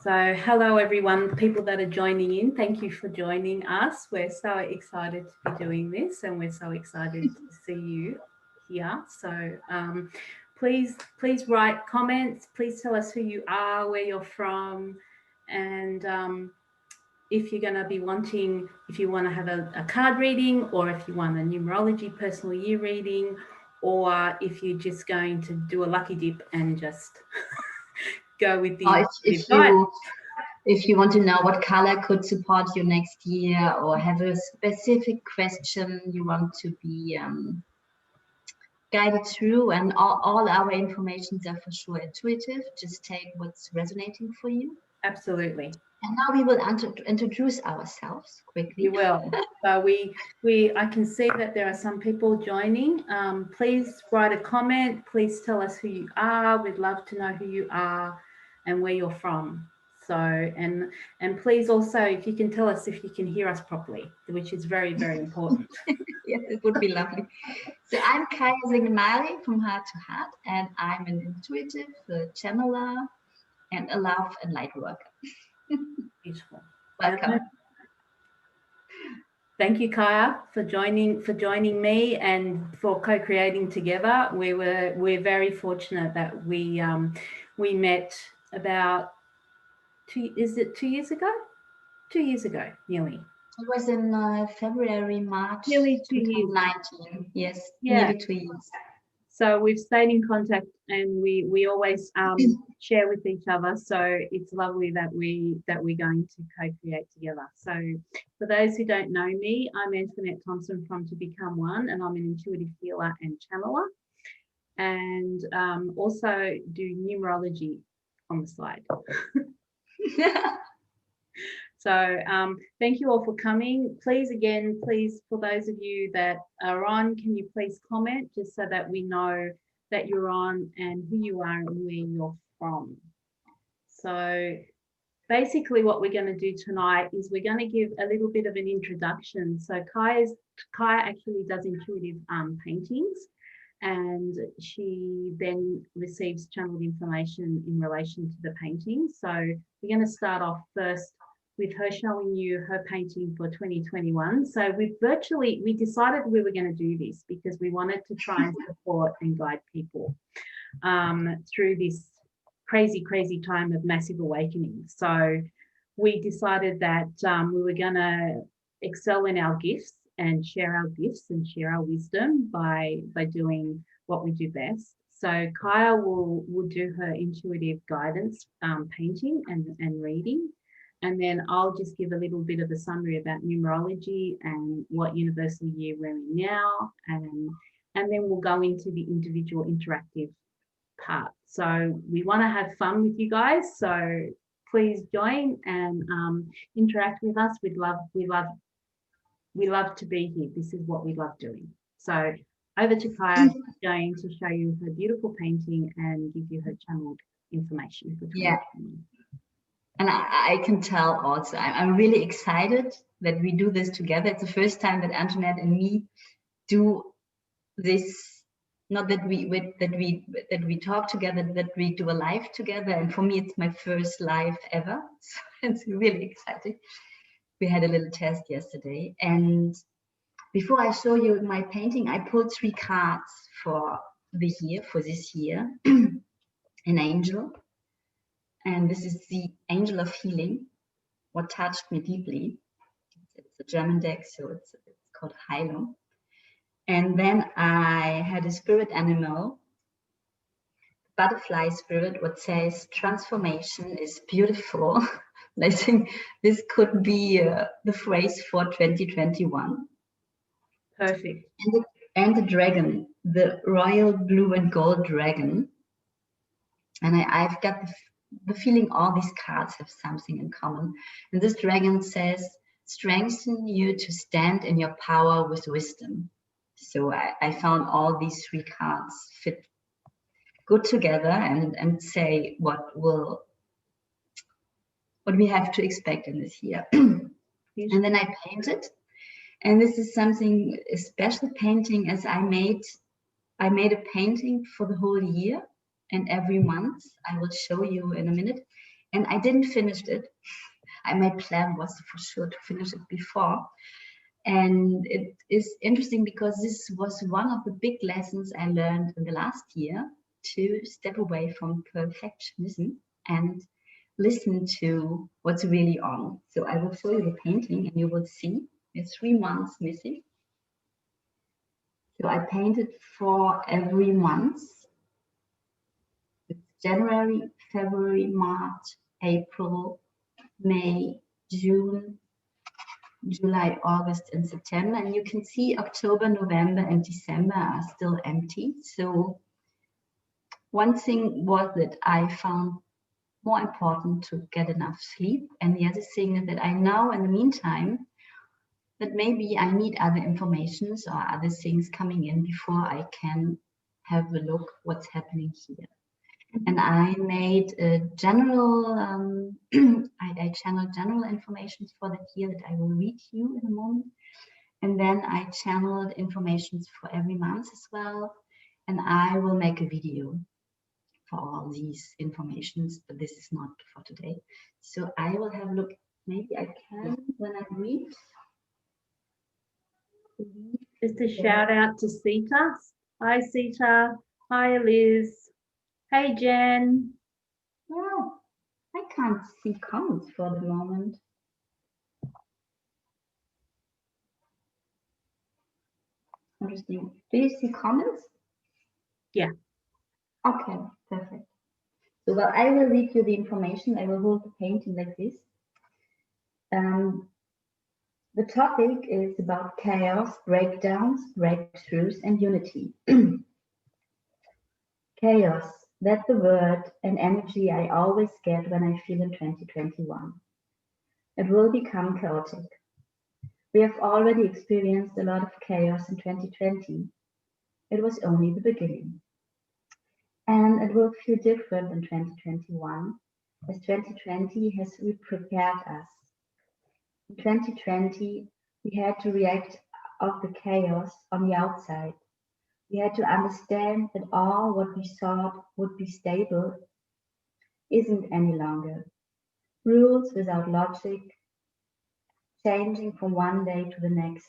So hello everyone, people that are joining in, thank you for joining us. We're so excited to be doing this and we're so excited to see you here. So please write comments, please tell us who you are, where you're from, and if you're going to be wanting, if you want to have a card reading, or if you want a numerology personal year reading, or if you're just going to do a lucky dip and just go with the if you want to know what color could support you next year, or have a specific question you want to be guided through, and all our informations are for sure intuitive. Just take what's resonating for you. Absolutely. And now we will introduce ourselves quickly. We will. So I can see that there are some people joining. Please write a comment. Please tell us who you are. We'd love to know who you are and where you're from. So, and please also, if you can tell us if you can hear us properly, which is very, very important. Yes, it would be lovely. So I'm Kylie from Heart to Heart, and I'm an intuitive, a channeler, and a love and light worker. Beautiful. Welcome. Thank you, Kaya, for joining me and for co-creating together. We're very fortunate that we met about 2 years ago? 2 years ago, nearly. It was in February, March nearly 2019. Yes, yeah. Nearly 2 years. So we've stayed in contact, and we always share with each other. So it's lovely that we're going to co-create together. So for those who don't know me, I'm Antoinette Thompson from To Become One, and I'm an intuitive healer and channeler, and also do numerology on the side. So thank you all for coming. Please, for those of you that are on, can you please comment just so that we know that you're on and who you are and where you're from. So basically what we're going to do tonight is we're going to give a little bit of an introduction. So Kaya actually does intuitive paintings, and she then receives channeled information in relation to the painting. So we're going to start off first with her showing you her painting for 2021. So we decided we were going to do this because we wanted to try and support and guide people through this crazy time of massive awakening. So we decided that we were going to excel in our gifts and share our gifts and share our wisdom by doing what we do best. So Kaya will do her intuitive guidance painting and reading. And then I'll just give a little bit of a summary about numerology and what universal year we're in now. And then we'll go into the individual interactive part. So we want to have fun with you guys. So please join and interact with us. We love to be here. This is what we love doing. So over to Kaya, who's going to show you her beautiful painting and give you her channeled information. Yeah. And I can tell also, I'm really excited that we do this together. It's the first time that Antoinette and me do this. Not that we talk together, that we do a live together. And for me, it's my first live ever. So it's really exciting. We had a little test yesterday. And before I show you my painting, I pulled 3 cards for this year, an angel. And this is the Angel of Healing, what touched me deeply. It's a German deck, so it's called Heilung. And then I had a spirit animal, butterfly spirit, what says transformation is beautiful. I think this could be the phrase for 2021. Perfect. And the dragon, the royal blue and gold dragon. And I've got the feeling all these cards have something in common. And this dragon says, strengthen you to stand in your power with wisdom. So I found all these 3 cards fit good together and say what we have to expect in this year. And then I painted. And this is something, a special painting, as I made a painting for the whole year. And every month, I will show you in a minute, And I didn't finish it. My plan was for sure to finish it before. And it is interesting because this was one of the big lessons I learned in the last year, to step away from perfectionism and listen to what's really on. So I will show you the painting and you will see there's 3 months missing. So I painted for every month. It's January, February, March, April, May, June, July, August, and September. And you can see October, November, and December are still empty. So one thing was that I found more important to get enough sleep. And the other thing is that I know in the meantime that maybe I need other informations or other things coming in before I can have a look what's happening here. And I made a general, I channeled general information for that year that I will read to you in a moment. And then I channeled informations for every month as well. And I will make a video for all these informations, but this is not for today. So I will have a look. Maybe I can when I read. Just a shout out to Sita. Hi, Sita. Hi, Eliz. Hey, Jen. Well, I can't see comments for the moment. Interesting. Do you see comments? Yeah. Okay, perfect. So while I will read you the information, I will hold the painting like this. The topic is about chaos, breakdowns, breakthroughs, and unity. Chaos, that's the word and energy I always get when I feel in 2021. It will become chaotic. We have already experienced a lot of chaos in 2020. It was only the beginning. And it will feel different in 2021, as 2020 has prepared us. In 2020, we had to react of the chaos on the outside. We had to understand that all what we thought would be stable isn't any longer. Rules without logic, changing from one day to the next,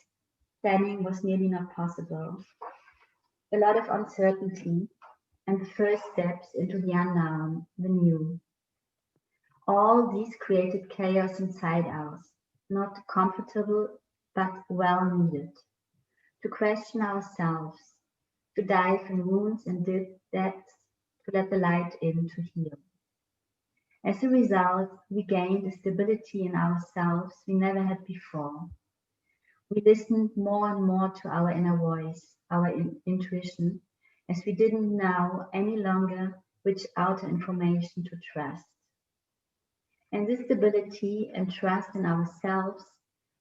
planning was nearly not possible. A lot of uncertainty and the first steps into the unknown, the new. All these created chaos inside us, not comfortable, but well needed. To question ourselves, to dive in wounds and depths, to let the light in to heal. As a result, we gained a stability in ourselves we never had before. We listened more and more to our inner voice, our intuition, as we didn't know any longer which outer information to trust. And this stability and trust in ourselves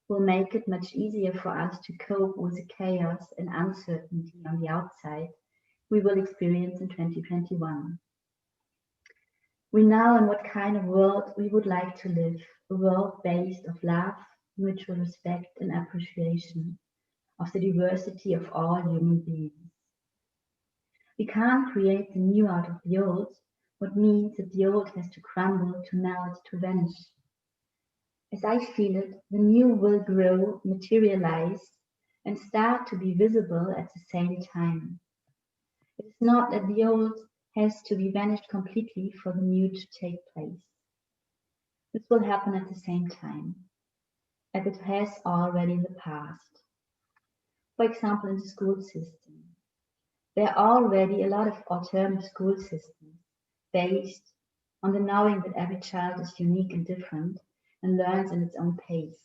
will make it much easier for us to cope with the chaos and uncertainty on the outside we will experience in 2021. We know in what kind of world we would like to live, a world based on love, mutual respect and appreciation of the diversity of all human beings. We can't create the new out of the old, what means that the old has to crumble, to melt, to vanish. As I feel it, the new will grow, materialize, and start to be visible at the same time. It is not that the old has to be vanished completely for the new to take place. This will happen at the same time, as it has already in the past. For example, in the school system. There are already a lot of alternative school systems based on the knowing that every child is unique and different and learns in its own pace,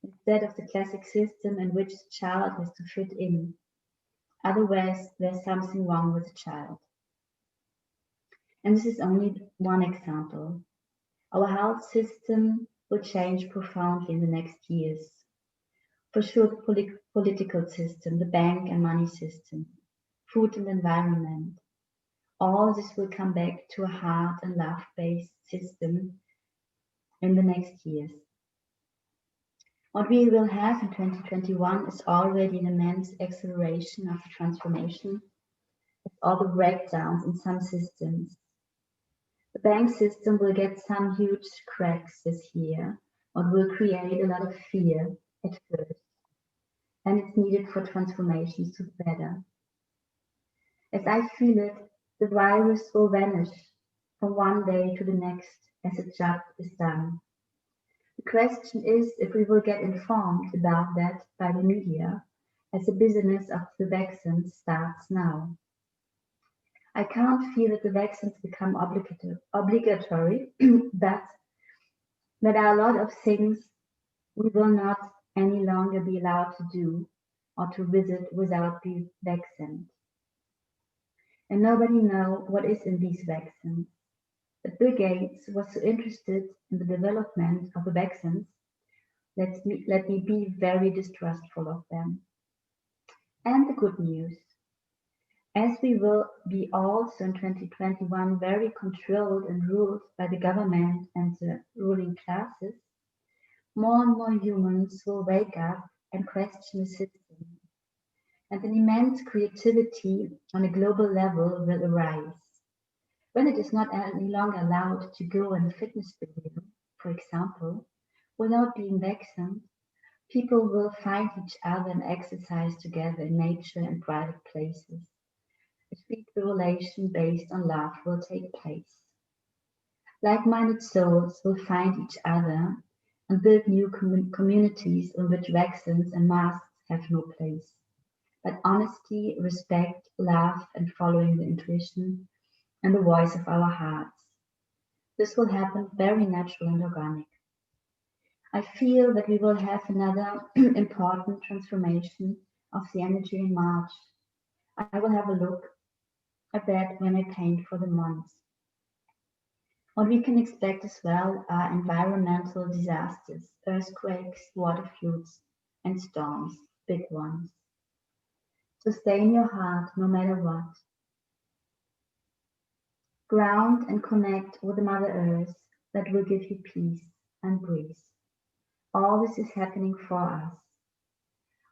instead of the classic system in which the child has to fit in. Otherwise, there's something wrong with the child. And this is only one example. Our health system will change profoundly in the next years. For sure, the political system, the bank and money system, food and environment, all this will come back to a heart and love-based system in the next years. What we will have in 2021 is already an immense acceleration of the transformation, with all the breakdowns in some systems. The bank system will get some huge cracks this year, or will create a lot of fear at first, and it's needed for transformations to better. As I feel it, the virus will vanish from one day to the next as a job is done. The question is if we will get informed about that by the media, as the business of the vaccine starts now. I can't feel that the vaccines become obligatory, but there are a lot of things we will not any longer be allowed to do or to visit without being vaccinated. And nobody knows what is in these vaccines. But Bill Gates was so interested in the development of the vaccines, let me be very distrustful of them. And the good news, as we will be also in 2021 very controlled and ruled by the government and the ruling classes, more and more humans will wake up and question the system. And an immense creativity on a global level will arise. When it is not any longer allowed to go in a fitness studio, for example, without being vaccinated, people will find each other and exercise together in nature and private places. A spiritual relation based on love will take place. Like-minded souls will find each other and build new communities in which vaccines and masks have no place. But honesty, respect, love, and following the intuition and the voice of our hearts. This will happen very natural and organic. I feel that we will have another important transformation of the energy in March. I will have a look at that when I paint for the months. What we can expect as well are environmental disasters, earthquakes, water floods, and storms, big ones. So stay in your heart no matter what. Ground and connect with the Mother Earth that will give you peace and breeze. All this is happening for us.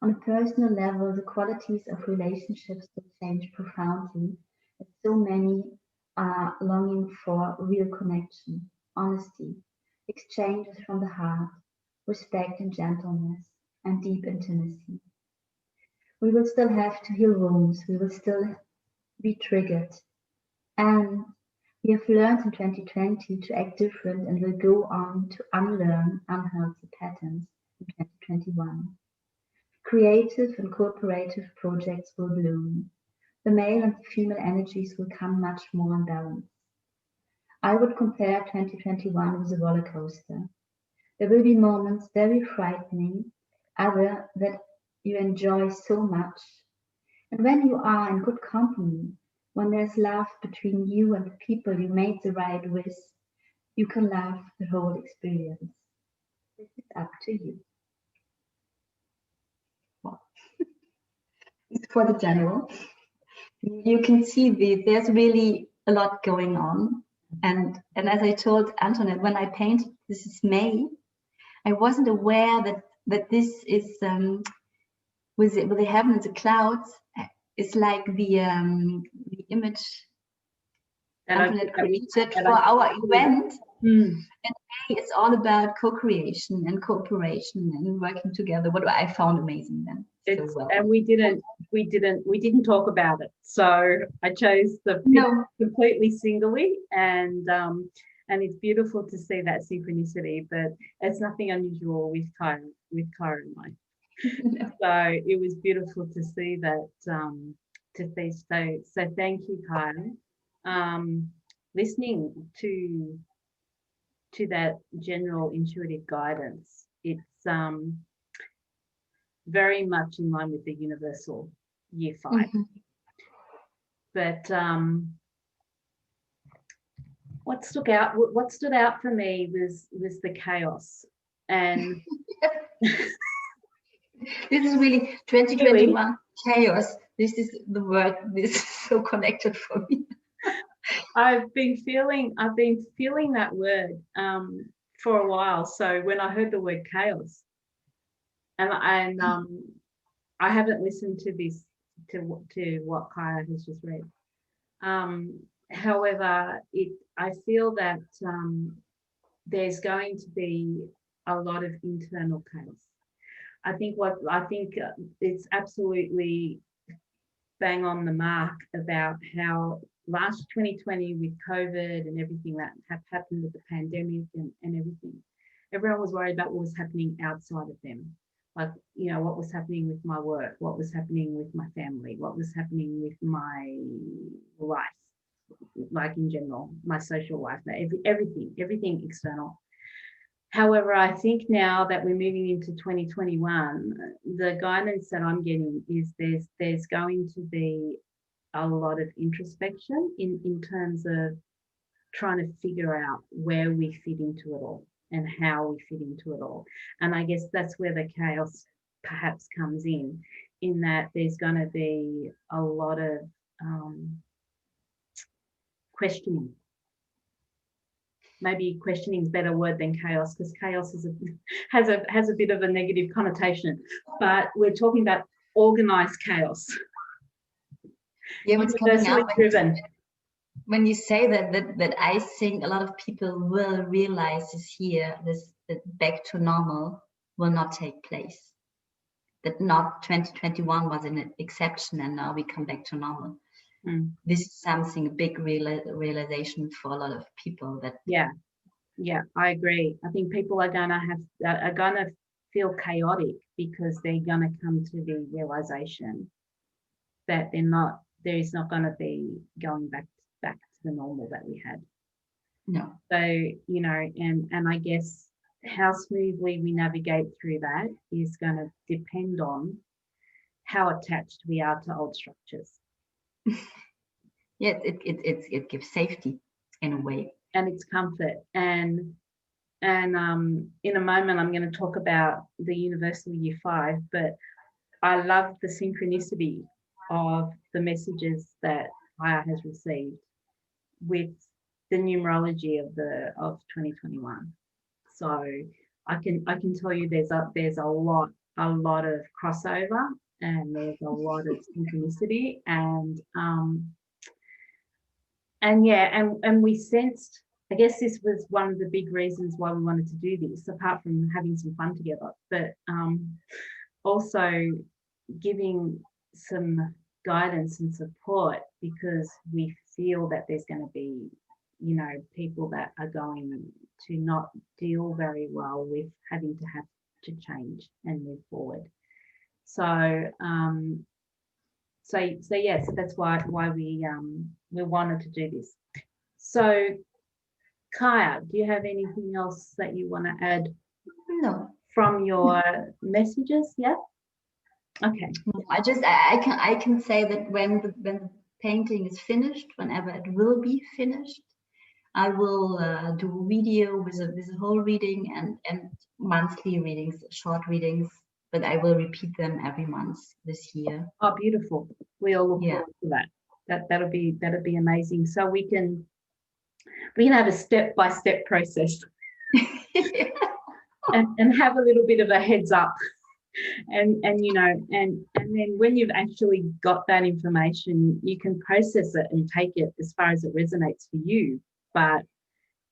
On a personal level, the qualities of relationships will change profoundly, as so many are longing for real connection, honesty, exchanges from the heart, respect and gentleness, and deep intimacy. We will still have to heal wounds, we will still be triggered, and we have learned in 2020 to act different and will go on to unlearn unhealthy patterns in 2021. Creative and cooperative projects will bloom. The male and the female energies will come much more in balance. I would compare 2021 with a roller coaster. There will be moments very frightening, other that you enjoy so much. And when you are in good company, when there's love between you and the people you made the ride with, you can love the whole experience. This is up to you. Well, it's for the general. You can see there's really a lot going on. And as I told Antoinette, when I painted, this is May, I wasn't aware that this is with the heaven and the clouds. It's like the image Antoinette created for our event. And it's all about co-creation and cooperation and working together. What I found amazing then. And we didn't talk about it. So I chose the completely singly, and it's beautiful to see that synchronicity. But it's nothing unusual with Kyra and I. So it was beautiful to see that. So thank you, Kyra. Listening to that general intuitive guidance, it's very much in line with the universal year 5. But what stood out for me was the chaos. And this is really 2021 chaos. This is the word. This is so connected for me. I've been feeling that word for a while. So when I heard the word chaos, and I haven't listened to what Kyla has just read, However, I feel that there's going to be a lot of internal chaos. I think it's absolutely bang on the mark about how last 2020 with COVID and everything that happened with the pandemic and everything, everyone was worried about what was happening outside of them. Like, what was happening with my work, what was happening with my family, what was happening with my life, like in general, my social life, everything external. However, I think now that we're moving into 2021, the guidance that I'm getting is there's going to be a lot of introspection in terms of trying to figure out where we fit into it all and how we fit into it all. And I guess that's where the chaos perhaps comes in that there's going to be a lot of questioning. Maybe questioning is a better word than chaos, because chaos has a bit of a negative connotation. But we're talking about organized chaos. Yeah, what's coming out driven. When you say that I think a lot of people will realize this year, that back to normal will not take place. That not 2021 was an exception and now we come back to normal. This is something, a big realization for a lot of people. That yeah, I agree. I think people are gonna feel chaotic because they're gonna come to the realization that there is not going to be going back to the normal that we had. No. So, and I guess how smoothly we navigate through that is going to depend on how attached we are to old structures. Yes, it gives safety in a way. And it's comfort. And in a moment, I'm going to talk about the Universal Year 5, but I love the synchronicity of the messages that Aya has received with the numerology of 2021. So I can tell you there's a lot of crossover, and there's a lot of synchronicity, and we sensed, I guess this was one of the big reasons why we wanted to do this, apart from having some fun together, but also giving some guidance and support, because we feel that there's going to be, people that are going to not deal very well with having to have to change and move forward. So that's why we wanted to do this. So Kaya, do you have anything else that you want to add? No. From your messages? Yeah. Okay. I can say that when the painting is finished, whenever it will be finished, I will do a video with a whole reading and monthly readings, short readings, but I will repeat them every month this year. Oh, beautiful. We all look forward to that. That'll be amazing. So we can have a step-by-step process. and have a little bit of a heads up. And then when you've actually got that information, you can process it and take it as far as it resonates for you. But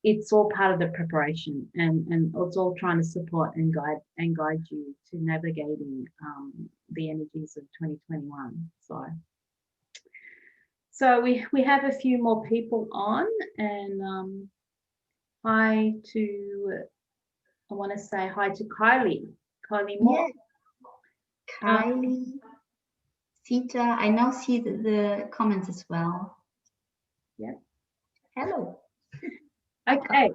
it's all part of the preparation, and it's all trying to support and guide you to navigating the energies of 2021. So we have a few more people on, and I want to say hi to Kylie. Kylie Moore. Yeah. Kylie, Sita, I now see the comments as well. Yeah. Hello. Okay.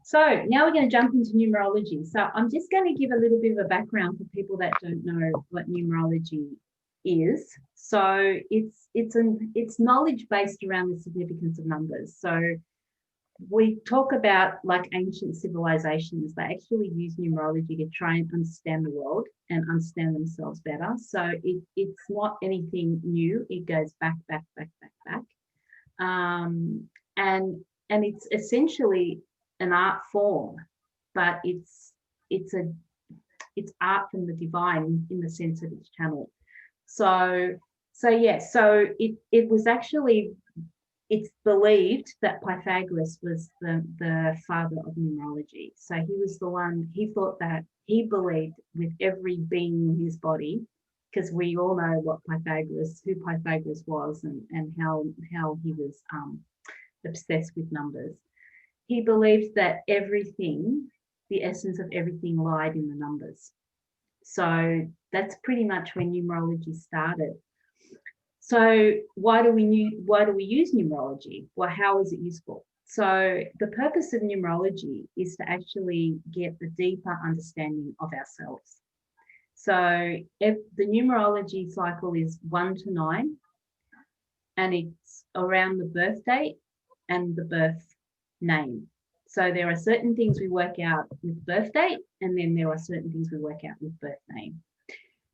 So now we're going to jump into numerology. So I'm just going to give a little bit of a background for people that don't know what numerology is. So it's knowledge based around the significance of numbers. So we talk about like ancient civilizations, they actually use numerology to try and understand the world and understand themselves better. So it's not anything new. It goes back. And it's essentially an art form, but it's art from the divine in the sense that it's channeled. So it was actually it's believed that Pythagoras was the father of numerology. So he was the one, he thought that, he believed with every being in his body, because we all know who Pythagoras was, and how he was obsessed with numbers. He believed that everything, the essence of everything, lied in the numbers. So that's pretty much when numerology started. So why do we use numerology? Well, how is it useful? So the purpose of numerology is to actually get a deeper understanding of ourselves. So if the numerology cycle is 1 to 9, and it's around the birth date and the birth name. So there are certain things we work out with birth date, and then there are certain things we work out with birth name.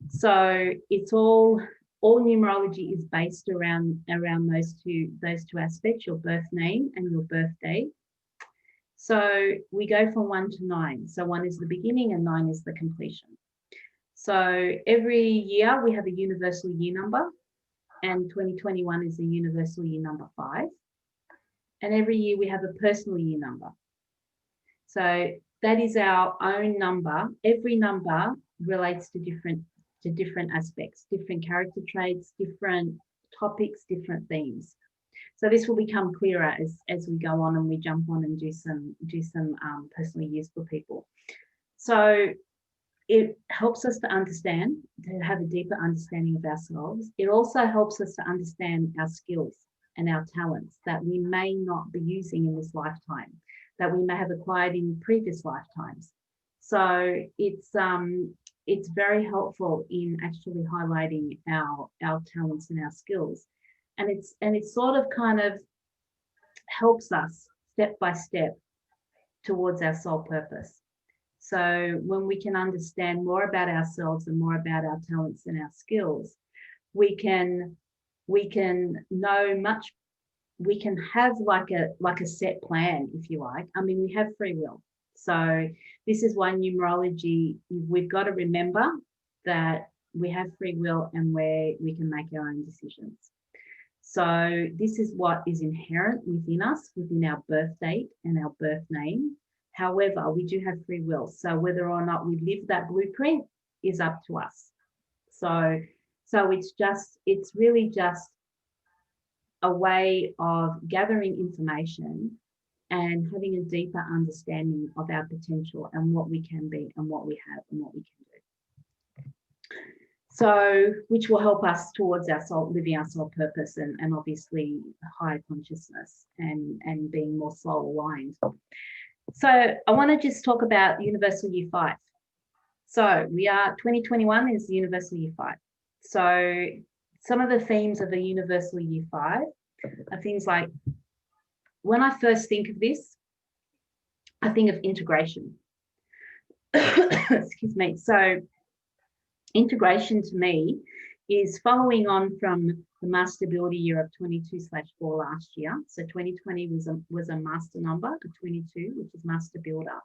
So it's all numerology is based around those two aspects, your birth name and your birth date. So we go from 1 to 9. So 1 is the beginning and 9 is the completion. So every year we have a universal year number, and 2021 is the universal year number 5. And every year we have a personal year number. So that is our own number. Every number relates to different aspects, different character traits, different topics, different themes. So this will become clearer as we go on and we jump on and do some personal years for people. So it helps us to understand, to have a deeper understanding of ourselves. It also helps us to understand our skills and our talents that we may not be using in this lifetime, that we may have acquired in previous lifetimes. So it's very helpful in actually highlighting our talents and our skills. And it sort of kind of helps us step by step towards our soul purpose. So when we can understand more about ourselves and more about our talents and our skills, we can know much, we can have like a set plan, if you like. I mean, we have free will. So this is why numerology, we've got to remember that we have free will and we can make our own decisions. So this is what is inherent within us, within our birth date and our birth name. However, we do have free will. So whether or not we live that blueprint is up to us. So it's really just a way of gathering information and having a deeper understanding of our potential and what we can be and what we have and what we can do. So, which will help us towards our soul, living our soul purpose and obviously higher consciousness and being more soul aligned. So I want to just talk about Universal Year 5. So 2021 is the Universal Year 5. So some of the themes of the Universal Year 5 are things like, when I first think of this, I think of integration. Excuse me. So integration to me is following on from the master builder year of 22/4 last year. So 2020 was a master number, a 22, which is master builder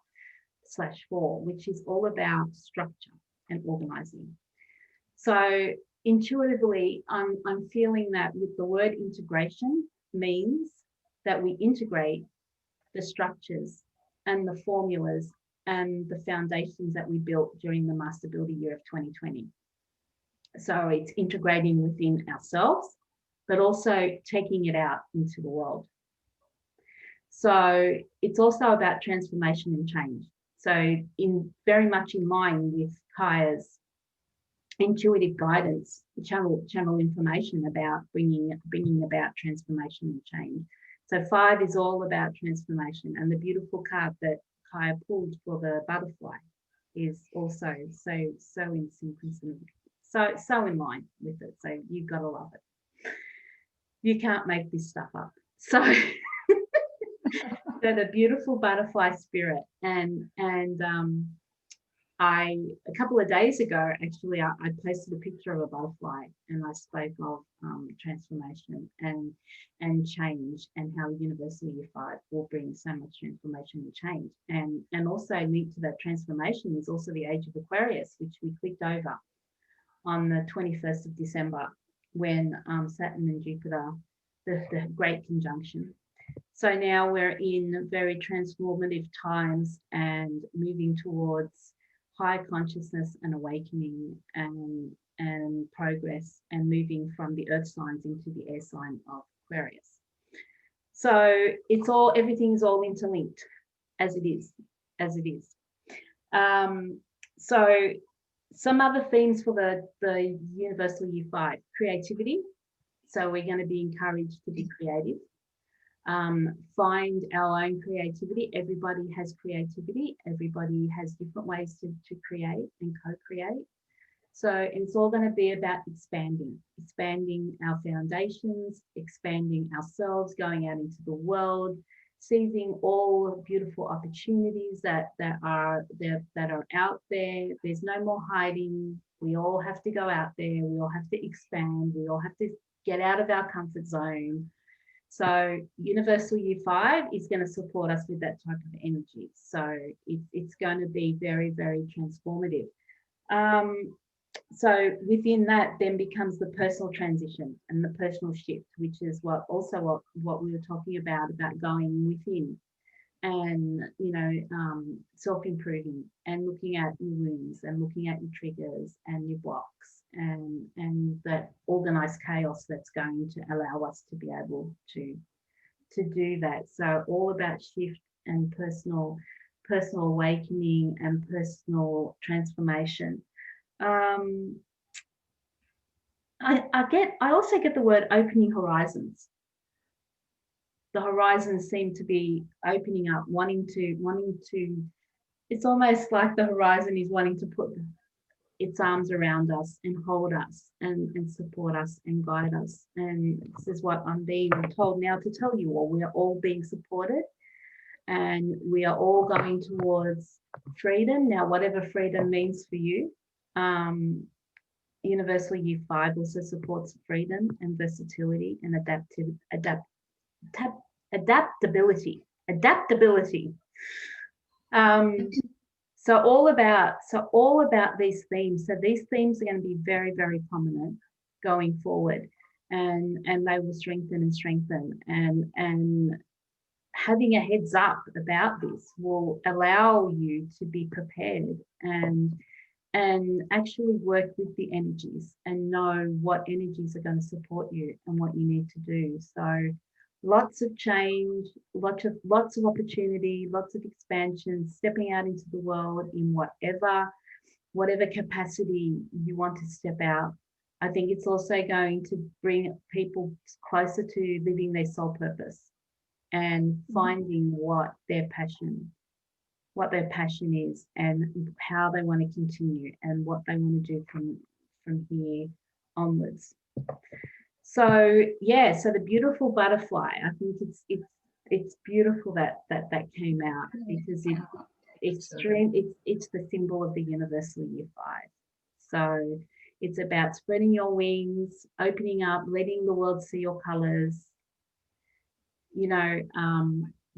/4, which is all about structure and organizing. So intuitively, I'm feeling that with the word integration means that we integrate the structures and the formulas and the foundations that we built during the master builder year of 2020. So it's integrating within ourselves, but also taking it out into the world. So it's also about transformation and change. So very much in line with Kaya's intuitive guidance, channel information about bringing about transformation and change. So 5 is all about transformation, and the beautiful card that Kaya pulled for the butterfly is also so in synchronicity, so in line with it. So you've got to love it. You can't make this stuff up. So the beautiful butterfly spirit, and a couple of days ago, actually, I posted a picture of a butterfly, and I spoke of transformation and change, and how Universal Year 5 will bring so much transformation and change. And also linked to that transformation is also the age of Aquarius, which we clicked over on the 21st of December, when Saturn and Jupiter the Great Conjunction. So now we're in very transformative times and moving towards high consciousness and awakening and progress, and moving from the earth signs into the air sign of Aquarius. So everything's all interlinked as it is. So some other themes for the Universal Year 5: creativity. So we're going to be encouraged to be creative. Find our own creativity. Everybody has creativity. Everybody has different ways to create and co-create. So it's all going to be about expanding our foundations, expanding ourselves, going out into the world, seizing all beautiful opportunities that are out there. There's no more hiding. We all have to go out there. We all have to expand. We all have to get out of our comfort zone. So Universal Year 5 is going to support us with that type of energy. So it's going to be very, very transformative. So within that then becomes the personal transition and the personal shift, which is what we were talking about going within and, self-improving and looking at your wounds and looking at your triggers and your blocks and that organized chaos that's going to allow us to be able to do that. So all about shift and personal awakening and personal transformation. I also get the word opening horizons. The horizons seem to be opening up, wanting to, it's almost like the horizon is wanting to put its arms around us and hold us and support us and guide us. And this is what I'm being told now to tell you all. We are all being supported and we are all going towards freedom. Now, whatever freedom means for you, Universal Year 5 also supports freedom and versatility and adaptability. So all about these themes. So these themes are going to be very, very prominent going forward, and they will strengthen and having a heads up about this will allow you to be prepared and actually work with the energies and know what energies are going to support you and what you need to do. So lots of change, lots of opportunity, lots of expansion, stepping out into the world in whatever capacity you want to step out. I think it's also going to bring people closer to living their soul purpose and finding what their passion is and how they want to continue and what they want to do from here onwards. So yeah, so the beautiful butterfly, I think it's beautiful that came out because it's the symbol of the Universal Year 5. So it's about spreading your wings, opening up, letting the world see your colors,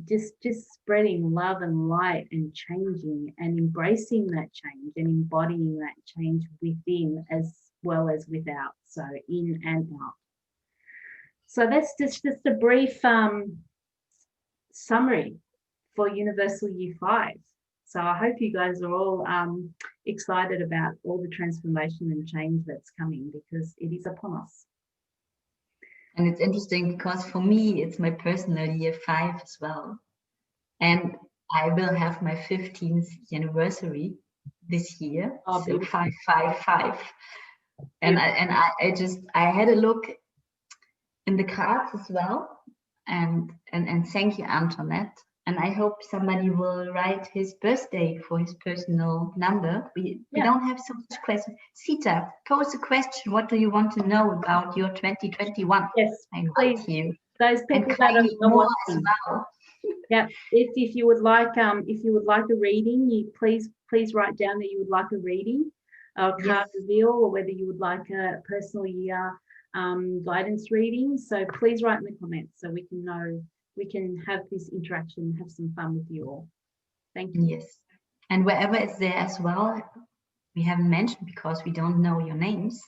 just spreading love and light and changing and embracing that change and embodying that change within as well as without, so in and out. So that's just a brief summary for Universal Year 5. So I hope you guys are all excited about all the transformation and change that's coming, because it is upon us. And it's interesting because for me, it's my personal Year 5 as well. And I will have my 15th anniversary this year. Oh, so 555. And I had a look in the cards as well. And thank you, Antoinette. And I hope somebody will write his birthday for his personal number. We don't have so much questions. Sita, pose a question. What do you want to know about your 2021? Yes, I please. you. Those people And that are more watching. as well. Yeah, if you would like a reading, you please write down that you would like a reading, a card reveal, or whether you would like a personal year guidance reading. So please write in the comments so we can know, we can have this interaction, have some fun with you all. Thank you. Yes, and wherever it's there as well, we haven't mentioned because we don't know your names,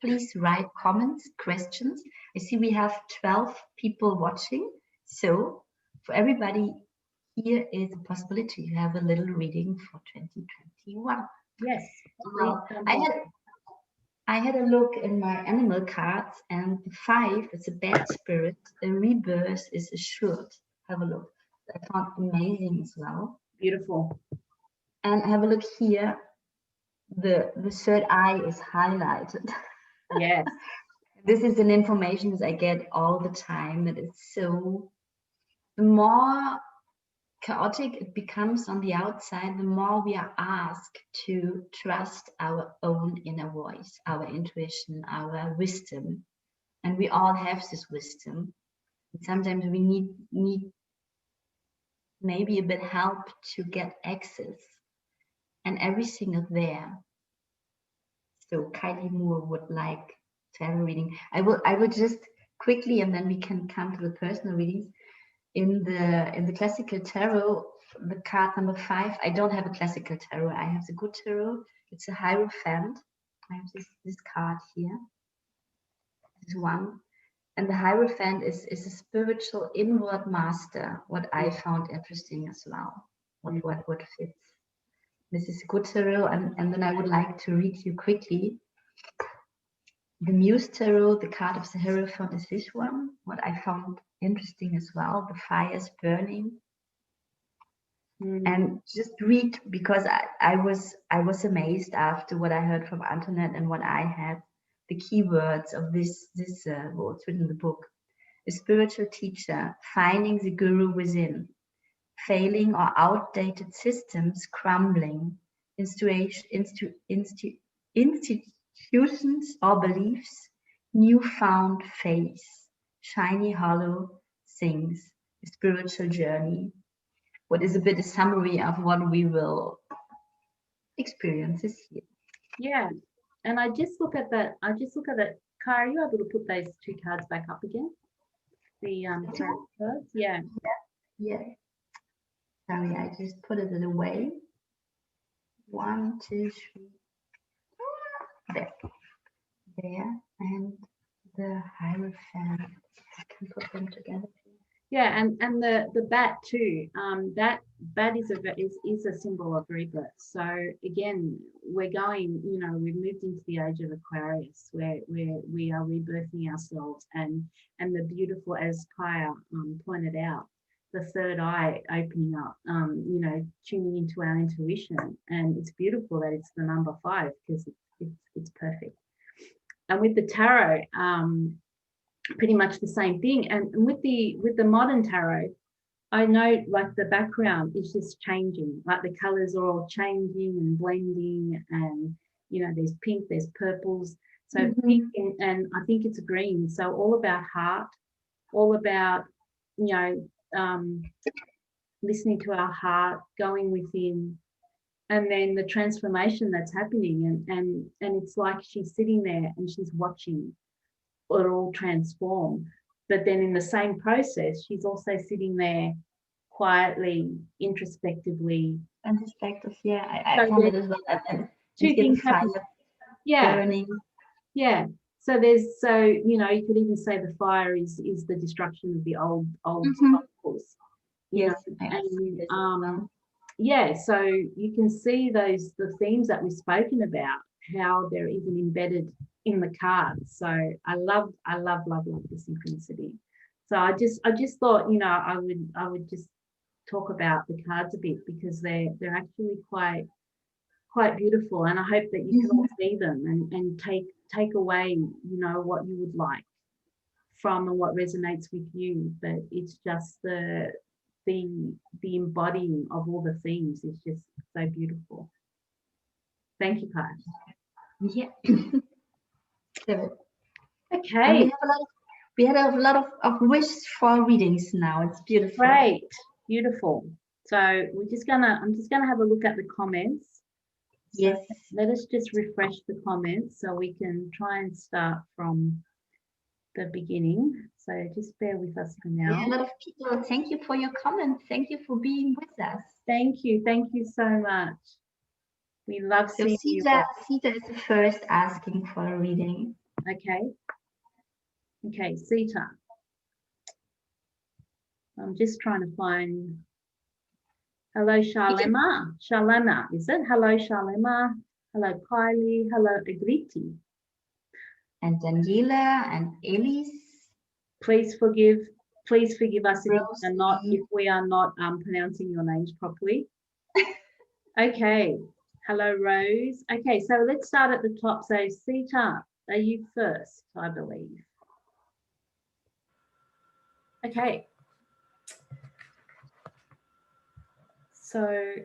please write comments, questions. I see we have 12 people watching. So for everybody, here is a possibility to have a little reading for 2021. Yes. Well, I had a look in my animal cards, and the 5 is a bad spirit. A rebirth is assured. Have a look. I found amazing as well. Beautiful. And have a look here. The third eye is highlighted. Yes. This is an information that I get all the time. That it's so. The more chaotic it becomes on the outside, the more we are asked to trust our own inner voice, our intuition, our wisdom. And we all have this wisdom. And sometimes we need maybe a bit help to get access. And everything is there. So Kylie Moore would like to have a reading. I will just quickly, and then we can come to the personal readings. In the classical tarot, the card number 5, I don't have a classical tarot. I have the good tarot. It's a Hierophant. I have this card here. This one. And the Hierophant is a spiritual inward master, what I found interesting as well. What fits. This is a good tarot, and then I would like to read you quickly. The Muse Tarot, the card of the Hierophant is this one. What I found interesting as well, the fire's burning. And just read, because I was amazed after what I heard from Antoinette and what I had, the keywords of this what's written in the book. A spiritual teacher, finding the guru within, failing or outdated systems crumbling, institutions or beliefs, newfound faith, shiny hollow things, a spiritual journey. What is a bit a summary of what we will experience this year. Yeah. And I just look at that. Kai, are you able to put those 2 cards back up again? The tarot cards? Yeah. Yeah. Sorry, I just put it away. 1, 2, 3. There. And the Hierophant. I can put them together. Yeah, and the bat too. That bat is a symbol of rebirth. So again, we're going. We've moved into the age of Aquarius, where we are rebirthing ourselves, and the beautiful, as Kaya pointed out, the third eye opening up. Tuning into our intuition, and it's beautiful that it's the number 5, because it's perfect. And with the tarot, pretty much the same thing. And with the modern tarot, I know like the background is just changing, like the colors are all changing and blending, and there's pink, there's purples. So pink and I think it's green. So all about heart, all about listening to our heart, going within, and then the transformation that's happening, and it's like she's sitting there and she's watching it all transform. But then in the same process, she's also sitting there quietly, introspectively. Yeah, I found it as well. And 2 things happen. Yeah. Burning. Yeah. So you could even say the fire is the destruction of the old cycles. Yes. Yeah, so you can see the themes that we've spoken about, how they're even embedded in the cards. So I love the synchronicity. So I just thought, I would just talk about the cards a bit, because they're actually quite beautiful, and I hope that you can all see them and take away, what you would like from and what resonates with you. But it's just the embodying of all the themes is just so beautiful. Thank you, Kai. Yeah. Okay. We had a lot of wishes for readings now. It's beautiful. Great. Beautiful. So I'm just gonna have a look at the comments. Yes. So let us just refresh the comments so we can try and start from the beginning. So just bear with us for now. Yeah, a lot of people. Thank you for your comments. Thank you for being with us. Thank you. Thank you so much. We love seeing you. Sita is the first asking for a reading. Okay, Sita. I'm just trying to find. Hello, Sharlema. Sharlema, is it? Hello, Sharlema. Hello, Kylie. Hello, Akriti. And Daniela and Eliz. Please forgive us if we are not pronouncing your names properly. Okay. Hello, Rose. Okay, so let's start at the top. So, Sita, are you first, I believe? Okay. So,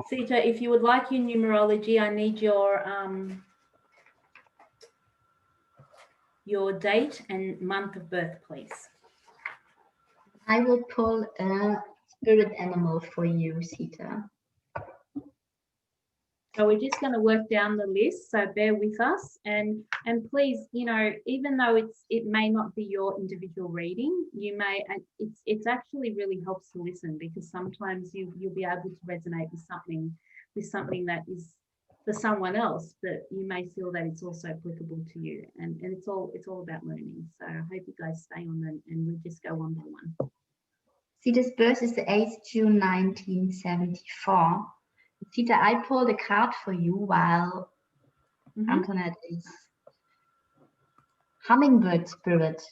Sita, if you would like your numerology, I need your date and month of birth, please. I will pull a spirit animal for you, Sita. So we're just going to work down the list, so bear with us, and please, you know, even though it may not be your individual reading, you may, it's actually really helps to listen, because sometimes you'll be able to resonate with something that is for someone else, but you may feel that it's also applicable to you, and it's all about learning. So I hope you guys stay on and we just go one by one. Sita's birth is the 8th June 1974. Sita, I pulled a card for you while Antoinette is hummingbird spirit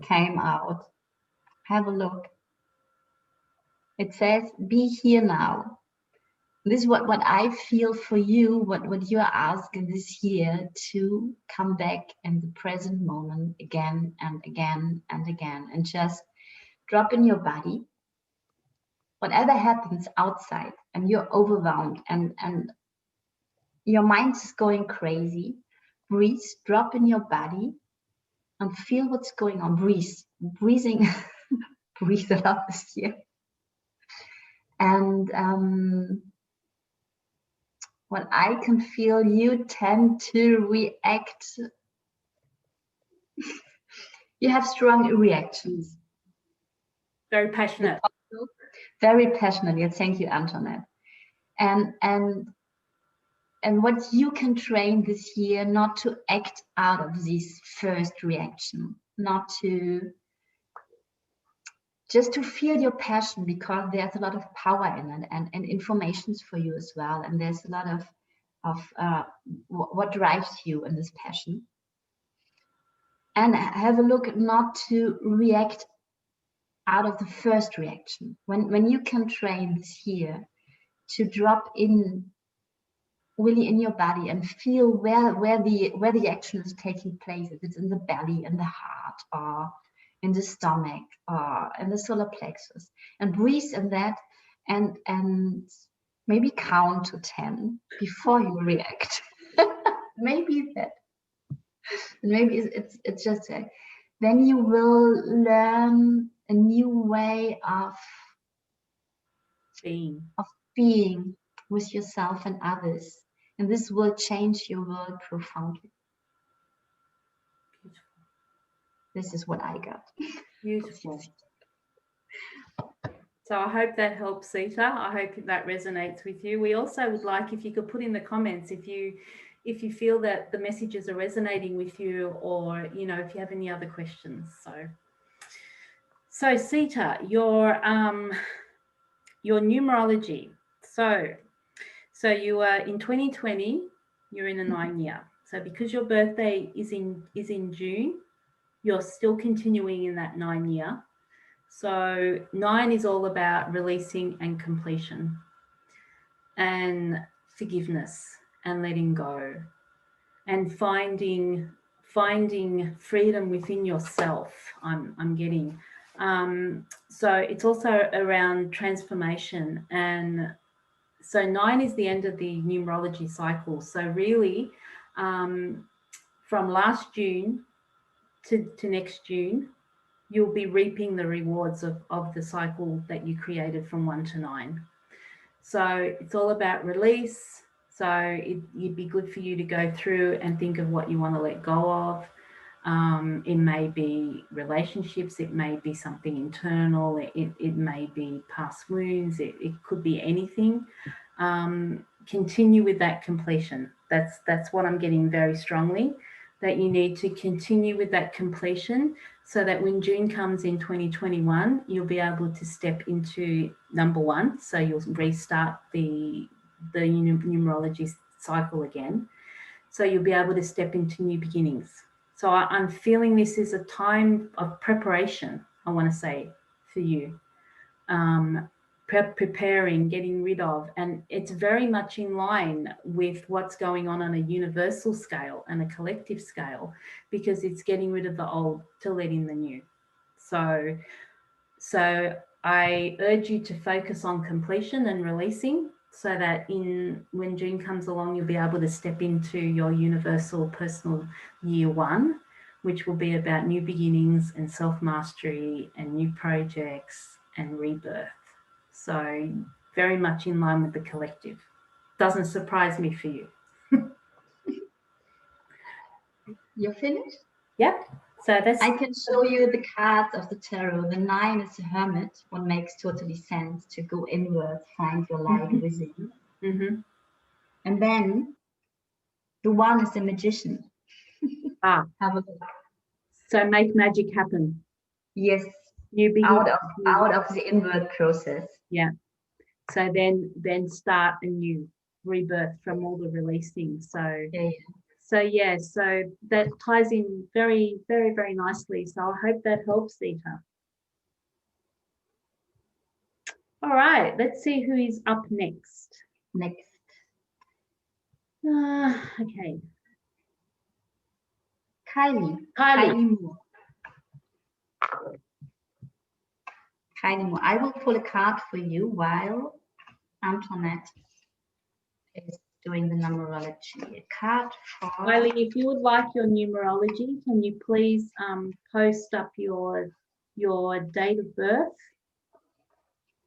came out. Have a look. It says, be here now. This is what I feel for you, what you're asking this year, to come back in the present moment again and again and again, and just drop in your body. Whatever happens outside and you're overwhelmed and your mind is going crazy, breathe, drop in your body and feel what's going on. Breathing, breathe a lot this year. And what I can feel, you tend to react. You have strong reactions. Very passionate. Very passionate. Yeah, thank you, Antoinette. And what you can train this year, not to act out of this first reaction, not to just to feel your passion, because there's a lot of power in it, and informations for you as well. And there's a lot of what drives you in this passion. And have a look not to react out of the first reaction. When you can train this year to drop in really in your body and feel where the action is taking place, if it's in the belly, in the heart, or in the stomach, or in the solar plexus, and breathe in that, and maybe count to 10 before you react. Maybe that, maybe it's just that. Then you will learn a new way of being with yourself and others. And this will change your world profoundly. Beautiful. This is what I got. Beautiful. So I hope that helps, Sita. I hope that resonates with you. We also would like if you could put in the comments if you feel that the messages are resonating with you, or you know, if you have any other questions. So Sita, your numerology. So you are in 2020, you're in a 9 year. So because your birthday is in June, you're still continuing in that 9 year. So 9 is all about releasing and completion and forgiveness and letting go and finding freedom within yourself. I'm getting. So it's also around transformation, and so 9 is the end of the numerology cycle. So really, from last June to next June, you'll be reaping the rewards of the cycle that you created from 1 to 9. So it's all about release. So it'd be good for you to go through and think of what you want to let go of. It may be relationships, it may be something internal, it may be past wounds, it could be anything. continue with that completion. That's what I'm getting very strongly, that you need to continue with that completion so that when June comes in 2021, you'll be able to step into number one. So you'll restart the numerology cycle again. So you'll be able to step into new beginnings. So I'm feeling this is a time of preparation, I want to say, for you. Preparing, getting rid of, and it's very much in line with what's going on a universal scale and a collective scale, because it's getting rid of the old to let in the new. So I urge you to focus on completion and releasing, so that when June comes along, you'll be able to step into your universal personal year one, which will be about new beginnings and self-mastery and new projects and rebirth. So very much in line with the collective. Doesn't surprise me for you. You're finished? Yep. So that's. I can show you the cards of the tarot. The 9 is the Hermit, what makes totally sense, to go inward, find your light within. Mm-hmm. And then the 1 is the Magician. Have a look. So make magic happen. Yes. New out of the inward process. Yeah. So then start a new rebirth from all the releasing. So so that ties in very, very, very nicely. So I hope that helps, Sita. All right, let's see who is up next. Okay. Kylie. Kylie, I will pull a card for you while Antoinette is doing the numerology. A card for Kylie, if you would like your numerology, can you please post up your date of birth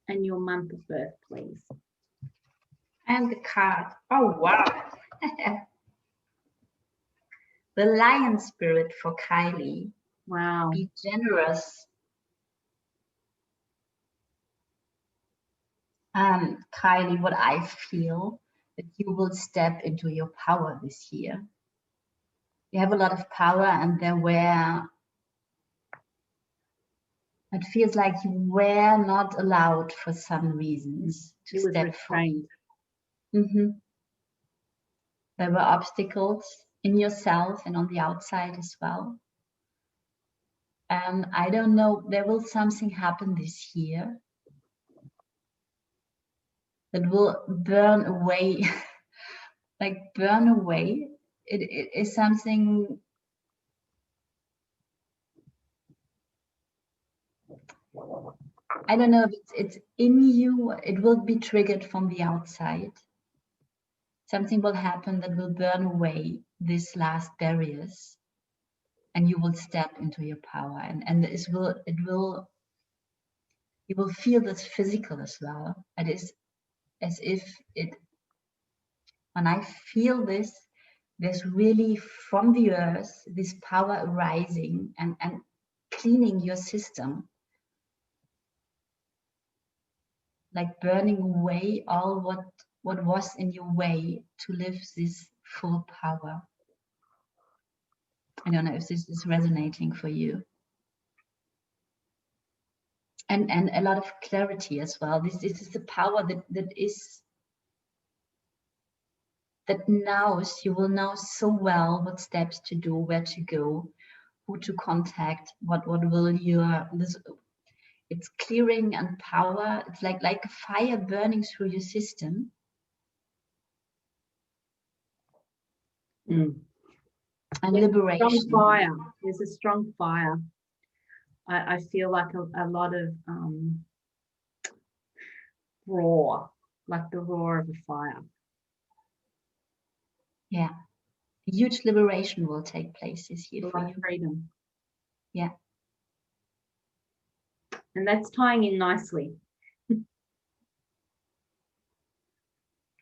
and your month of birth, please? And the card. Oh, wow. The lion spirit for Kylie. Wow. Be generous. Kylie, what I feel, that you will step into your power this year. You have a lot of power, and it feels like you were not allowed for some reasons to step forward. There were obstacles in yourself and on the outside as well. And I don't know, there will something happen this year that will burn away, like burn away. It is something. I don't know if it's in you, it will be triggered from the outside. Something will happen that will burn away these last barriers, and you will step into your power. And you will feel this physical as well. It is as if when I feel this, there's really from the earth, this power arising and cleaning your system. Like burning away all what was in your way to live this full power. I don't know if this is resonating for you. And a lot of clarity as well. This is the power you will know so well what steps to do, where to go, who to contact, what will it's clearing and power. It's like a fire burning through your system. And liberation. Strong fire. There's a strong fire. I feel like a lot of roar, like the roar of a fire. Yeah. A huge liberation will take place this year for you. Freedom. Yeah. And that's tying in nicely.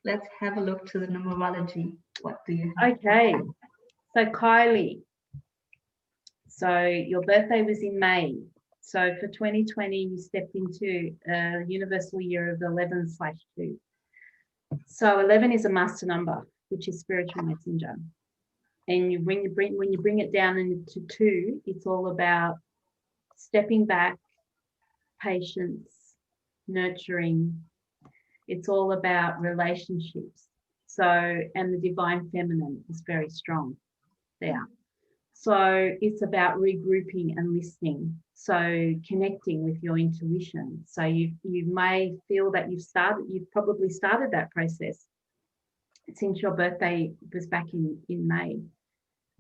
Let's have a look to the numerology. What do you have? Okay. So Kylie, so your birthday was in May. So for 2020, you stepped into a universal year of 11/2. So 11 is a master number, which is spiritual messenger. And when you bring it down into 2, it's all about stepping back, patience, nurturing. It's all about relationships. So, and the divine feminine is very strong there. So it's about regrouping and listening. So connecting with your intuition. So you may feel that you've probably started that process since your birthday was back in May.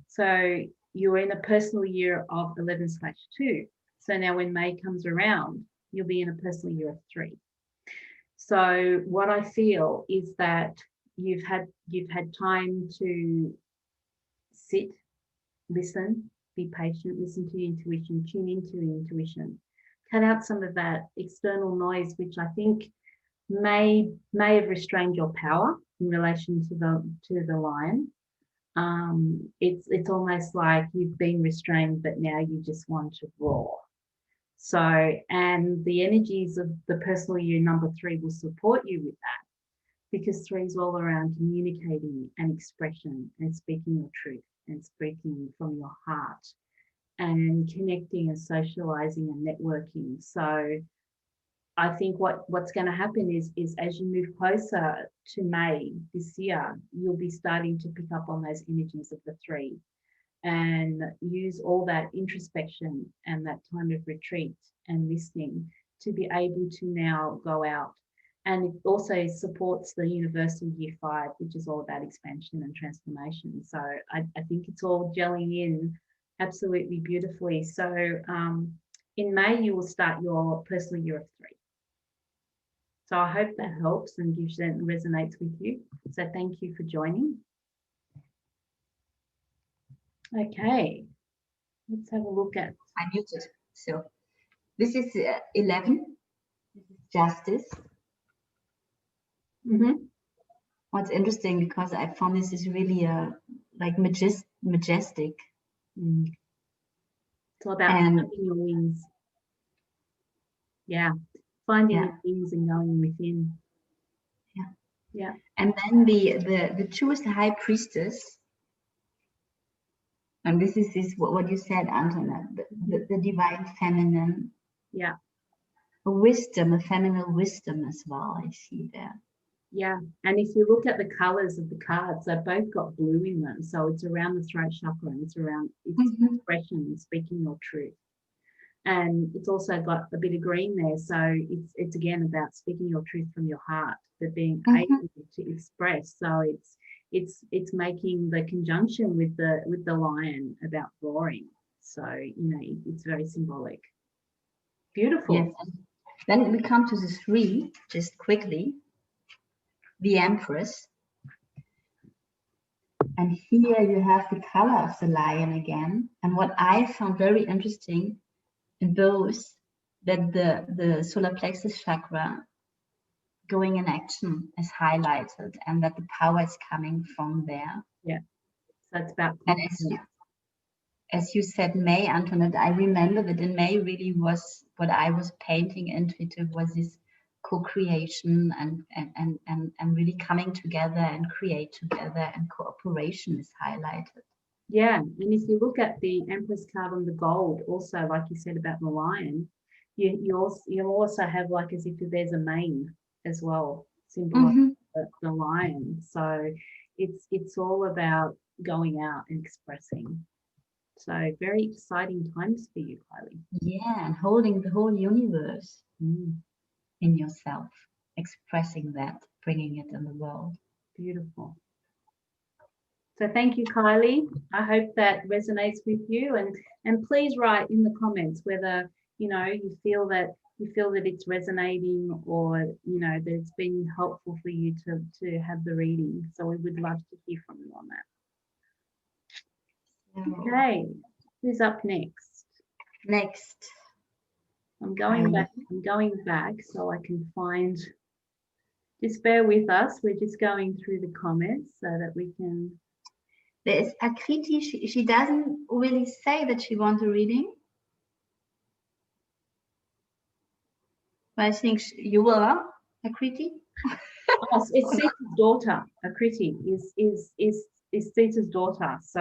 So you're in a personal year of 11/2. So now when May comes around, you'll be in a personal year of 3. So what I feel is that you've had time to sit, listen, be patient, listen to your intuition, tune into your intuition, cut out some of that external noise, which I think may have restrained your power in relation to the lion. It's almost like you've been restrained, but now you just want to roar. So, and the energies of the personal year number 3 will support you with that, because 3 is all around communicating and expression and speaking your truth and speaking from your heart and connecting and socializing and networking. So I think what's going to happen is as you move closer to May this year, you'll be starting to pick up on those energies of the 3 and use all that introspection and that time of retreat and listening to be able to now go out. And it also supports the universal year 5, which is all about expansion and transformation. So I think it's all gelling in absolutely beautifully. So in May, you will start your personal year of 3. So I hope that helps and gives and resonates with you. So thank you for joining. Okay, let's have a look at. I muted. So this is 11. This is justice. What's interesting, because I found this is really like majestic. It's all about finding your wings. Yeah, finding your wings and going within. Yeah. And then the 2 is the high priestess. And this is what you said, Antoinette, the divine feminine. Yeah. A wisdom, a feminine wisdom as well, I see there. Yeah, and if you look at the colors of the cards, they've both got blue in them. So it's around the throat chakra and it's around expression, speaking your truth. And it's also got a bit of green there. So it's again about speaking your truth from your heart, but being able to express. So it's making the conjunction with the lion about roaring. So, it's very symbolic. Beautiful. Yes. Then we come to the 3, just quickly. The Empress. And here you have the color of the lion again. And what I found very interesting in both, that the solar plexus chakra going in action is highlighted and that the power is coming from there. Yeah. So it's about. And as you said, May, Antoinette, I remember that in May really was what I was painting intuitive was this co-creation and really coming together and create together, and cooperation is highlighted. Yeah, and if you look at the Empress card on the gold, also like you said about the lion, you also have like as if there's a mane as well, symbolizing the lion. So it's all about going out and expressing. So very exciting times for you, Kylie. Yeah, and holding the whole universe in yourself, expressing that, bringing it in the world. Beautiful. So thank you, Kylie. I hope that resonates with you, and please write in the comments whether you feel that it's resonating, or that it's been helpful for you to have the reading. So we would love to hear from you on that. Okay, who's up next? Next. I'm going back so I can find. Just bear with us. We're just going through the comments so that we can. There's Akriti. She doesn't really say that she wants a reading. But I think you will. Akriti? Oh, it's Sita's daughter. Akriti is Sita's daughter. So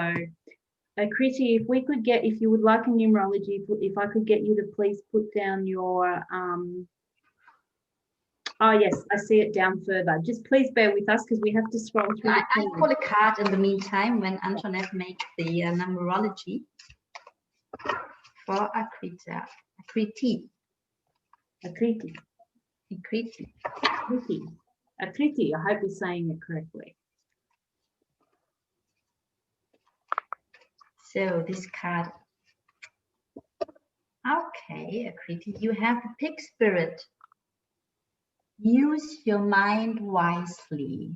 Akriti, if we could get, if you would like a numerology, if I could get you to please put down your oh yes, I see it down further. Just please bear with us because we have to scroll through the I pull a card in the meantime when Antoinette makes the numerology for Akriti. Akriti. Akriti. Akriti. Akriti. Akriti. I hope you're saying it correctly. So this card. Okay, Akriti, you have the pig spirit. Use your mind wisely.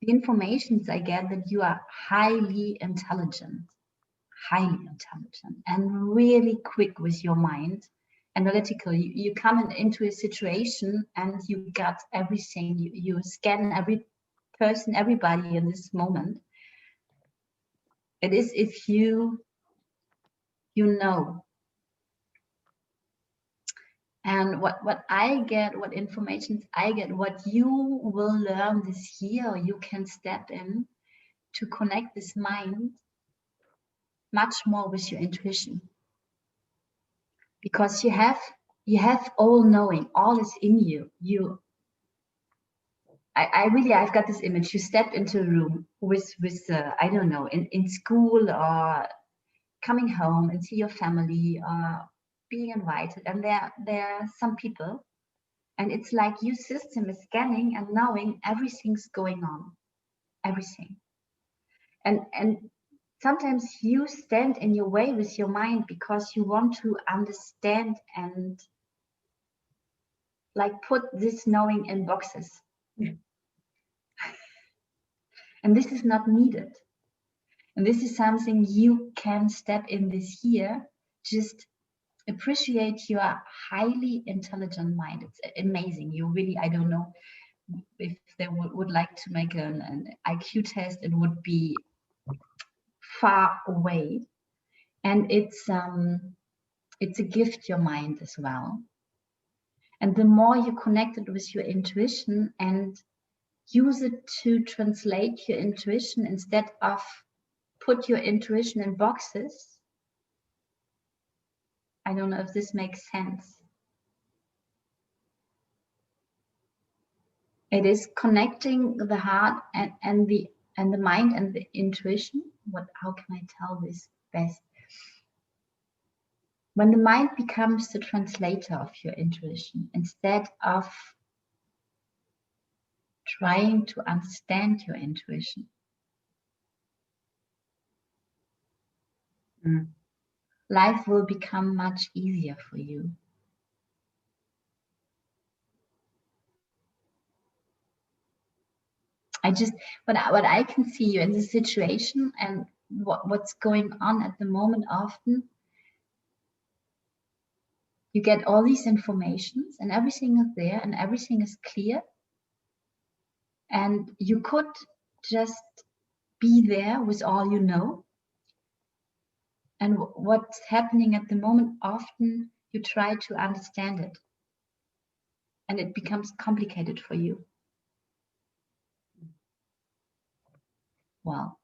The informations I get that you are highly intelligent, and really quick with your mind, analytical. You come into a situation and you got everything. You scan every person, everybody in this moment. It is if you know. And what I get, what information I get, what you will learn this year, you can step in to connect this mind much more with your intuition. Because you have all knowing, all is in you. I've got this image. You step into a room with I don't know, in school or coming home and see your family or being invited, and there are some people, and it's like your system is scanning and knowing everything's going on, everything. And sometimes you stand in your way with your mind because you want to understand and like put this knowing in boxes. Yeah. And this is not needed. And this is something you can step in this year. Just appreciate your highly intelligent mind. It's amazing. You really, I don't know if they would like to make an IQ test, it would be far away. And it's a gift, your mind as well. And the more you connect it with your intuition and use it to translate your intuition instead of put your intuition in boxes. I don't know if this makes sense. It is connecting the heart and the mind and the intuition. How can I tell this best? When the mind becomes the translator of your intuition, instead of trying to understand your intuition. Life will become much easier for you. What I can see you in the situation and what's going on at the moment, often you get all these informations and everything is there and everything is clear. And you could just be there with all you know. And what's happening at the moment, often you try to understand it. And it becomes complicated for you. Wow.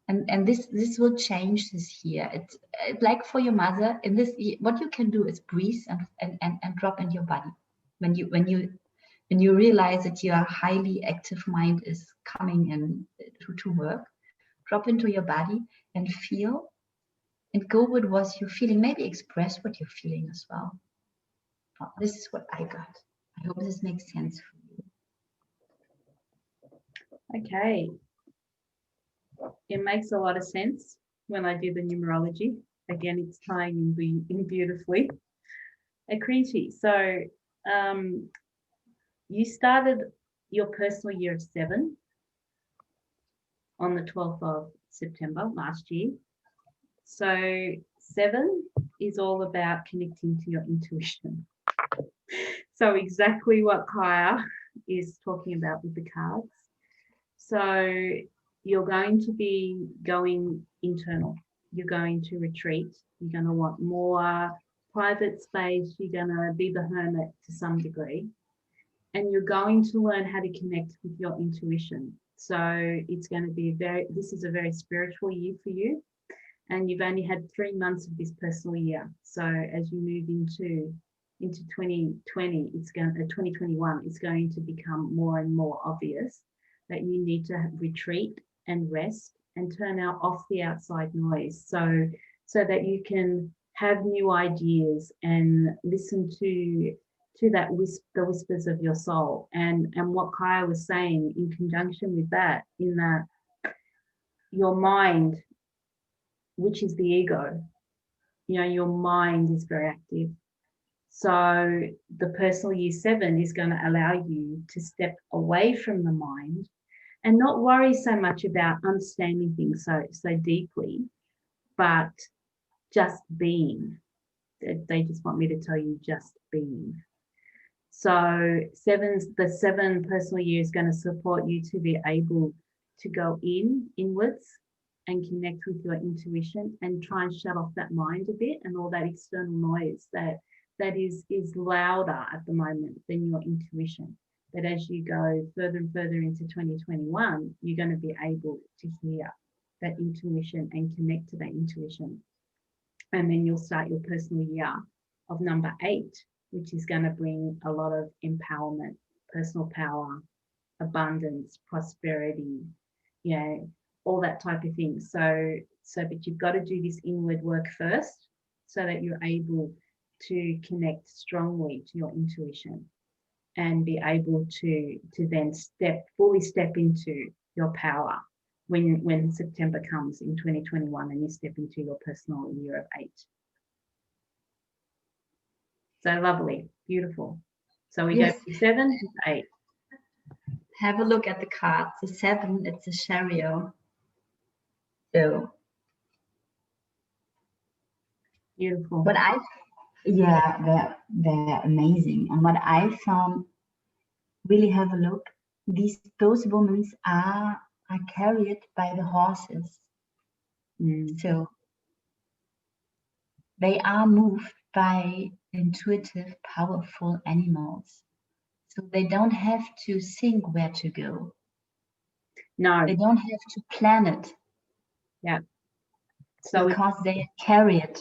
And this will change this year. It's like for your mother in this, what you can do is breathe and drop in your body. When you realize that your highly active mind is coming in to work, drop into your body and feel and go with what you're feeling. Maybe express what you're feeling as well. Well, this is what I got. I hope this makes sense for you. Okay. It makes a lot of sense when I do the numerology. Again, it's tying in beautifully. Akriti, so you started your personal year of 7 on the 12th of September last year. So 7 is all about connecting to your intuition. So exactly what Kaya is talking about with the cards. So you're going to be going internal. You're going to retreat. You're going to want more private space. You're going to be the hermit to some degree. And you're going to learn how to connect with your intuition. So it's going to be this is a very spiritual year for you. And you've only had 3 months of this personal year. So as you move into 2020, 2021, it's going to become more and more obvious that you need to retreat and rest and turn off the outside noise, so that you can have new ideas and listen to that the whispers of your soul. And what Kaya was saying in conjunction with that, in that your mind, which is the ego, your mind is very active. So the personal year 7 is going to allow you to step away from the mind and not worry so much about understanding things so deeply, but just being. They just want me to tell you, just being. So the 7 personal year is going to support you to be able to go inwards and connect with your intuition and try and shut off that mind a bit and all that external noise that is louder at the moment than your intuition. But as you go further and further into 2021, you're going to be able to hear that intuition and connect to that intuition. And then you'll start your personal year of number 8, which is going to bring a lot of empowerment, personal power, abundance, prosperity, all that type of thing. But you've got to do this inward work first so that you're able to connect strongly to your intuition and be able to then fully step into your power when September comes in 2021 and you step into your personal year of 8. So lovely, beautiful. So we go from 7 to 8. Have a look at the cards. The 7, it's a chariot. So beautiful. They're amazing. And what I found, really have a look, those women are carried by the horses. So they are moved by intuitive, powerful animals. So they don't have to think where to go. No. They don't have to plan it. Yeah. So because they are carried.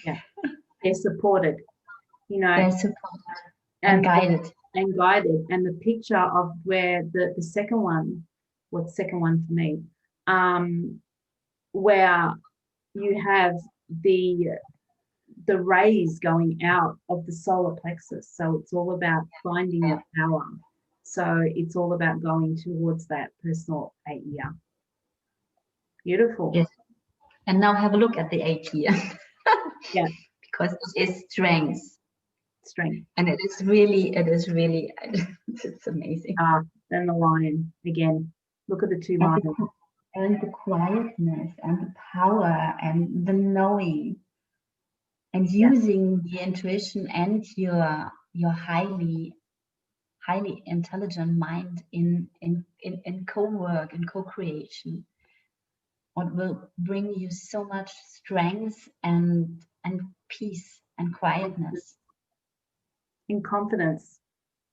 Yeah. They're supported. They're supported and guided. And guided. And the picture of where the second one, the second one for me, where you have the rays going out of the solar plexus. So it's all about finding your power. So it's all about going towards that personal 8 year. Beautiful. Yes. And now have a look at the 8 year. Yeah. Because it is strength. And it is really, it's amazing. Then the lion again. Look at the 2 lions. And the quietness and the power and the knowing and using the intuition and your highly intelligent mind in co-work and co-creation. What will bring you so much strength and peace and quietness. In confidence.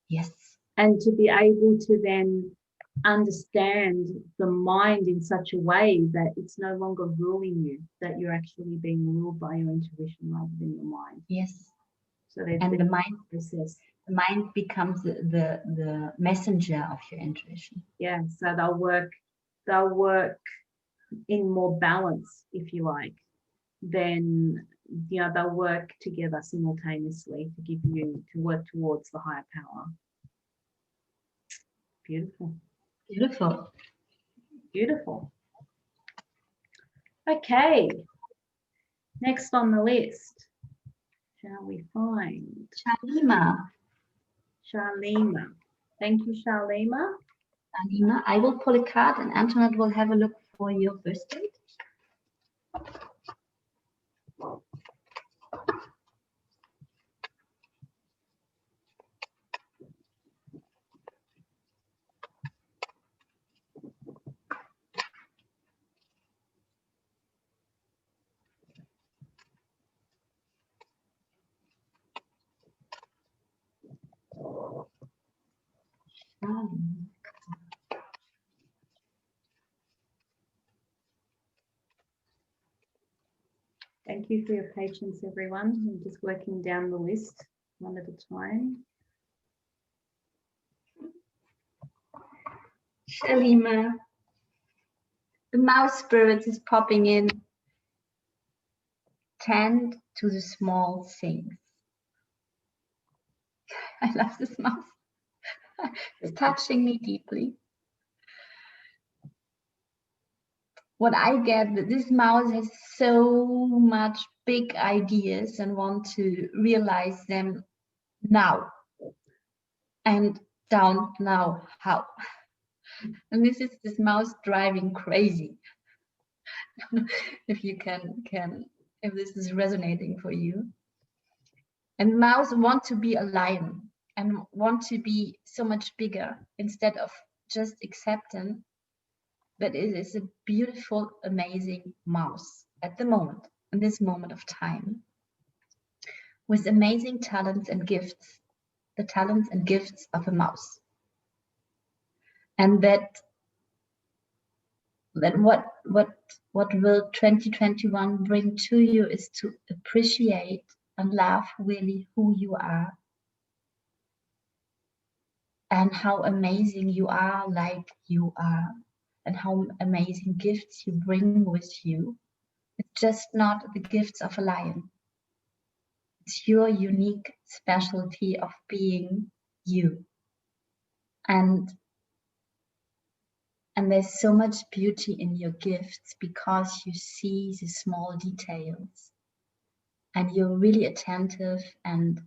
Yes. And to be able to then understand the mind in such a way that it's no longer ruling you, that you're actually being ruled by your intuition rather than your mind. Yes. So and the mind becomes the messenger of your intuition. Yeah. So they'll work in more balance, if you like. Then they'll work together simultaneously to work towards the higher power. Beautiful. Beautiful. Beautiful. Okay. Next on the list, shall we find Sharlema. Sharlema. Thank you, Sharlema. Sharlema, I will pull a card and Antoinette will have a look for your birth date. Thank you for your patience, everyone. I'm just working down the list one at a time. Sharlema, the mouse spirits is popping in. Tend to the small things. I love this mouse. It's touching me deeply. What I get, that this mouse has so much big ideas and want to realize them now and don't know how. And this is this mouse driving crazy. If you can, if this is resonating for you. And mouse want to be a lion and want to be so much bigger instead of just accepting that it is a beautiful, amazing mouse at the moment, in this moment of time, with amazing talents and gifts, the talents and gifts of a mouse. And that what will 2021 bring to you is to appreciate and love really who you are and how amazing you are like you are and how amazing gifts you bring with you. It's just not the gifts of a lion. It's your unique specialty of being you. And there's so much beauty in your gifts because you see the small details and you're really attentive and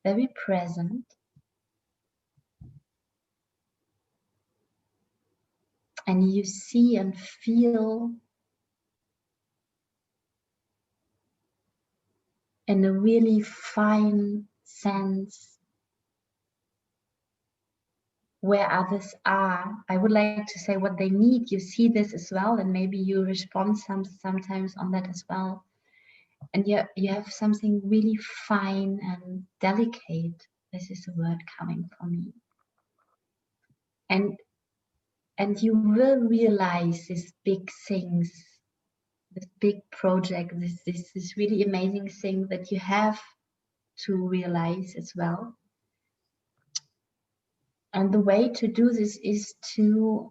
very present. And you see and feel in a really fine sense where others are. I would like to say what they need. You see this as well, and maybe you respond sometimes on that as well. And you have something really fine and delicate. This is the word coming from me. And you will realize these big things, this big project, this really amazing thing that you have to realize as well. And the way to do this is to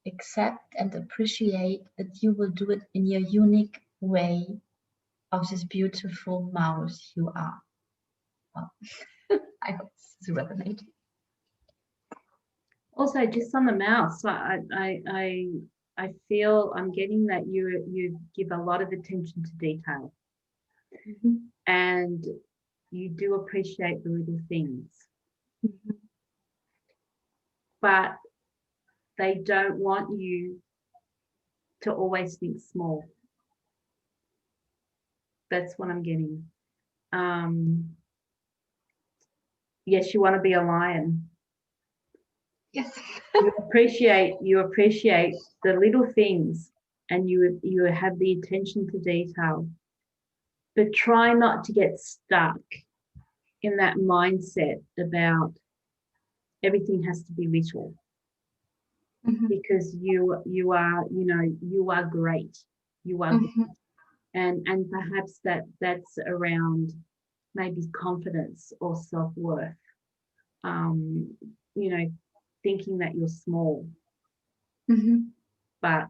accept and appreciate that you will do it in your unique way of this beautiful mouse you are. Well, I hope this is resonating. Also, just on the mouse, I feel I'm getting that you give a lot of attention to detail, and you do appreciate the little things, but they don't want you to always think small. That's what I'm getting. Yes, you want to be a lion. Yes. you appreciate the little things, and you have the attention to detail, but try not to get stuck in that mindset about everything has to be little, because you are great, you are good. And perhaps that's around maybe confidence or self-worth, thinking that you're small, but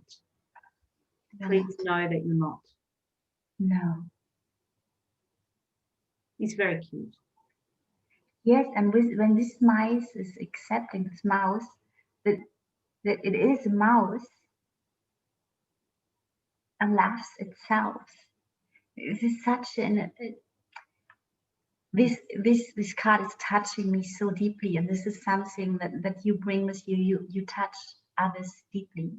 please know that you're not. No. It's very cute. Yes, and when this mouse is accepting this mouse, that it is a mouse and loves itself. This is such an this card is touching me so deeply, and this is something that you bring with you. You touch others deeply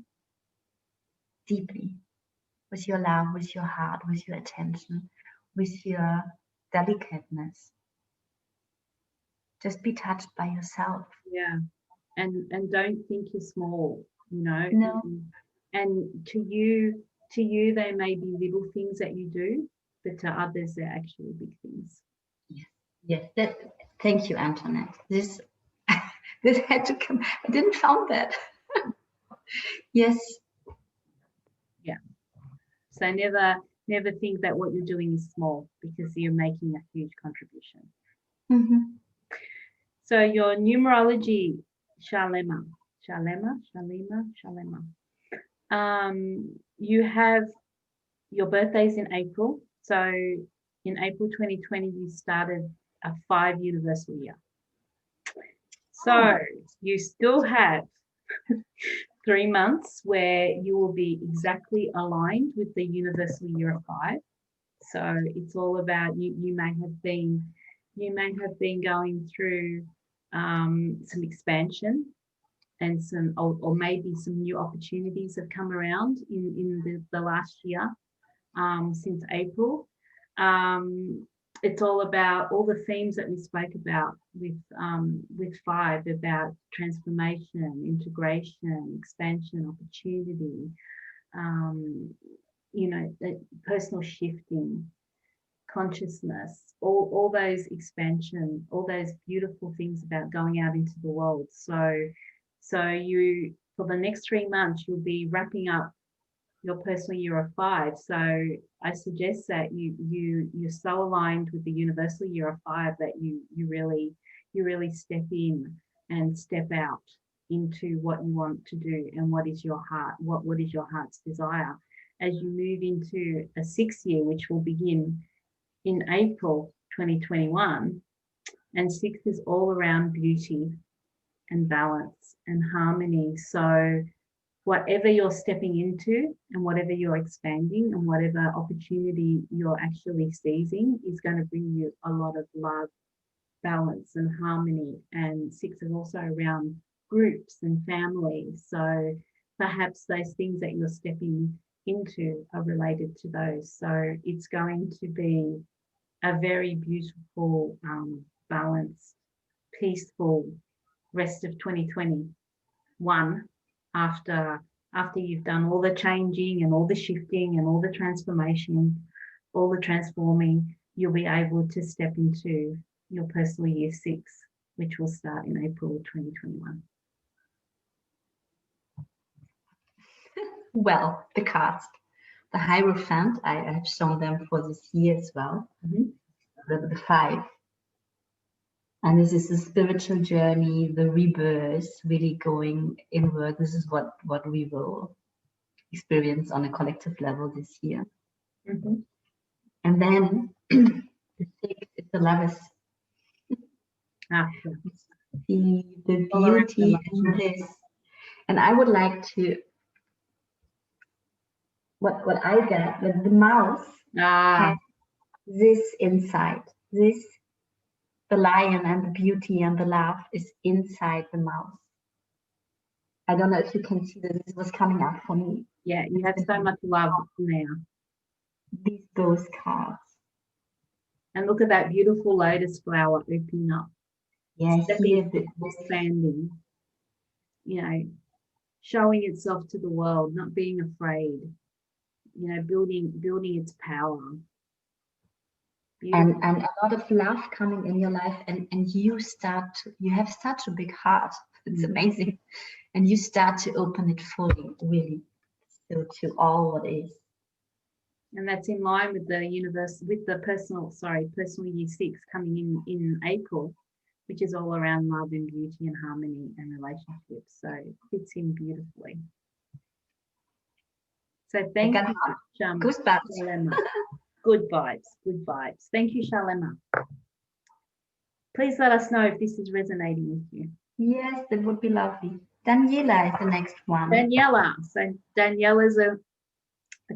with your love, with your heart, with your attention, with your delicateness. Just be touched by yourself. Yeah. And don't think you're small, No. And to you they may be little things that you do, but to others they're actually big things. Yes. Thank you, Antoinette. This had to come. I didn't found that. Yes. Yeah. So never never think that what you're doing is small, because you're making a huge contribution. So your numerology, Sharlema. You have your birthday's in April. So in April 2020, you started a 5 universal year. So you still have 3 months where you will be exactly aligned with the universal year of 5. So it's all about you may have been going through some expansion, and some or maybe some new opportunities have come around in the last year, since April. It's all about all the themes that we spoke about with 5, about transformation, integration, expansion, opportunity, personal shifting, consciousness, all those expansion, all those beautiful things about going out into the world. So you, for the next 3 months, you'll be wrapping up your personal year of 5. So I suggest that you're so aligned with the universal year of 5 that you really step in and step out into what you want to do, and what is your heart, what is your heart's desire, as you move into a 6th year, which will begin in April 2021. And 6 is all around beauty and balance and harmony. So whatever you're stepping into, and whatever you're expanding, and whatever opportunity you're actually seizing, is going to bring you a lot of love, balance and harmony. And 6 is also around groups and families. So perhaps those things that you're stepping into are related to those. So it's going to be a very beautiful, balanced, peaceful rest of 2021. After you've done all the changing and all the shifting and all the transformation, all the transforming, you'll be able to step into your personal year 6, which will start in April 2021. Well, the cards, the Hierophant, I have shown them for this year as well. The 5. And this is the spiritual journey, the rebirth, really going inward. This is what we will experience on a collective level this year. And then the 6 is the Lovers. The beauty in this. And I would like to, what I get, that the mouse has this inside. This, the lion and the beauty and the love is inside the mouse. I don't know if you can see that this was coming up for me. Yeah, you have so much love now. Those cards. And look at that beautiful lotus flower opening up. Yeah, here expanding. Showing itself to the world, not being afraid. Building its power. And a lot of love coming in your life, and you have such a big heart. It's amazing. And you start to open it fully, really, to all what is. And that's in line with the universe, with the personal year 6 coming in April, which is all around love and beauty and harmony and relationships. So it fits in beautifully. So thank you, Sharlema. Good vibes. Thank you, Sharlema. Please let us know if this is resonating with you. Yes, that would be lovely. Daniela is the next one. Daniela. So Daniela's a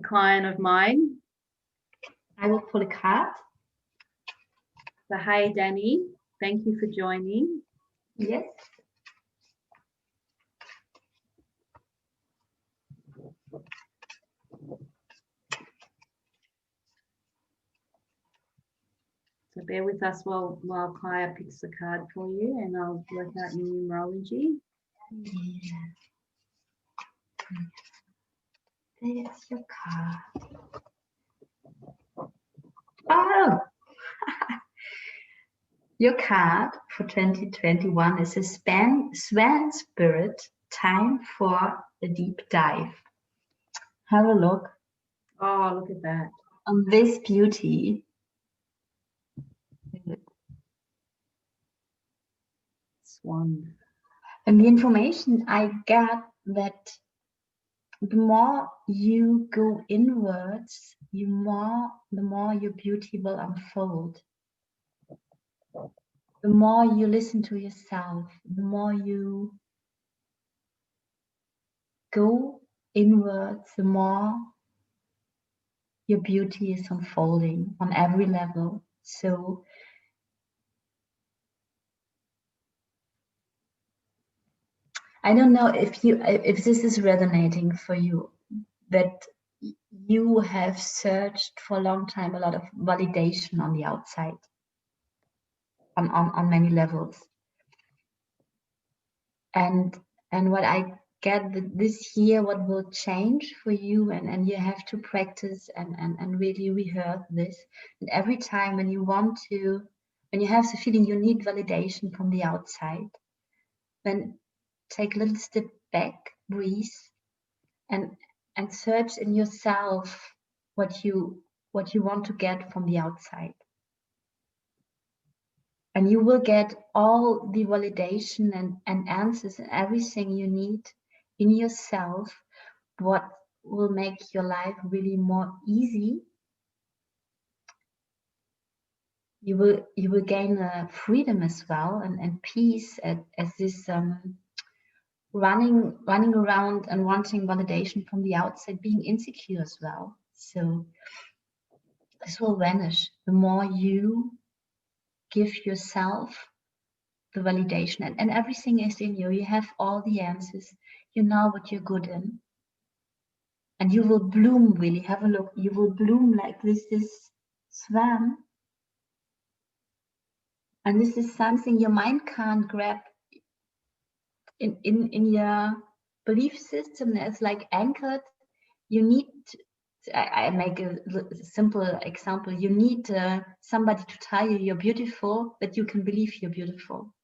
client of mine. I will pull a card. So hey, Danny, thank you for joining. Yes. So bear with us while Kaya picks a card for you, and I'll work out your numerology. Yeah. There's your card. Oh! Your card for 2021 is a swan spirit, time for a deep dive. Have a look. Oh, look at that. on this beauty. Swan. And the information I got that the more you go inwards, the more your beauty will unfold. The more you listen to yourself, the more you go inwards, the more your beauty is unfolding on every level. So I don't know if this is resonating for you, that you have searched for a long time a lot of validation on the outside, on many levels. And what I get this year, what will change for you, and you have to practice and really rehearse this. And every time when you have the feeling you need validation from the outside, then take a little step back, breathe, and search in yourself what you want to get from the outside. And you will get all the validation and answers and everything you need in yourself, what will make your life really more easy. You will gain freedom as well, and peace as this running around and wanting validation from the outside, being insecure as well. So this will vanish the more you give yourself the validation, and everything is in you. You have all the answers. You know what you're good in, and you will bloom. Really, have a look. You will bloom like this swan, and this is something your mind can't grab in your belief system. It's like anchored. You need I make a simple example. You need somebody to tell you you're beautiful, that you can believe you're beautiful.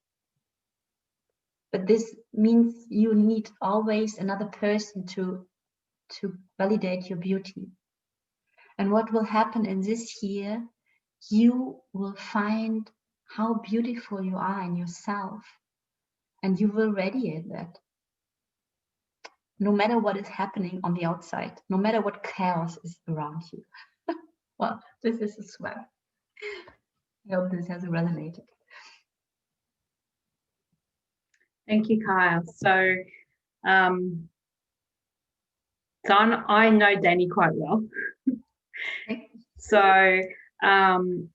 But this means you need always another person to validate your beauty. And what will happen in this year, you will find how beautiful you are in yourself, and you will radiate that. No matter what is happening on the outside, no matter what chaos is around you. Well, this is a swear. I hope this has resonated. Thank you, Kyle. So, I know Danny quite well. So, and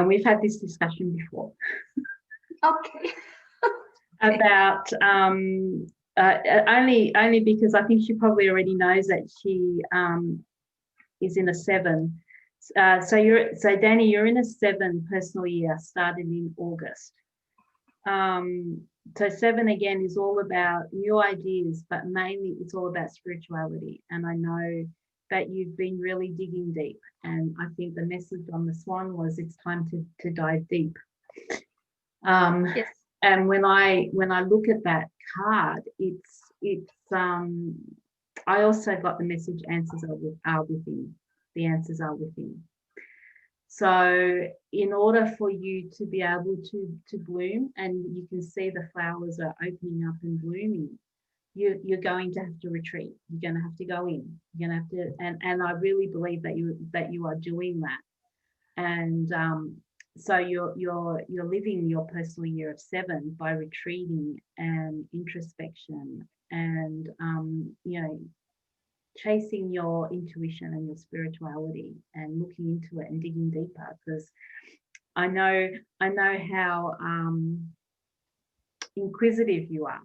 we've had this discussion before. Okay. About only because I think she probably already knows that she is in a 7. So Danny, you're in a 7 personal year, started in August. So 7 again is all about new ideas, but mainly it's all about spirituality. And I know that you've been really digging deep. And I think the message on the swan was it's time to dive deep. Yes. And when I look at that card, it's I also got the message answers are within. The answers are within. So in order for you to be able to bloom, and you can see the flowers are opening up and blooming, you're going to have to retreat. You're going to have to go in. You're going to have to, and I really believe that you are doing that. And so you're living your personal year of 7 by retreating and introspection and chasing your intuition and your spirituality and looking into it and digging deeper, because I know how inquisitive you are.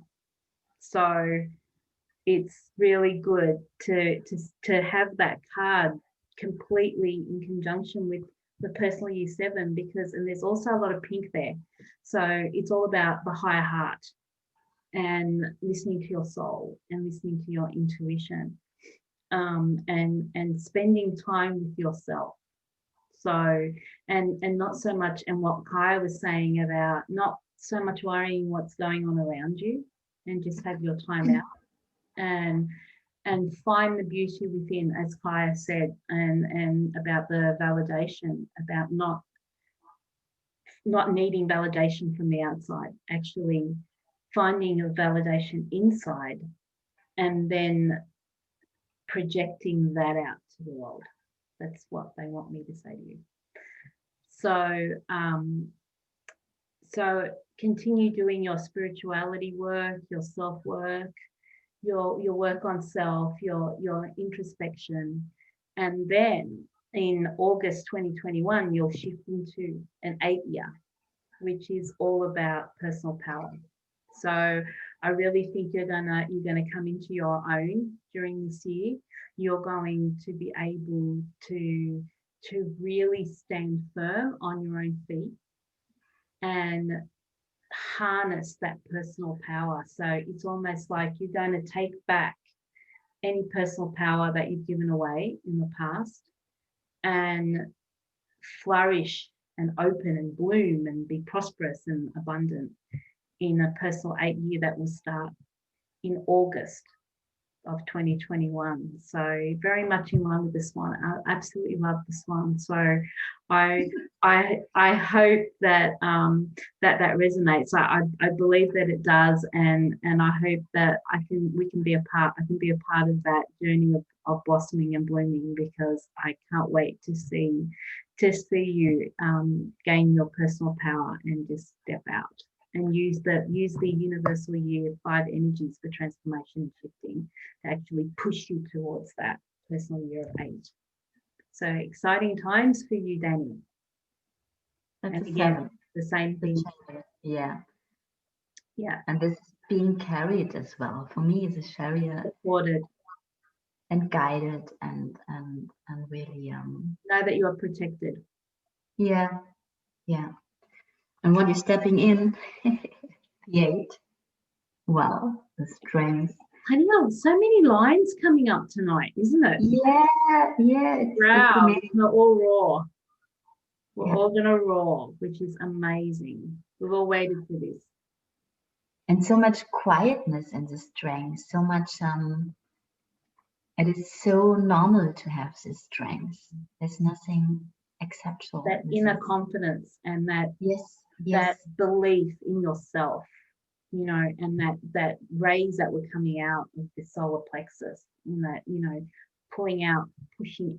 So it's really good to have that card completely in conjunction with the personal year 7, because, and there's also a lot of pink there. So it's all about the higher heart and listening to your soul and listening to your intuition, and spending time with yourself. So, and not so much, and what Kai was saying about not so much worrying what's going on around you, and just have your time out. And and find the beauty within, as Kaya said, and about the validation, about not needing validation from the outside, actually finding a validation inside and then projecting that out to the world. That's what they want me to say to you. So continue doing your spirituality work, your self-work, your work on self, your introspection. And then in August 2021, you'll shift into an 8-year, which is all about personal power. So I really think you're gonna come into your own during this year. You're going to be able to really stand firm on your own feet and harness that personal power. So it's almost like you're going to take back any personal power that you've given away in the past and flourish and open and bloom and be prosperous and abundant in a personal 8-year that will start in August of 2021. So very much in line with the swan. I absolutely love the swan. So I hope that that resonates. I believe that it does, and I hope that we can be a part. I can be a part of that journey of blossoming and blooming, because I can't wait to see you gain your personal power and just step out and use the universal year 5 energies for transformation and shifting to actually push you towards that personal year of 8. So exciting times for you, Danny. That's and again, the same thing. Yeah. And this is being carried as well. For me, it's a chariot. Supported. And guided and really know that you are protected. Yeah. And when you're stepping in, the 8, well, the strength. I know, so many lines coming up tonight, isn't it? Yeah. It's all raw. We're all gonna roar, which is amazing. We've all waited for this. And so much quietness in the strength, so much it is so normal to have this strength. There's nothing exceptional. That inner confidence and that that belief in yourself, you know, and that rays that were coming out of the solar plexus, and that, you know, pushing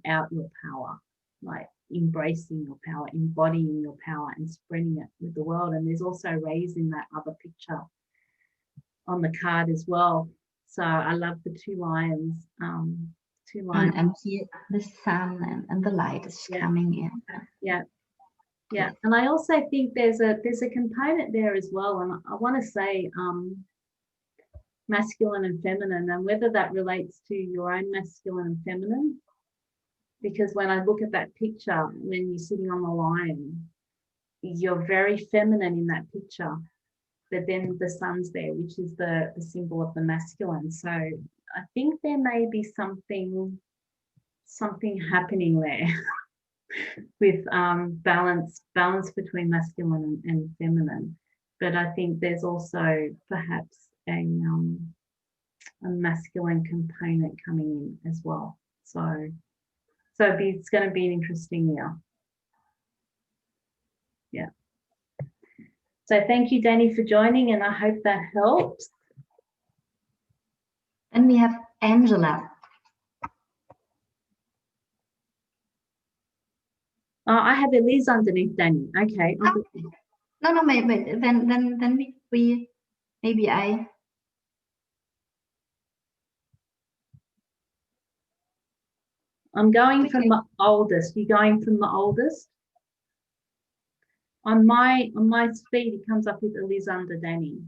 out your power, like embracing your power, embodying your power and spreading it with the world. And there's also rays in that other picture on the card as well. So I love the 2 lions. And here the sun and the light is coming in. Yeah. And I also think there's a component there as well. And I want to say masculine and feminine, and whether that relates to your own masculine and feminine. Because when I look at that picture, when you're sitting on the lion, you're very feminine in that picture. But then the sun's there, which is the symbol of the masculine. So I think there may be something happening there with balance between masculine and feminine. But I think there's also perhaps a masculine component coming in as well. So it's going to be an interesting year. Yeah. So thank you, Danny, for joining, and I hope that helps. And we have Angela. I have Eliz underneath Danny. Okay. No, wait. Then we maybe I. I'm going from the oldest. You're going from the oldest? On my speed, it comes up with Eliz under Danny.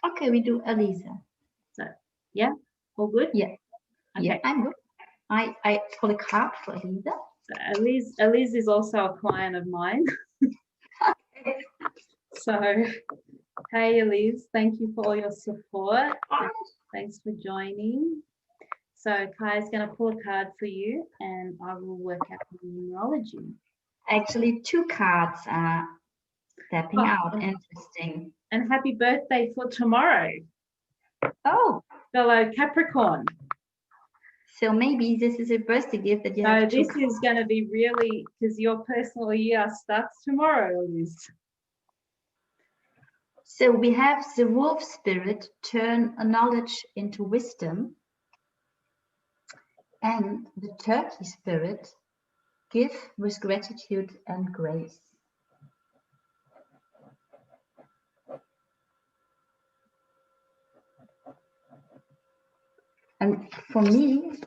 Okay, we do Eliza. So yeah, all good? Yeah. Okay. Yeah, I'm good. I pull a card for Eliza. So Eliz is also a client of mine. So hey Eliz, thank you for all your support. Thanks for joining. So Kai's going to pull a card for you, and I will work out the numerology. Actually, 2 cards are stepping out. Interesting. And happy birthday for tomorrow. Oh, fellow Capricorn. So maybe this is a birthday gift that you So have to. this is going to be really, because your personal year starts tomorrow, Eliz. So we have the wolf spirit, turn a knowledge into wisdom, and the turkey spirit, give with gratitude and grace. And for me,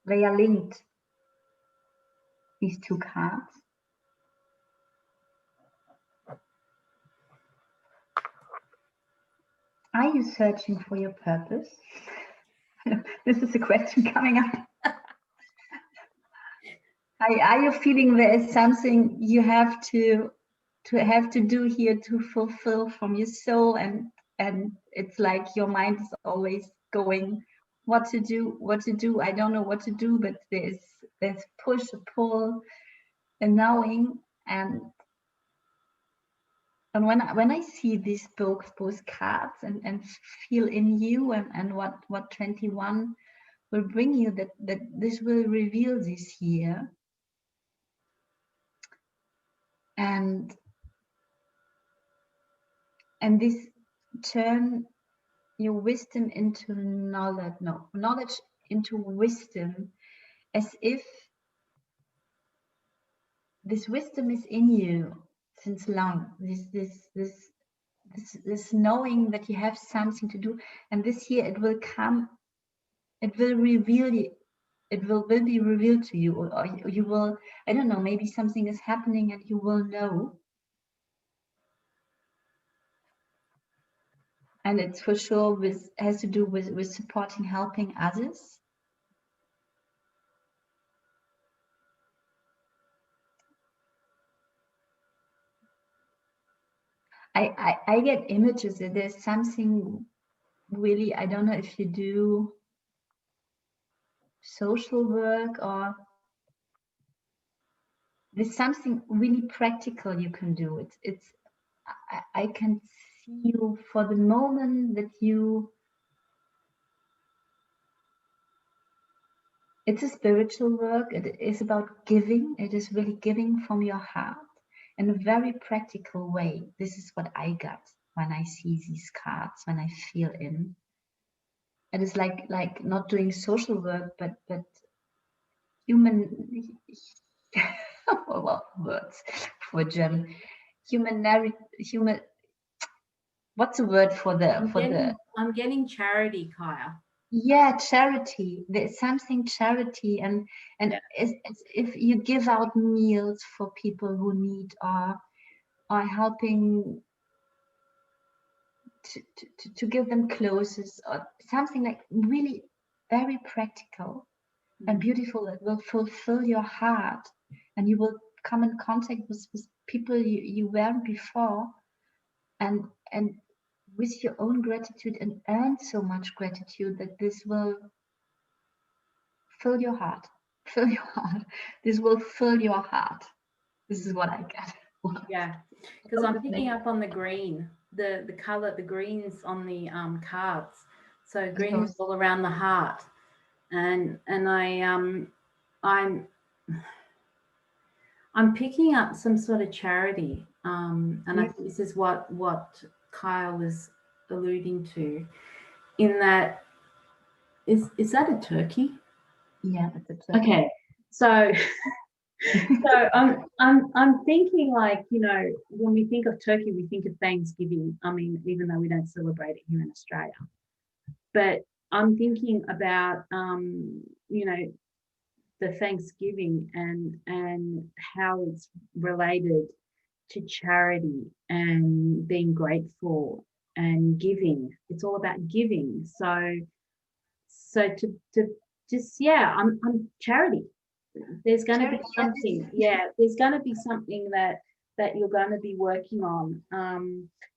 they are linked, these two cards. Are you searching for your purpose? This is a question coming up. Are you feeling there is something you have to do here to fulfill from your soul, and it's like your mind is always going, what to do, I don't know what to do, but there's push, a pull, a knowing, and when I see these both cards and feel in you and what 21 will bring you, that this will reveal this year. And this turn your wisdom into knowledge, knowledge into wisdom, as if this wisdom is in you since long. This knowing that you have something to do, and this year it will come. It will reveal you. It will be revealed to you, or you will. I don't know. Maybe something is happening, and you will know. And it's for sure has to do with supporting, helping others. I get images that there's something really, I don't know if you do social work, or there's something really practical you can do. I can see you for the moment that it's a spiritual work. It is about giving. It is really giving from your heart in a very practical way. This is what I got when I see these cards, when I feel in. It is like not doing social work, but human well, words for German. Human. What's the word for the? I'm getting charity, Kaya. Yeah, charity. There's something charity, and Yeah. it's if you give out meals for people who need, or helping to give them clothes, or something like really very practical and beautiful, that will fulfill your heart, and you will come in contact with people you weren't before, and with your own gratitude, and earn so much gratitude that this will fill your heart. Fill your heart. This will fill your heart. This is what I get. Yeah, because I'm picking up on the green, the color, the greens on the cards. So green is all around the heart, and I'm picking up some sort of charity, and I think this is what Kyle was alluding to, in that is that a turkey? Yeah, it's a turkey. Okay, so so I'm thinking, like, you know, when we think of turkey, we think of Thanksgiving. I mean, even though we don't celebrate it here in Australia, but I'm thinking about you know, the Thanksgiving and how it's related to charity and being grateful and giving. It's all about giving. So to just, yeah, I'm charity. There's going to be something, yeah, there's going to be something that you're going to be working on,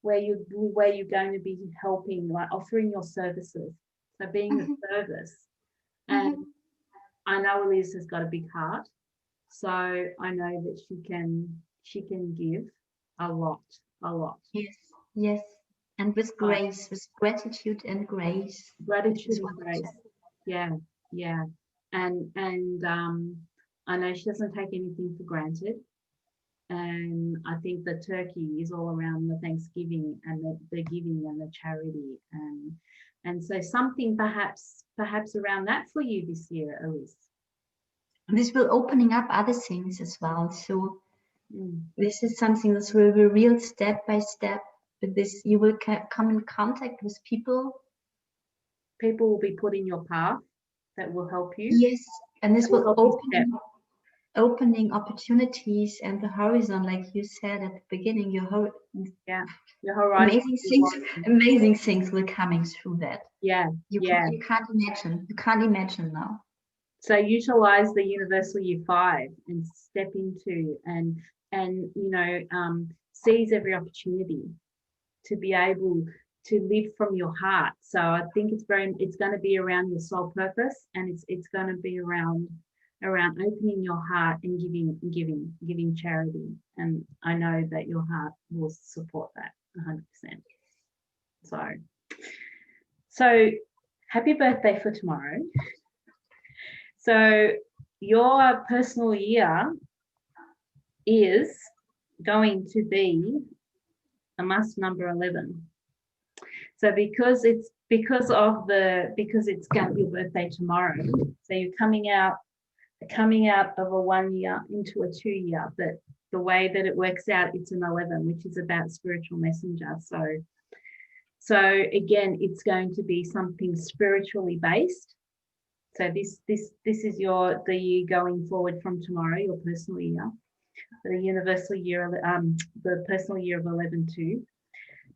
where you're going to be helping, like offering your services, so being of service. And I know Eliz has got a big heart, so I know that she can give a lot. Yes, and with grace, with gratitude and grace. Gratitude and grace. Yeah. and I know she doesn't take anything for granted. And I think the turkey is all around the Thanksgiving and the giving and the charity, and so something perhaps around that for you this year, Eliz. This will opening up other things as well. So this is something that will be real step by step. With this, you will come in contact with people. People will be put in your path that will help you. Yes, and this will opening opportunities and the horizon, like you said at the beginning. Your horizon. Amazing things will coming through that. Yeah, you can't imagine. You can't imagine now. So utilize the universal year 5 and step into and seize every opportunity to be able to live from your heart. So I think it's going to be around your soul purpose, and it's going to be around opening your heart and giving charity. And I know that your heart will support that 100%. So happy birthday for tomorrow. So your personal year is going to be a must number 11. So because it's your birthday tomorrow, so you're coming out of a 1 year into a 2 year. But the way that it works out, it's an 11, which is about spiritual messenger. So again, it's going to be something spiritually based. So this is the year going forward from tomorrow, your personal year, the universal year, the personal year of 11 too.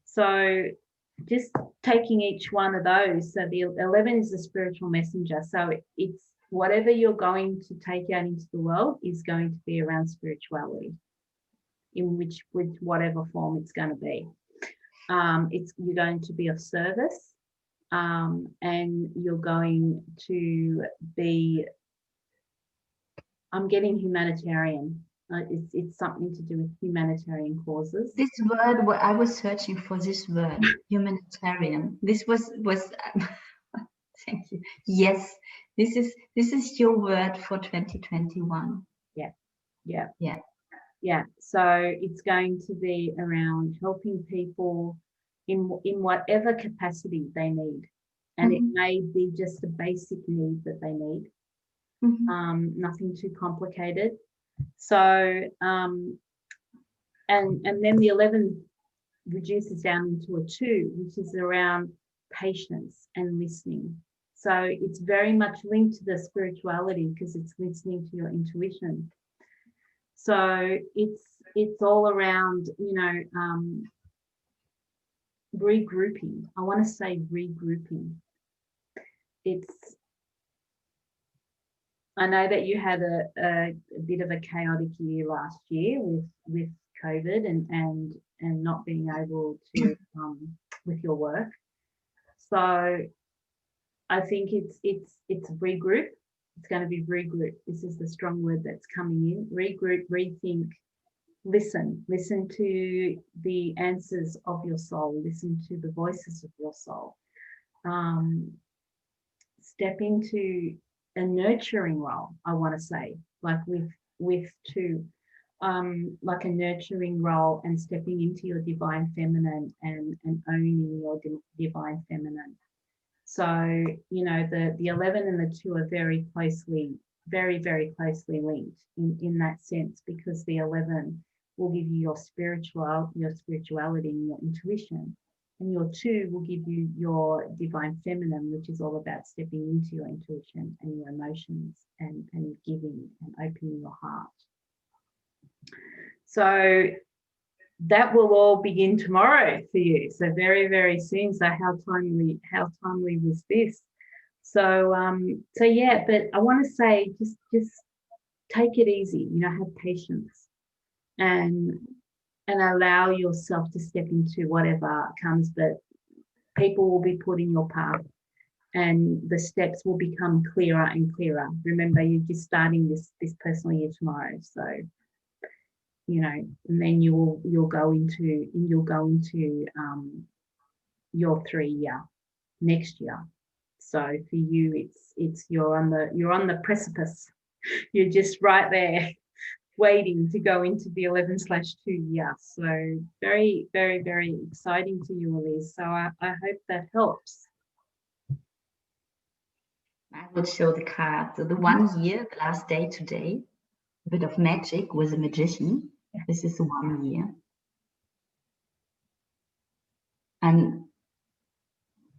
So just taking each one of those. So the 11 is the spiritual messenger. So it's whatever you're going to take out into the world is going to be around spirituality, with whatever form it's going to be. You're going to be of service. And you're going to be, I'm getting humanitarian. It's something to do with humanitarian causes. This word, what I was searching for, this word, humanitarian. This was thank you. Yes, this is your word for 2021. Yeah. So it's going to be around helping people in whatever capacity they need. And it may be just a basic need that they need. Nothing too complicated. So and then the 11 reduces down into a 2, which is around patience and listening. So it's very much linked to the spirituality because it's listening to your intuition. So it's all around, regrouping. I want to say regrouping. I know that you had a bit of a chaotic year last year with COVID and not being able to with your work. So I think it's regroup. It's going to be regroup. This is the strong word that's coming in. Regroup, rethink, listen to the answers of your soul, listen to the voices of your soul. Step into a nurturing role, I want to say, like with two, like a nurturing role and stepping into your divine feminine and owning your divine feminine. So, the 11 and the 2 are very, very closely linked in that sense, because the 11 will give you your spirituality and your intuition. And your 2 will give you your divine feminine, which is all about stepping into your intuition and your emotions and giving and opening your heart. So that will all begin tomorrow for you. So very, very soon. So how timely was this? So yeah, but I want to say just take it easy, have patience and allow yourself to step into whatever comes, but people will be put in your path and the steps will become clearer and clearer. Remember, you're just starting this personal year tomorrow. So, and then you'll go into your 3 year next year. So for you, it's you're on the precipice. You're just right there waiting to go into the 11/2 year. So very, very, very exciting to you, Eliz. So I hope that helps. I will show the card. So the 1 year, the last day today, a bit of magic with a magician. Yeah. This is 1 year. And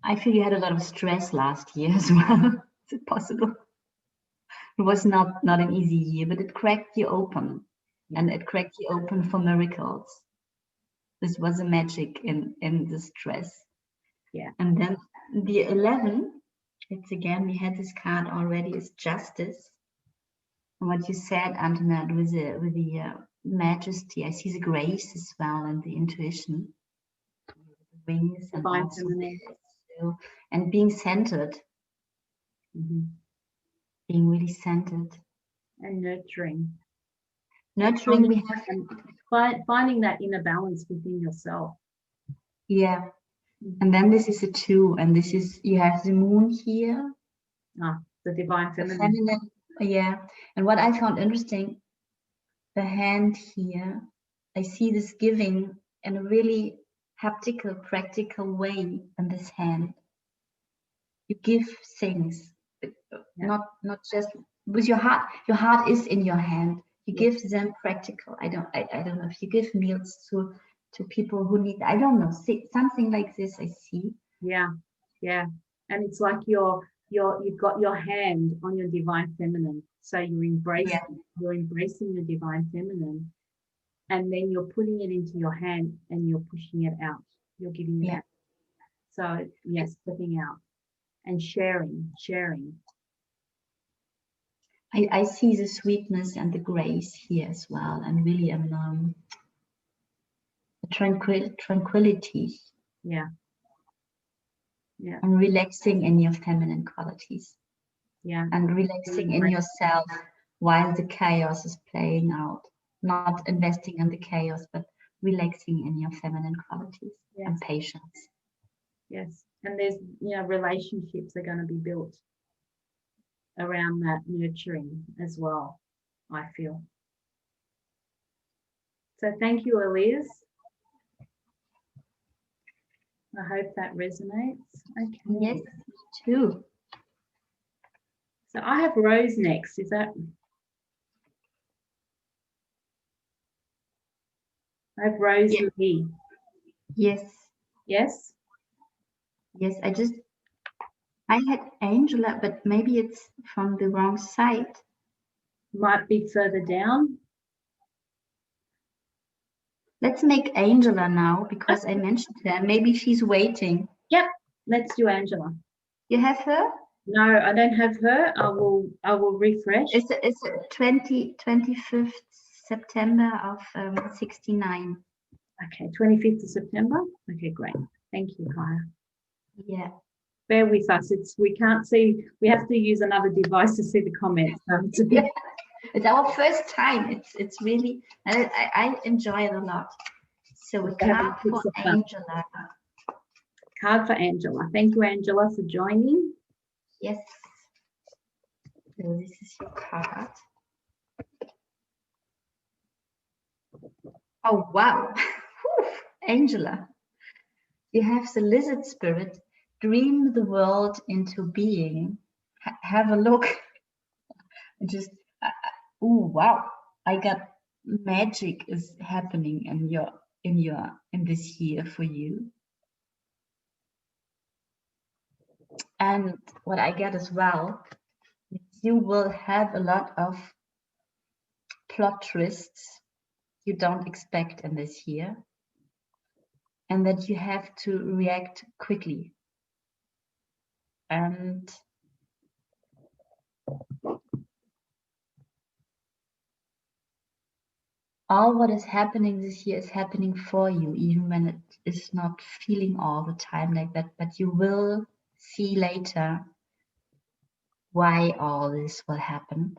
I feel you had a lot of stress last year as well. Is it possible? It was not an easy year, but it cracked you open. And it cracked you open for miracles. This was a magic in the stress. Yeah. And then the 11, it's again, we had this card already, is justice. And what you said, Antoinette, with the majesty, I see the grace as well and the intuition, the wings and Divine also feminine. so, and being centered, being really centered And nurturing. Nurturing, we have finding that inner balance within yourself. Yeah. And then this is a 2, and this is, you have the moon here. The divine feminine. The feminine, yeah. And what I found interesting, the hand here, I see this giving in a really haptical, practical way in this hand. You give things, not just with your heart. Your heart is in your hand. You give them practical. I don't know if you give meals to people who need, I don't know, something like this I see. Yeah. And it's like you've got your hand on your divine feminine. So you're embracing your divine feminine, and then you're putting it into your hand and you're pushing it out. You're giving it out. So yes, stepping out and sharing. I see the sweetness and the grace here as well, and really tranquility. Yeah. And relaxing in your feminine qualities. Yeah. And relaxing in yourself while the chaos is playing out. Not investing in the chaos, but relaxing in your feminine qualities and patience. Yes. And there's, relationships are going to be built around that nurturing as well, I feel. So thank you, Eliz. I hope that resonates. Okay. Yes, me too. So I have Rose next. Is that? I have Rose Lee. Yes. Yes? Yes, I had Angela, but maybe it's from the wrong side. Might be further down. Let's make Angela now, because I mentioned her. Maybe she's waiting. Yep, let's do Angela. You have her? No, I don't have her. I will refresh. It's 25th September of 69. Okay, 25th of September. Okay, great. Thank you, Kaya. Yeah. Bear with us. We can't see. We have to use another device to see the comments. It's our first time. It's really, I enjoy it a lot. So we card for Angela. Card for Angela. Thank you, Angela, for joining. Yes. So this is your card. Oh, wow. Angela. You have the lizard spirit. Dream the world into being. Have a look. Just, oh, wow. I got magic is happening in this year for you. And what I get as well, you will have a lot of plot twists you don't expect in this year, and that you have to react quickly. And all what is happening this year is happening for you, even when it is not feeling all the time like that, but you will see later why all this will happen.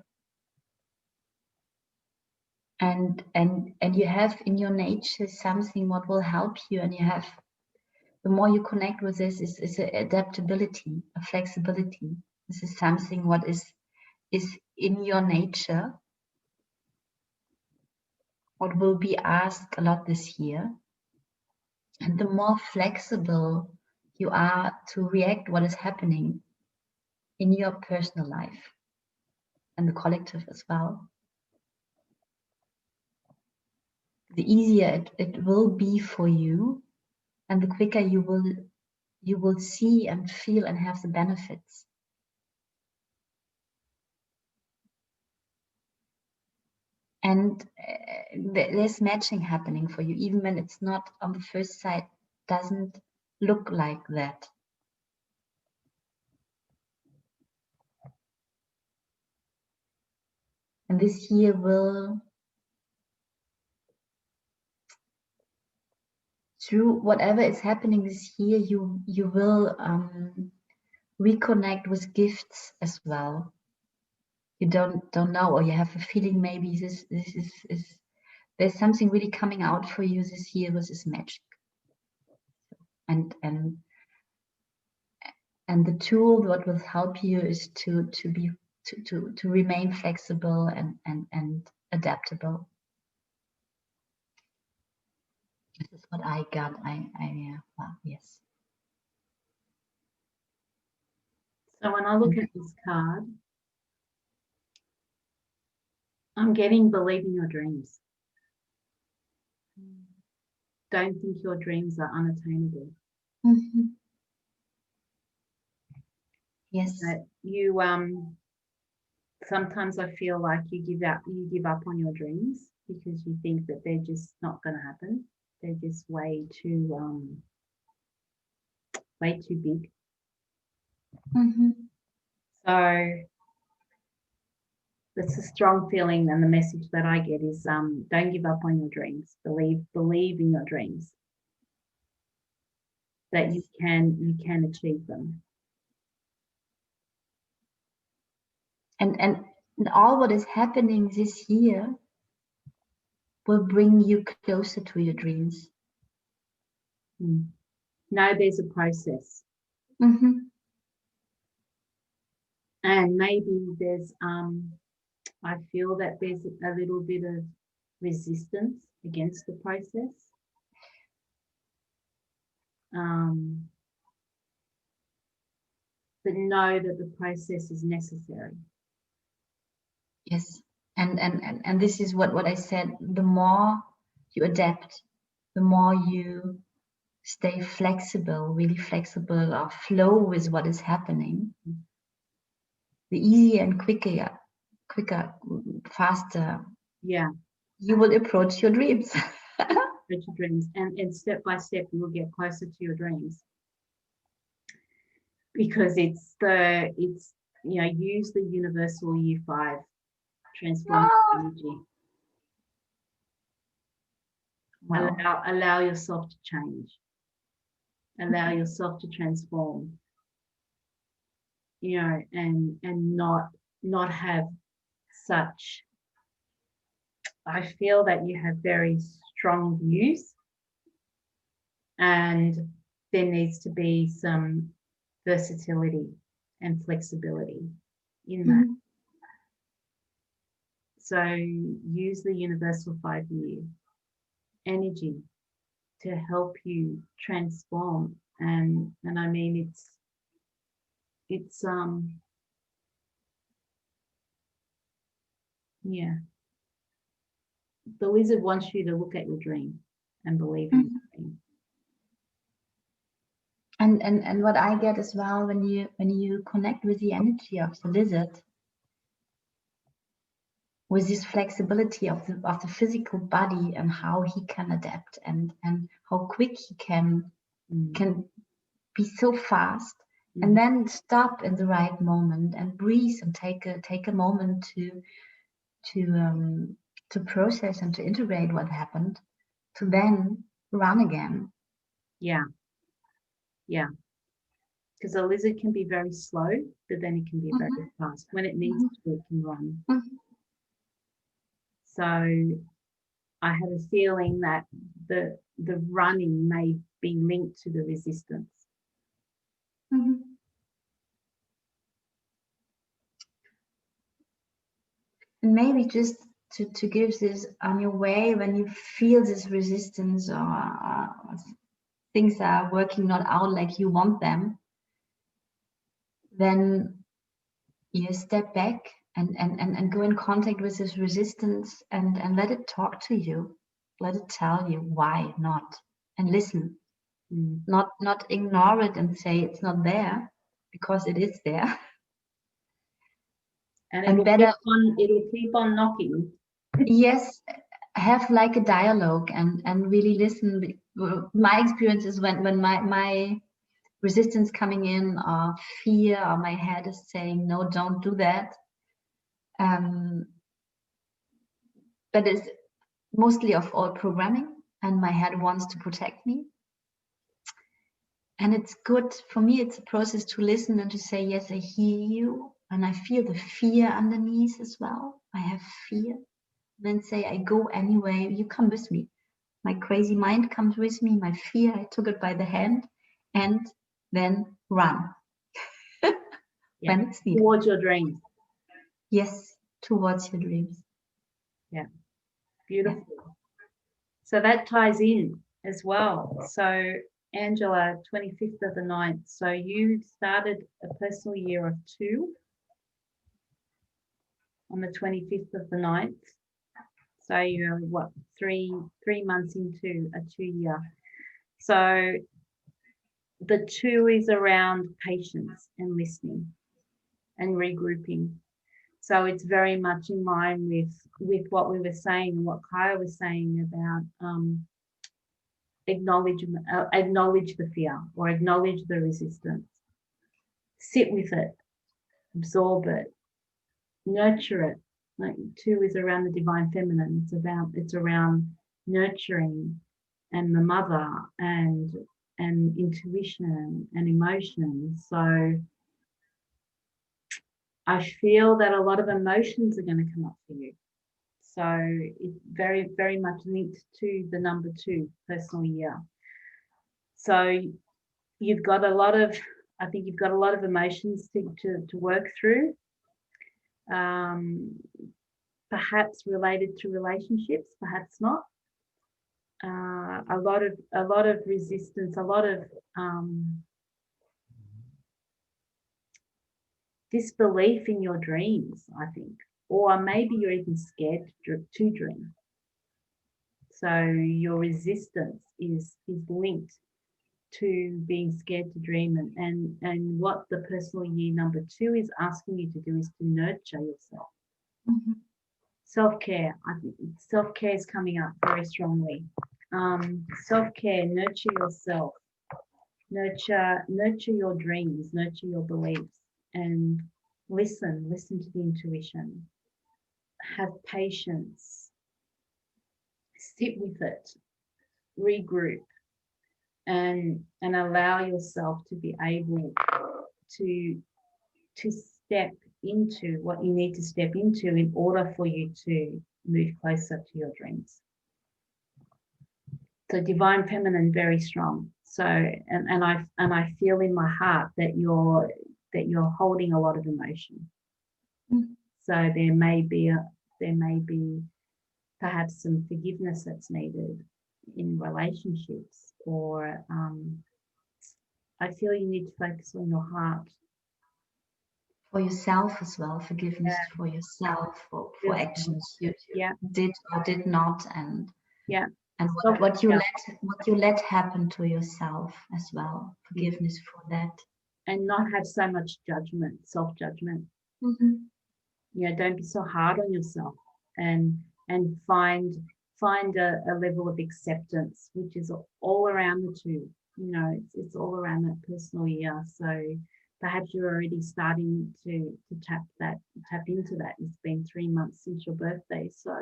And you have in your nature something what will help you, and you have the more you connect with this is an adaptability, a flexibility. This is something what is in your nature, what will be asked a lot this year. And the more flexible you are to react what is happening in your personal life and the collective as well, the easier it will be for you, and the quicker you will see and feel and have the benefits. And there's matching happening for you, even when it's not on the first sight, doesn't look like that. And this year will, through whatever is happening this year, you will reconnect with gifts as well. You don't know, or you have a feeling maybe this is there's something really coming out for you this year with this magic. And the tool what will help you is to remain flexible and adaptable. This is what I got. Well, yes. So when I look at this card, I'm getting believe in your dreams. Don't think your dreams are unattainable. Mm-hmm. Yes. That you sometimes I feel like you give up on your dreams because you think that they're just not going to happen. They're just way too big. Mm-hmm. So that's a strong feeling, and the message that I get is don't give up on your dreams. Believe in your dreams, that you can achieve them. And all what is happening this year will bring you closer to your dreams. Know there's a process. Mm-hmm. And maybe there's I feel that there's a little bit of resistance against the process. But know that the process is necessary. Yes. And this is what I said, the more you adapt, the more you stay flexible, really flexible, or flow with what is happening, the easier and quicker, faster, you will approach your dreams. Your dreams, and step by step you will get closer to your dreams, because it's use the universal year 5 transform energy. Wow. Allow yourself to change. Allow yourself to transform. And not have such. I feel that you have very strong views, and there needs to be some versatility and flexibility in that. So use the universal 5-year energy to help you transform. And I mean, it's the wizard wants you to look at your dream and believe in your dream. And what I get as well, when you connect with the energy of the lizard, with this flexibility of the physical body and how he can adapt and how quick he can be so fast, and then stop in the right moment and breathe and take a moment to process and to integrate what happened, to then run again. Yeah. Because a lizard can be very slow, but then it can be very fast. When it needs to, it can run. So I have a feeling that the running may be linked to the resistance. Mhm. And maybe just to give this on your way, when you feel this resistance or things are working not out like you want them, then you step back and go in contact with this resistance and let it talk to you. Let it tell you why not, and listen. Not ignore it and say it's not there, because it is there. And And it'll keep on knocking. Yes, have like a dialogue and really listen. My experience is when my resistance coming in, or fear, or my head is saying no, don't do that. But it's mostly of all programming, and my head wants to protect me. And it's good for me, it's a process to listen and to say, yes, I hear you, and I feel the fear underneath as well. I have fear. Then say, I go anyway, you come with me. My crazy mind comes with me, my fear, I took it by the hand, and then run. When it's needed. Towards your dreams. Yes, towards your dreams. Yeah, beautiful. Yeah. So that ties in as well. So Angela, 25th of the 9th. So you started a personal year of 2 on the 25th of the 9th. So you're what, three months into a 2-year. So the 2 is around patience and listening and regrouping. So it's very much in line with what we were saying and what Kylie was saying about acknowledge the fear or acknowledge the resistance. Sit with it, absorb it, nurture it. Like 2 is around the divine feminine. It's around nurturing and the mother and intuition and emotion. So I feel that a lot of emotions are going to come up for you. So it's very, very much linked to the number 2 personal year. So you've got a lot of, I think you've got a lot of emotions to work through. Perhaps related to relationships, perhaps not. A lot of resistance, a lot of disbelief in your dreams, I think, or maybe you're even scared to dream. So your resistance is linked to being scared to dream, and what the personal year number 2 is asking you to do is to nurture yourself. Mm-hmm. Self-care, I think self-care is coming up very strongly. Self-care, nurture yourself, nurture your dreams, nurture your beliefs, and listen to the intuition. Have patience, sit with it, regroup, and allow yourself to be able to step into what you need to step into in order for you to move closer to your dreams. So divine feminine, very strong. So and I feel in my heart that you're holding a lot of emotion. Mm-hmm. So there may be perhaps some forgiveness that's needed in relationships, or I feel you need to focus on your heart. For yourself as well, forgiveness for yourself, for actions you did or did not, and what you let happen to yourself as well. Forgiveness for that, and not have so much judgment, self-judgment. Mm-hmm. Don't be so hard on yourself, and find a level of acceptance, which is all around the 2. It's all around that personal year. So perhaps you're already starting to tap into that. It's been 3 months since your birthday, so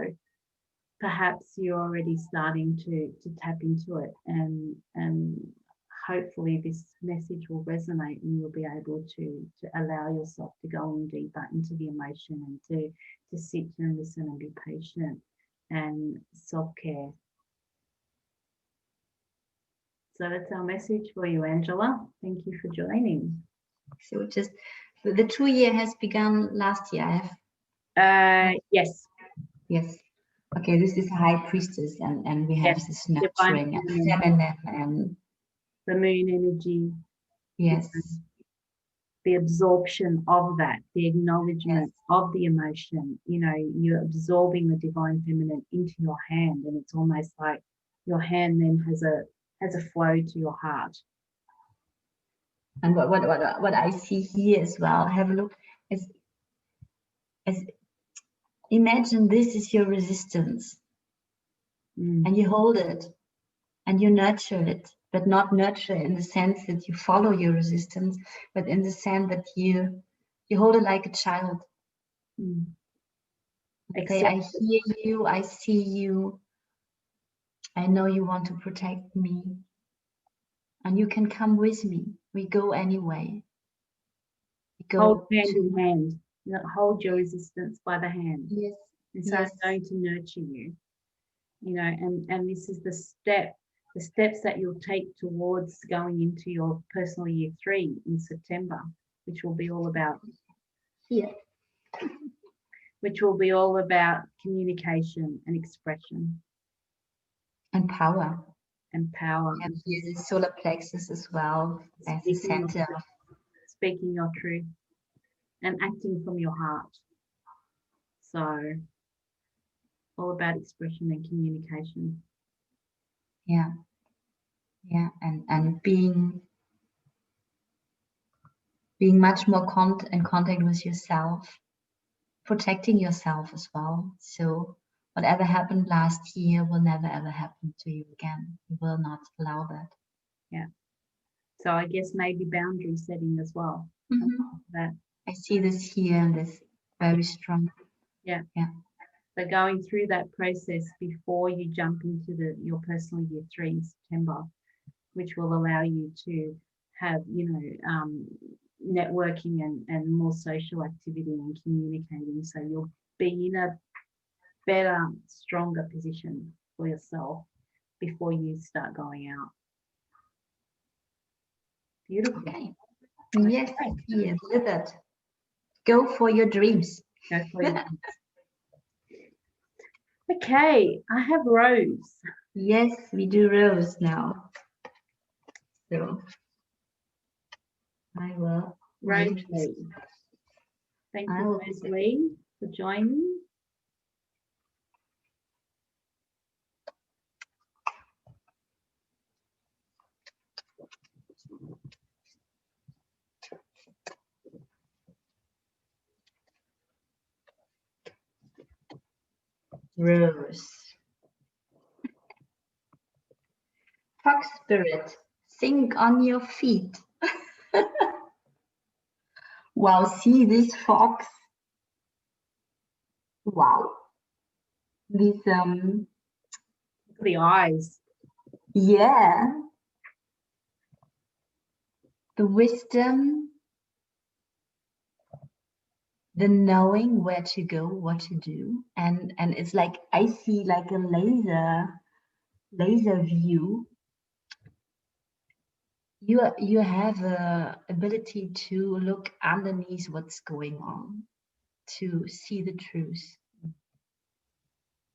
perhaps you're already starting to tap into it, and hopefully this message will resonate, and you'll be able to allow yourself to go in deeper into the emotion, and to sit and listen and be patient and self-care. So that's our message for you, Angela. Thank you for joining. So just the 2 year has begun last year. I have Yes. Yes. Okay, this is High Priestess, and we have this nurturing and feminine and the moon energy. yes. The absorption of that, the acknowledgement of the emotion. You know, you're absorbing the divine feminine into your hand, and it's almost like your hand then has a flow to your heart. And what I see here as well, have a look, as imagine this is your resistance, and you hold it and you nurture it, but not nurture in the sense that you follow your resistance, but in the sense that you hold it like a child. Okay, I hear you, I see you, I know you want to protect me, and you can come with me. We go anyway. We go hold hand in hand. Hold your resistance by the hand. Yes. And so I'm going to nurture you. You know, and this is the steps that you'll take towards going into your personal year 3 in September, which will be all about which will be all about communication and expression. And power. And power. And here the solar plexus as well as the center. Speaking your truth and acting from your heart. So all about expression and communication. Yeah. Yeah. And being much more in contact with yourself, protecting yourself as well. So whatever happened last year will never ever happen to you again. You will not allow that. Yeah. So I guess maybe boundary setting as well. That I see this here and this very strong. Yeah. Yeah. So going through that process before you jump into your personal year 3 in September, which will allow you to have, networking and more social activity and communicating. So you'll be in a better, stronger position for yourself before you start going out. Beautiful. Okay. Yes, yes, live it. Go for your dreams. Go for your dreams. Okay, I have Rose. Yes, we do Rose now. So I will. Rose Lee. Thank you, Rose Lee, for joining. Rose. Fox spirit, think on your feet. Wow, see this fox. Wow. This the eyes. Yeah. The wisdom, the knowing where to go, what to do. And it's like I see like a laser view. You have a ability to look underneath what's going on, to see the truth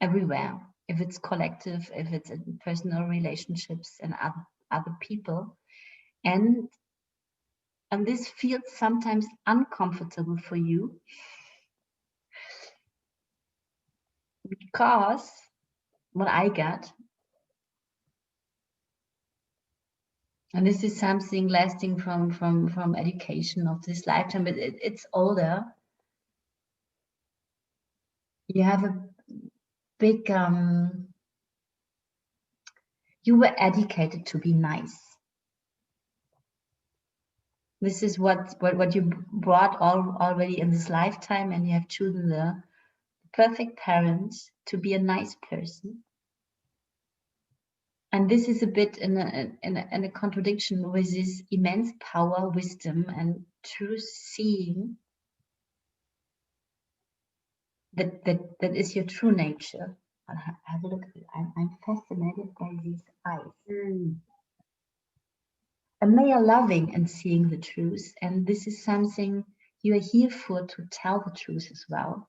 everywhere. If it's collective, if it's in personal relationships and other people, and this feels sometimes uncomfortable for you because what I got. And this is something lasting from education of this lifetime, but it's older. You have a big you were educated to be nice. This is what you brought already in this lifetime, and you have chosen the perfect parents to be a nice person. And this is a bit in a contradiction with this immense power, wisdom, and true seeing that is your true nature. I'll have a look at it. I'm fascinated by these eyes. Mm. And they are loving and seeing the truth. And this is something you are here for, to tell the truth as well.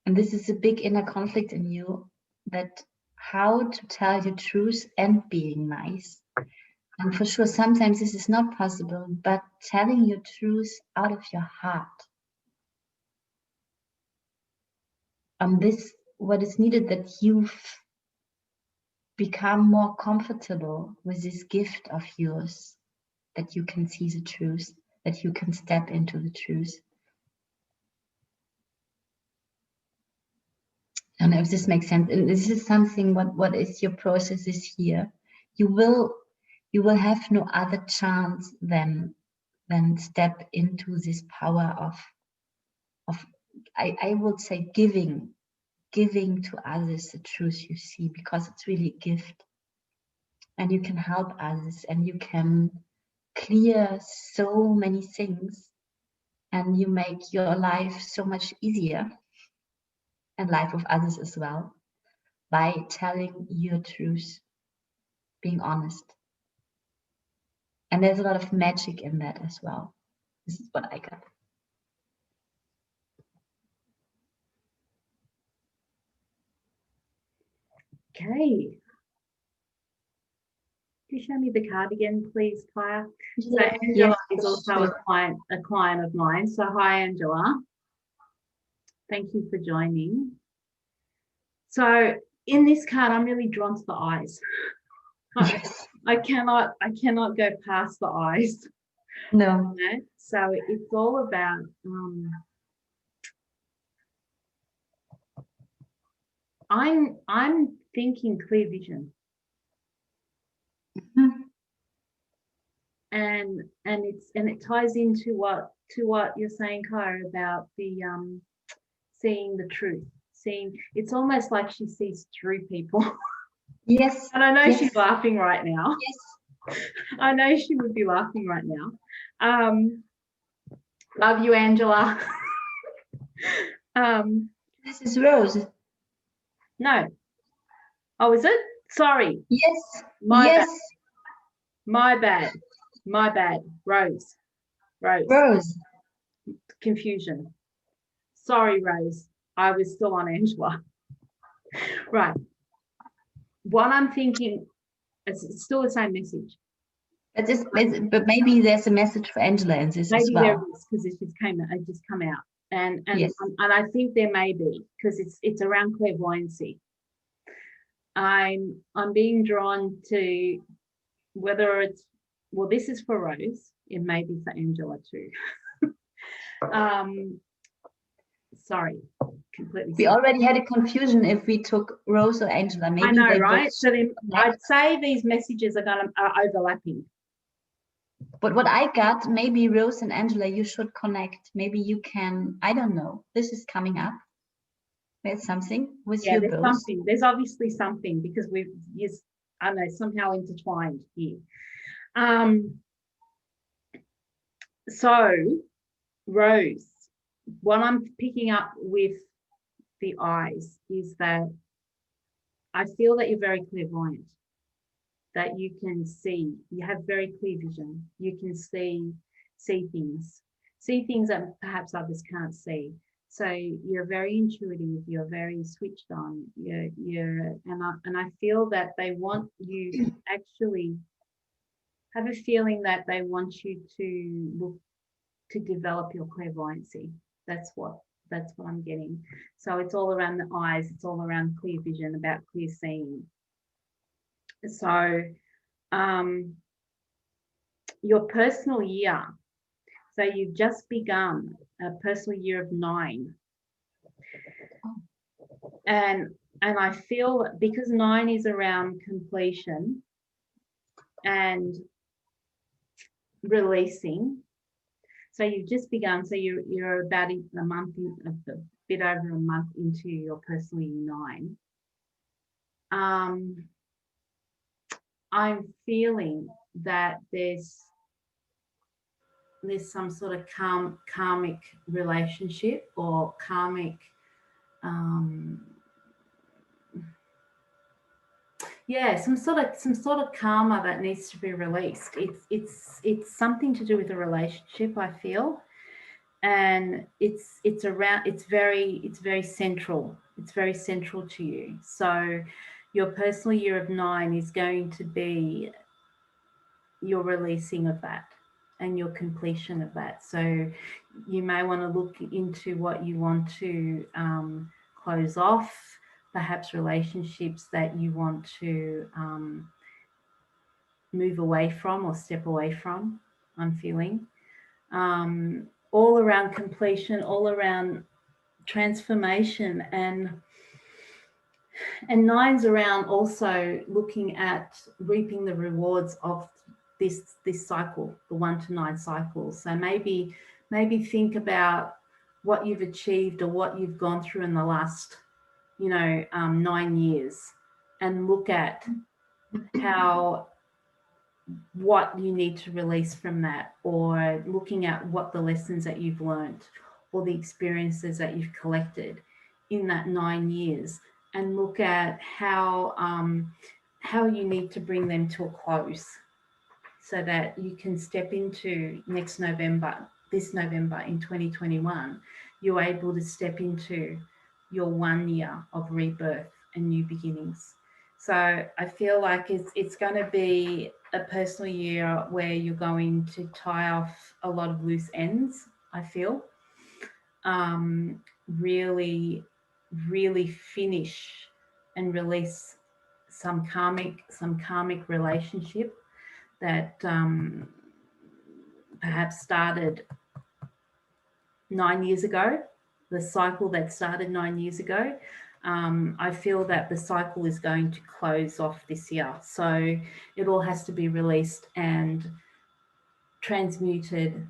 And this is a big inner conflict in you, that how to tell your truth and being nice. And for sure, sometimes this is not possible, but telling your truth out of your heart. This, what is needed, that you become more comfortable with this gift of yours, that you can see the truth, that you can step into the truth. And if this makes sense, and this is something, what is your process this year, you will have no other chance than step into this power of I would say giving to others the truth you see, because it's really a gift, and you can help others, and you can clear so many things, and you make your life so much easier, and life of others as well, by telling your truth, being honest. And there's a lot of magic in that as well. This is what I got. Okay. Can you show me the card again, please, Claire? So Angela is also a client of mine. So hi, Angela. Thank you for joining. So in this card, I'm really drawn to the eyes. Yes. I cannot go past the eyes. No. So it's all about I'm thinking clear vision. Mm-hmm. And it ties into what you're saying, Kyra, about the seeing the truth. It's almost like she sees through people. Yes. And I know yes. she's laughing right now. Yes. I know she would be laughing right now. Love you, Angela. This is Rose. No. Oh, is it? Sorry. Yes. My yes. bad. My bad. Rose. Confusion. Sorry, Rose. I was still on Angela. Right. What I'm thinking, it's still the same message. But maybe there's a message for Angela in this as well. Maybe there is, because it just come out, and yes. And I think there may be, because it's around clairvoyancy. I'm being drawn to whether it's, well, this is for Rose. It may be for Angela too. Sorry, completely. We already had a confusion if we took Rose or Angela. Maybe I know, they right? So then I'd say these messages are overlapping. But what I got, maybe Rose and Angela, you should connect. Maybe you can, I don't know. This is coming up. There's something with you both. Something. There's obviously something, because we've, I don't know, somehow intertwined here. So, Rose, what I'm picking up with the eyes is that I feel that you're very clairvoyant, that you can see, you have very clear vision. You can see things that perhaps others can't see. So you're very intuitive, you're very switched on, and I feel that they want you to actually have a feeling that they want you to look to develop your clairvoyancy. That's what I'm getting. So it's all around the eyes, it's all around clear vision, about clear seeing. So your personal year, so you've just begun a personal year of 9. And I feel, because 9 is around completion and releasing. So you've just begun. So you're about a bit over a month into your personal year 9. I'm feeling that there's some sort of karmic relationship, or karmic yeah, some sort of karma that needs to be released. It's something to do with a relationship, I feel, and it's around. It's very central. It's very central to you. So your personal year of 9 is going to be your releasing of that and your completion of that. So you may want to look into what you want to close off, perhaps relationships that you want to move away from or step away from. I'm feeling all around completion, all around transformation, and 9's around also looking at reaping the rewards of this cycle, the 1 to 9 cycle. So maybe think about what you've achieved or what you've gone through in the last 9 years, and look at how what you need to release from that, or looking at what the lessons that you've learned or the experiences that you've collected in that 9 years, and look at how you need to bring them to a close so that you can step into this November in 2021, you're able to step into your 1 year of rebirth and new beginnings. So I feel like it's going to be a personal year where you're going to tie off a lot of loose ends, I feel. Really, really finish and release some karmic relationship that perhaps started 9 years ago, the cycle that started 9 years ago. I feel that the cycle is going to close off this year. So it all has to be released and transmuted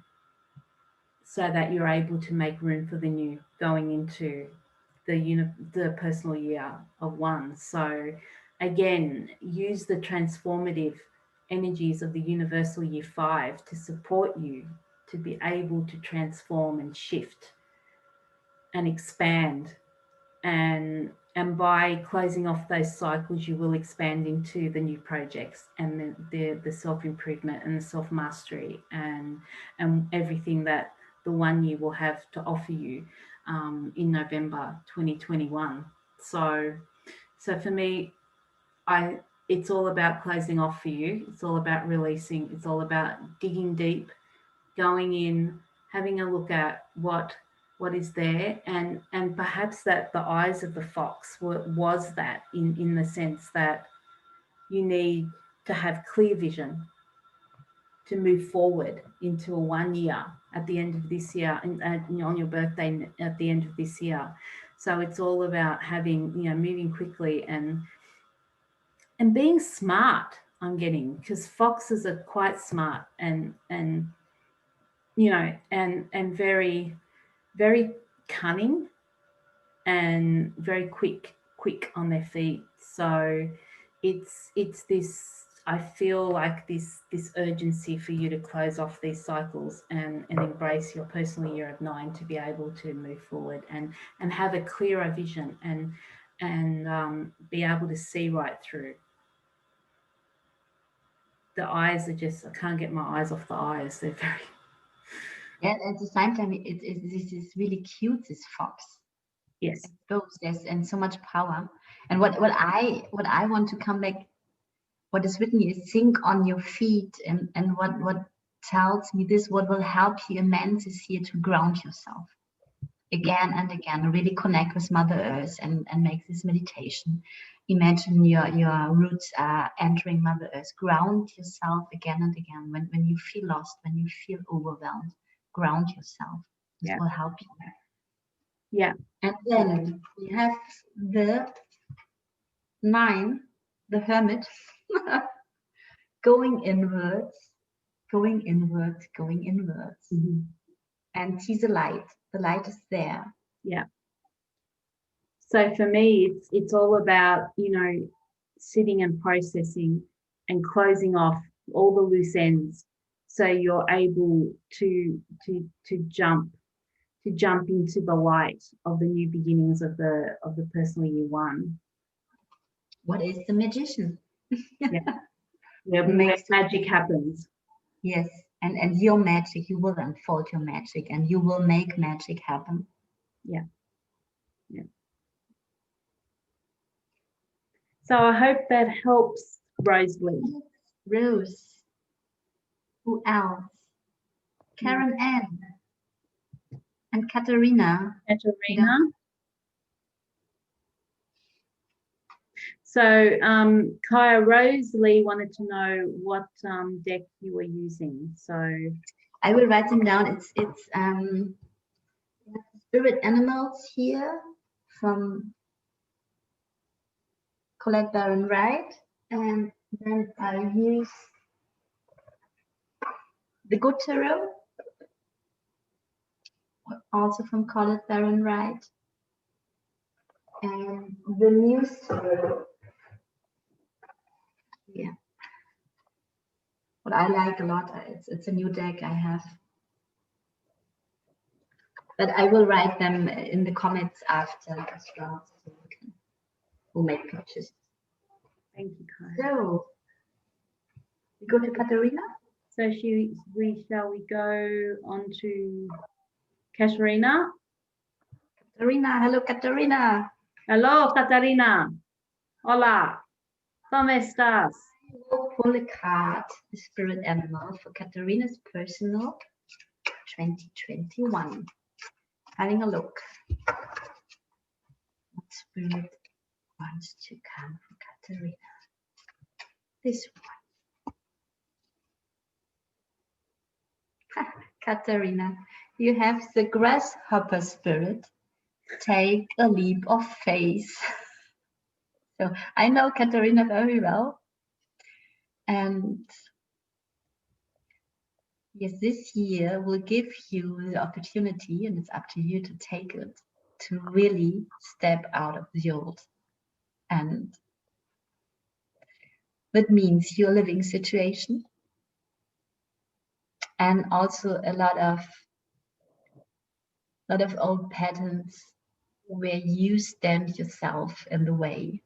so that you're able to make room for the new going into the personal year of 1. So again, use the transformative energies of the universal year 5 to support you to be able to transform and shift and expand, and by closing off those cycles, you will expand into the new projects and the self-improvement and the self-mastery and everything that the 1 year will have to offer you in November 2021. So for me, it's all about closing off for you. It's all about releasing. It's all about digging deep, going in, having a look at what is there, and perhaps that the eyes of the fox was that in the sense that you need to have clear vision to move forward into a 1 year at the end of this year, and on your birthday at the end of this year. So it's all about having, moving quickly and being smart. I'm getting, because foxes are quite smart and very, very cunning and very quick on their feet. So it's this, I feel like this urgency for you to close off these cycles and embrace your personal year of 9 to be able to move forward and have a clearer vision and be able to see right through. The eyes are just, I can't get my eyes off the eyes. They're very... Yeah, at the same time, this is really cute, this fox. Yes. Yes, and so much power. And what I want to come back, what is written here is think on your feet, and what tells me this, what will help you immense is here to ground yourself again and again, really connect with Mother Earth and make this meditation. Imagine your roots are entering Mother Earth. Ground yourself again and again. When you feel lost, when you feel overwhelmed, ground yourself. This will help you. Yeah. And then we have the 9, the Hermit, going inwards, going inwards, going inwards. Mm-hmm. And he's a light. The light is there. Yeah. So for me, it's all about, sitting and processing and closing off all the loose ends, so you're able to jump into the light of the new beginnings of the personal year 1. What is the Magician? Where Makes magic happens. Yes, and your magic, you will unfold your magic, and you will make magic happen. Yeah. So I hope that helps, Rosalie. Rose. Who else? Karen Ann and Katharina. Katarina. So Kaya, Rosalie wanted to know what deck you were using. So I will write them down. It's spirit animals here from Colette Baron Wright, and then I use the Good Tarot, also from Colette Baron Wright, and the Muse Tarot. Yeah, what I like a lot. It's a new deck I have, but I will write them in the comments after as well, so you can we'll make pictures. thank you, Kaya. So we go to Katharina. So shall we go on to Katarina? Katharina, hello Katharina. Hello, Katarina. Hola. ¿Cómo estás? We'll pull a card, the spirit animal for Katharina's personal 2021. Having a look. What spirit wants to come for Katharina? This one. Katharina, you have the grasshopper spirit. Take a leap of faith. So I know Katharina very well. And yes, this year will give you the opportunity, and it's up to you to take it, to really step out of the old. And that means your living situation, and also a lot of old patterns where you stand yourself in the way,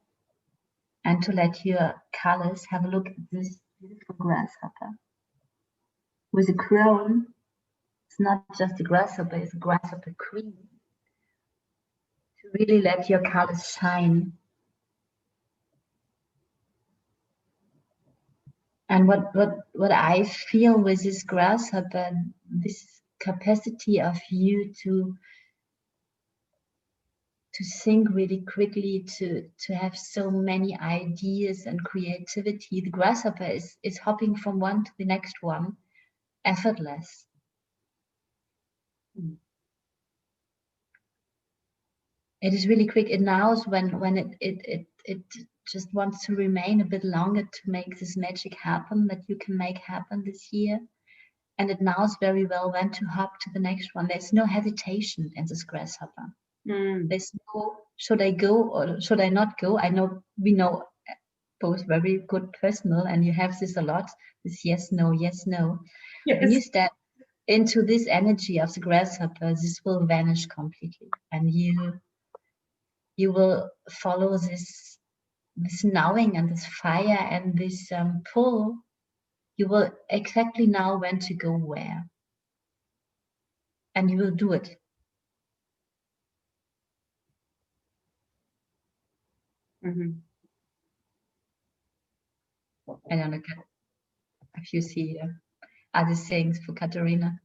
and to let your colors have a look at this beautiful grasshopper with a crown. It's not just a grasshopper, it's a grasshopper queen. To really let your colors shine. And what I feel with this grasshopper, this capacity of you to think really quickly, to have so many ideas and creativity. The grasshopper is hopping from one to the next one, effortless. It is really quick. It knows when it just wants to remain a bit longer to make this magic happen that you can make happen this year. And it knows very well when to hop to the next one. There's no hesitation in this grasshopper. There's no, should I go or should I not go? We know both very good personal, and you have this a lot, this yes, no, yes, no. Yes. When you step into this energy of the grasshopper, this will vanish completely. And you will follow this knowing and this fire and this pull. You will exactly know when to go where. And you will do it. Mm-hmm. I don't know if you see other things for Katharina.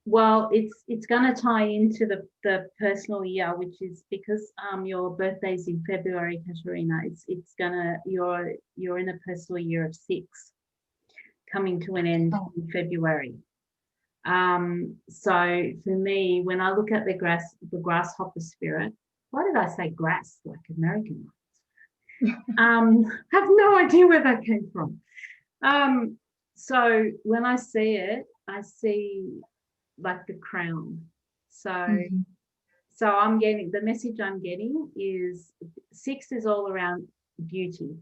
Well, it's going to tie into the personal year, which is because your birthday's in February, Katharina. It's gonna you're in a personal year of 6, coming to an end in February. So for me, when I look at the grasshopper spirit, why did I say grass like American ones? Have no idea where that came from. So when I see it, I see like the crown. So so I'm getting the message I'm getting is 6 is all around beauty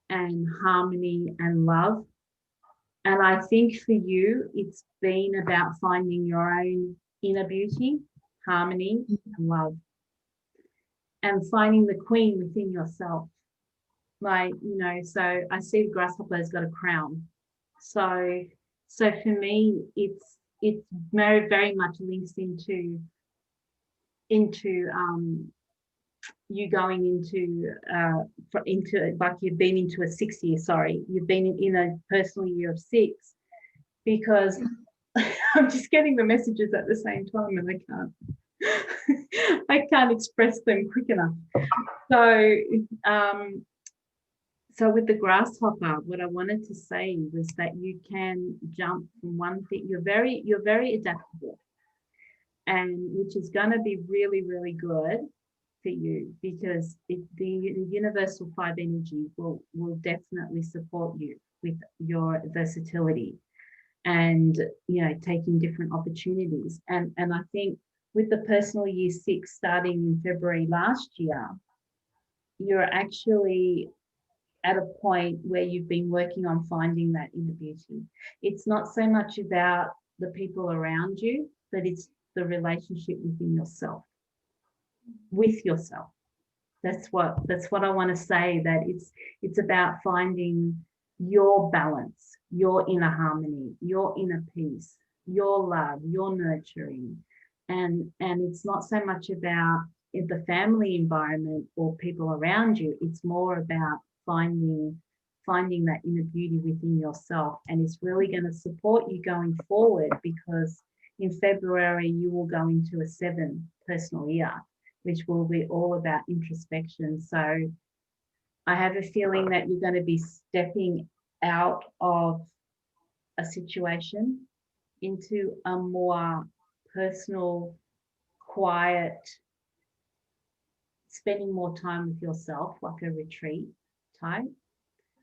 and harmony and love. And I think for you, it's been about finding your own inner beauty, harmony, and love, and finding the queen within yourself. like, so I see the grasshopper's got a crown. So for me, it's very, very much links into you going into like you've been into a 6 year, sorry, you've been in a personal year of 6, because I'm just getting the messages at the same time and I can't express them quick enough. So with the grasshopper, what I wanted to say was that you can jump from one thing. You're very adaptable, and which is going to be really, really good for you, because the universal 5 energy will definitely support you with your versatility and taking different opportunities. And I think with the personal year 6 starting in February last year, you're actually at a point where you've been working on finding that inner beauty. It's not so much about the people around you, but it's the relationship within yourself, with yourself. That's what I want to say, that it's about finding your balance, your inner harmony, your inner peace, your love, your nurturing. And it's not so much about in the family environment or people around you. It's more about finding that inner beauty within yourself. And it's really going to support you going forward, because in February you will go into a 7 personal year, which will be all about introspection. So I have a feeling that you're going to be stepping out of a situation into a more personal, quiet, spending more time with yourself, like a retreat type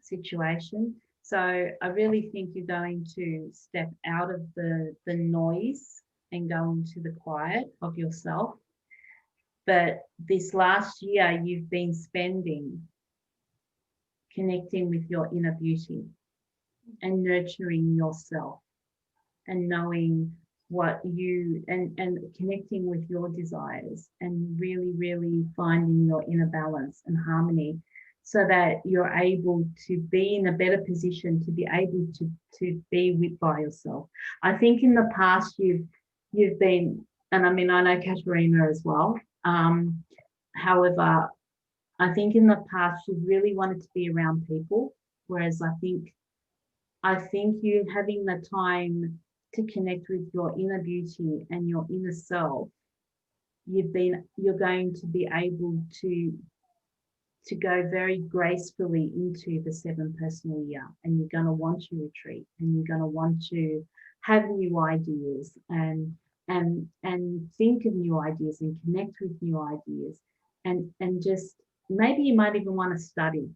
situation. So I really think you're going to step out of the noise and go into the quiet of yourself. But this last year you've been spending connecting with your inner beauty and nurturing yourself and knowing what you and connecting with your desires and really, really finding your inner balance and harmony, so that you're able to be in a better position to be able to be with by yourself. I think in the past you've been, and I mean, I know Katharina as well. However, I think in the past you really wanted to be around people, whereas I think you having the time to connect with your inner beauty and your inner self, you're going to be able to go very gracefully into the 7 personal year, and you're going to want to retreat, and you're going to want to have new ideas and think of new ideas and connect with new ideas, and just maybe you might even want to study,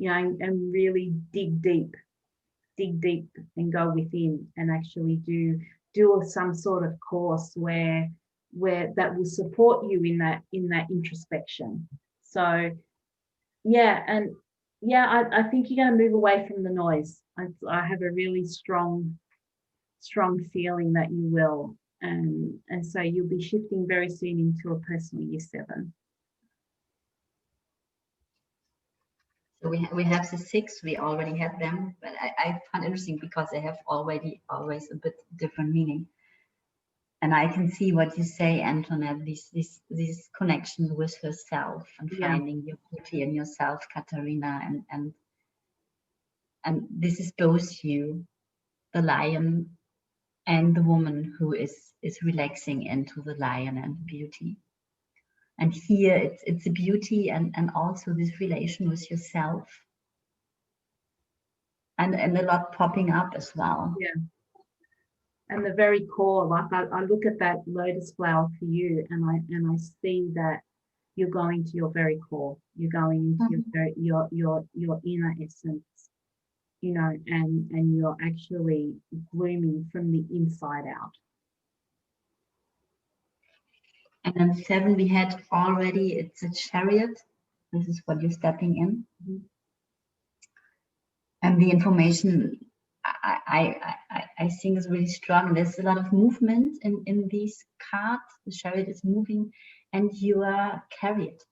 and really dig deep and go within and actually do some sort of course where that will support you in that introspection. So I think you're going to move away from the noise. I have a really strong feeling that you will, and so you'll be shifting very soon into a personal year 7. So we have the 6, we already had them, but I find interesting because they have always a bit different meaning. And I can see what you say, Antoinette, this connection with herself and finding your beauty in yourself, Katharina, and this is both you, the lion, and the woman who is relaxing into the lion and the beauty. And here it's the beauty and also this relation with yourself. And a lot popping up as well. Yeah. And the very core, like I look at that lotus flower for you, and I see that you're going to your very core. You're going into your inner essence, and you're actually blooming from the inside out. And then 7 we had already, it's a chariot. This is what you're stepping in. Mm-hmm. And the information I think is really strong. There's a lot of movement in these cards. The chariot is moving and you are carried.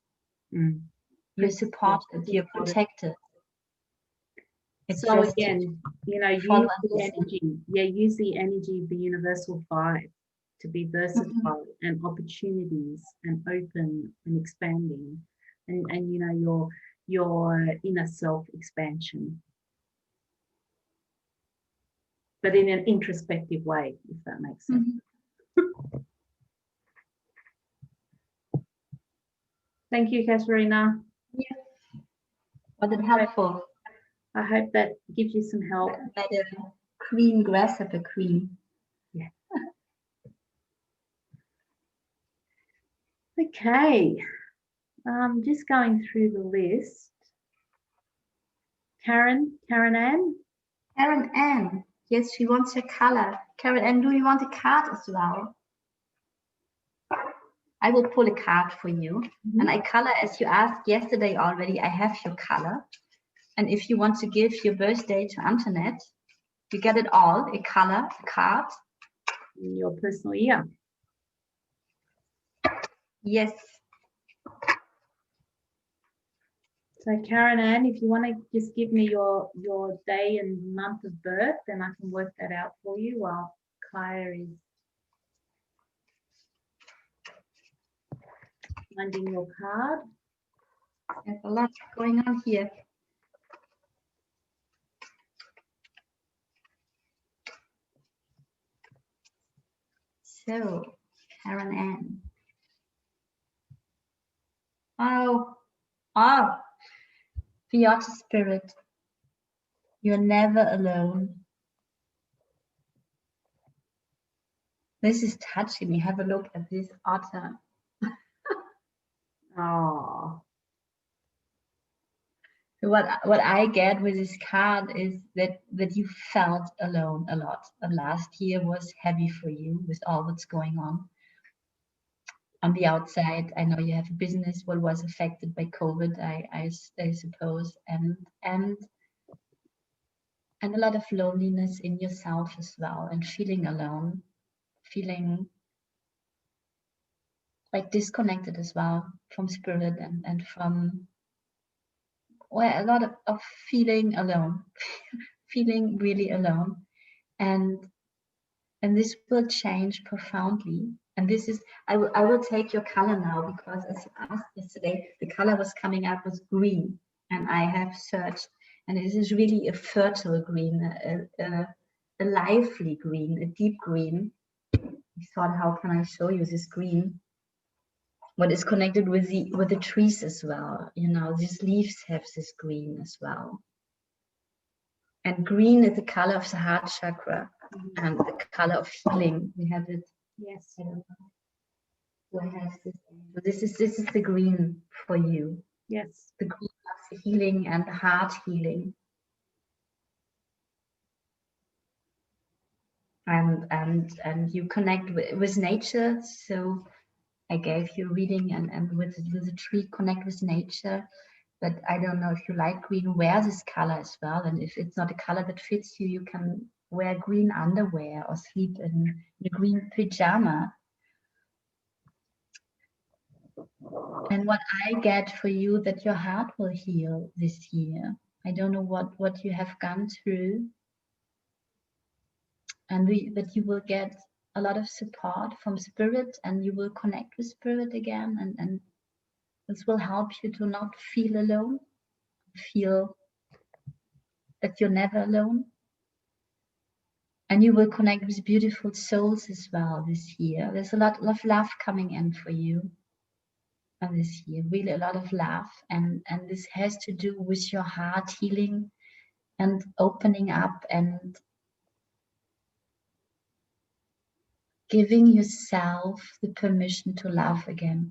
You're supported, you're protected. It's so just again, you know, use follow and the listen. energy. Yeah, use the energy of the universal five to be versatile and opportunities and open and expanding, and you know your inner self expansion, but in an introspective way, if that makes sense. Thank you, Katharina. Yeah. Was it helpful? I hope that gives you some help. By the queen, grasshopper queen. Yeah. Okay. Just going through the list. Karen Ann. Karen Ann. Yes, she wants her color. Karen Ann, do you want a card as well? I will pull a card for you. And I color, as you asked yesterday already, I have your color. And if you want to give your birthday to Antoinette, you get it all, a color, a card. In your personal year. Yes. So Karen Ann, if you want to just give me your day and month of birth, then I can work that out for you while Kaya is finding your card. There's a lot going on here. So, Karen Ann. Oh, Fiat spirit. You're never alone. This is touching me. Have a look at this otter. Oh, What I get with this card is that you felt alone a lot. And last year was heavy for you with all that's going on. On the outside, I know you have a business what was affected by COVID, I suppose, and a lot of loneliness in yourself as well, and feeling alone, feeling like disconnected as well from spirit and from, well, a lot of feeling alone, feeling really alone. And this will change profoundly. And this is, I will take your color now, because as you asked yesterday, the color was coming up with green, and I have searched, and this is really a fertile green, a lively green, a deep green. I thought, how can I show you this green? What is connected with the trees as well? You know, these leaves have this green as well. And green is the color of the heart chakra and the color of healing. We have it. yes. I don't know. So I have this. So this is the green for you. Yes. The green of the healing and the heart healing. And you connect with nature. So I gave you a reading, and with the tree, connect with nature. But I don't know if you like green, wear this color as well. And if it's not a color that fits you, you can wear green underwear or sleep in a green pajama. And what I get for you, that your heart will heal this year. I don't know what you have gone through. And that you will get a lot of support from spirit, and you will connect with spirit again. And this will help you to not feel alone, feel that you're never alone. And you will connect with beautiful souls as well this year. There's a lot of love coming in for you this year, really a lot of love. And this has to do with your heart healing and opening up and giving yourself the permission to love again.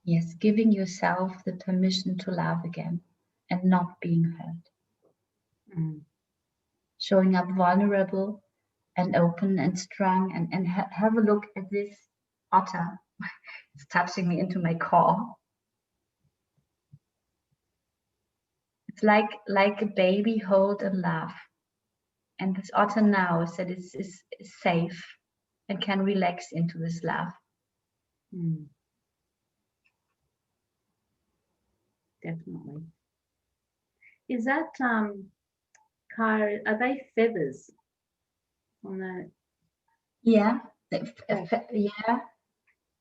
Yes, giving yourself the permission to love again and not being hurt. Showing up vulnerable and open and strong, and have a look at this otter. It's touching me into my core. It's like a baby hold and love. And this otter now said is safe and can relax into this love. definitely. Is that Kyra, are they feathers on the? Yeah, Oh, yeah,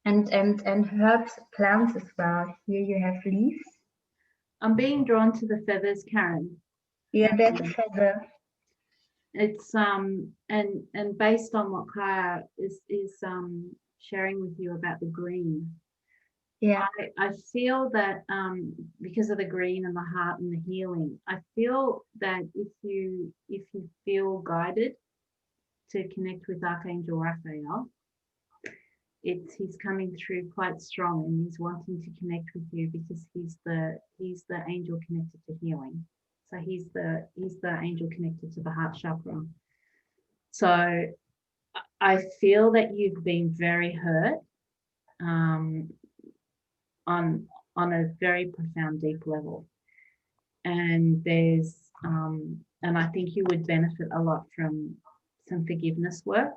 and herbs, plants as well. Here you have leaves. I'm being drawn to the feathers, Karen. Yeah, that's a And feather. it's and based on what Kyra is sharing with you about the green, Yeah. I feel that because of the green and the heart and the healing, I feel that if you feel guided to connect with Archangel Raphael, he's coming through quite strong, and he's wanting to connect with you because he's the angel connected to healing. So he's the angel connected to the heart chakra. So I feel that you've been very hurt um, on a very profound, deep level, and and I think you would benefit a lot from some forgiveness work,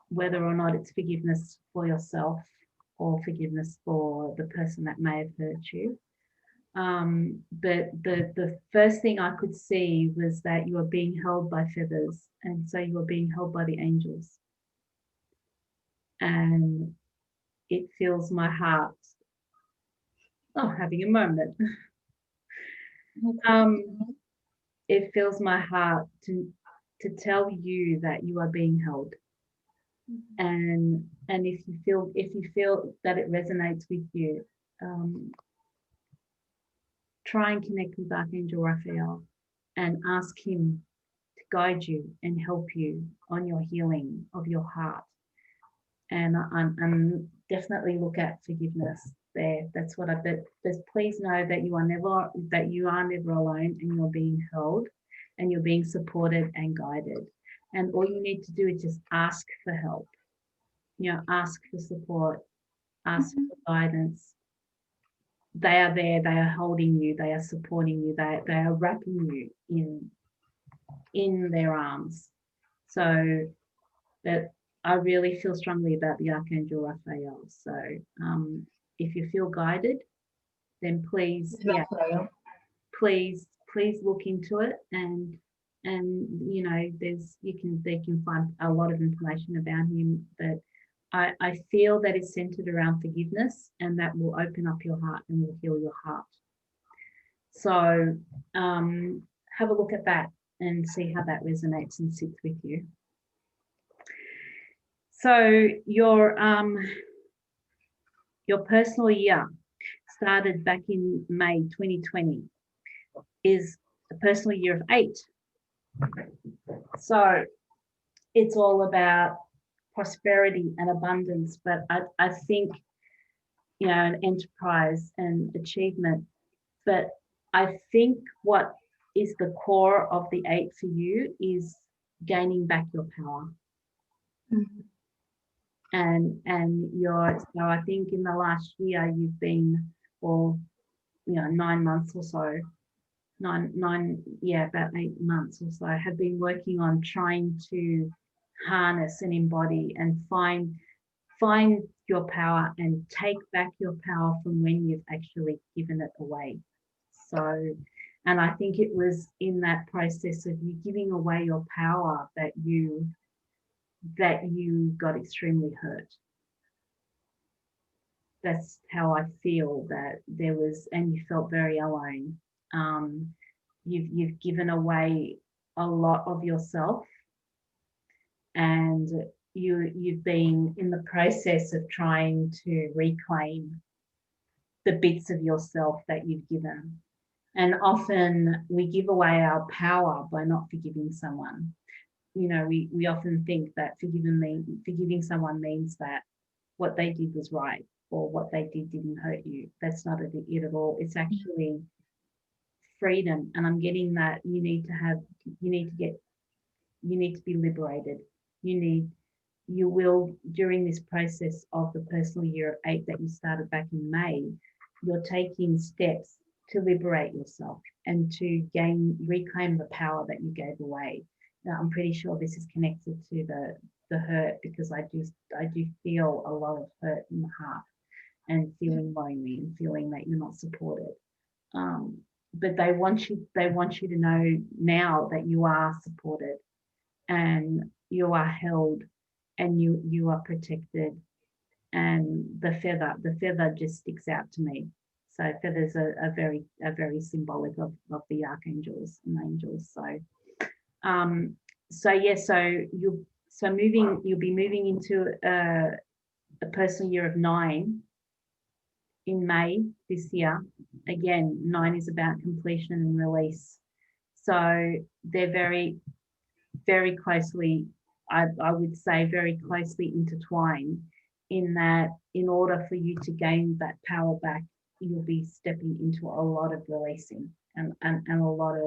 whether or not it's forgiveness for yourself or forgiveness for the person that may have hurt you. But the first thing I could see was that you are being held by feathers, and so you are being held by the angels. And it fills my heart. Oh, having a moment. It fills my heart to tell you that you are being held. And if you feel that it resonates with you, try and connect with Archangel Raphael and ask him to guide you and help you on your healing of your heart. And I'm definitely look at forgiveness there. That's what but please know that you are never alone, and you're being held and you're being supported and guided. And all you need to do is just ask for help. Ask for support, ask for guidance. They are there, they are holding you, they are supporting you, they are wrapping you in their arms. So that I really feel strongly about the Archangel Raphael. So if you feel guided, then please, please look into it, and they can find a lot of information about him. But I feel that it's centered around forgiveness, and that will open up your heart and will heal your heart. So have a look at that and see how that resonates and sits with you. So your personal year started back in May 2020 is a personal year of 8. So it's all about prosperity and abundance, but I think, an enterprise and achievement. But I think what is the core of the 8 for you is gaining back your power. Mm-hmm. And so I think in the last year you've been, 9 months or so, about 8 months or so, have been working on trying to harness and embody and find your power and take back your power from when you've actually given it away. So, and I think it was in that process of you giving away your power that you got extremely hurt. That's how I feel that there was, and you felt very alone. You've given away a lot of yourself, and you've been in the process of trying to reclaim the bits of yourself that you've given. And often we give away our power by not forgiving someone. We often think that forgiving someone means that what they did was right, or what they didn't hurt you. That's not it at all. It's actually freedom. And I'm getting that you need to be liberated. You will, during this process of the personal year of 8 that you started back in May, you're taking steps to liberate yourself and to reclaim the power that you gave away. Now, I'm pretty sure this is connected to the hurt, because I do feel a lot of hurt in the heart. and feeling lonely and feeling that you're not supported. But they want you to know now that you are supported and you are held and you are protected. And the feather just sticks out to me. So feathers are very symbolic of the archangels and angels. You'll be moving into a personal year of 9 in May this year. Again, 9 is about completion and release. So they're very, very closely, I would say, very closely intertwined, in that in order for you to gain that power back, you'll be stepping into a lot of releasing and a lot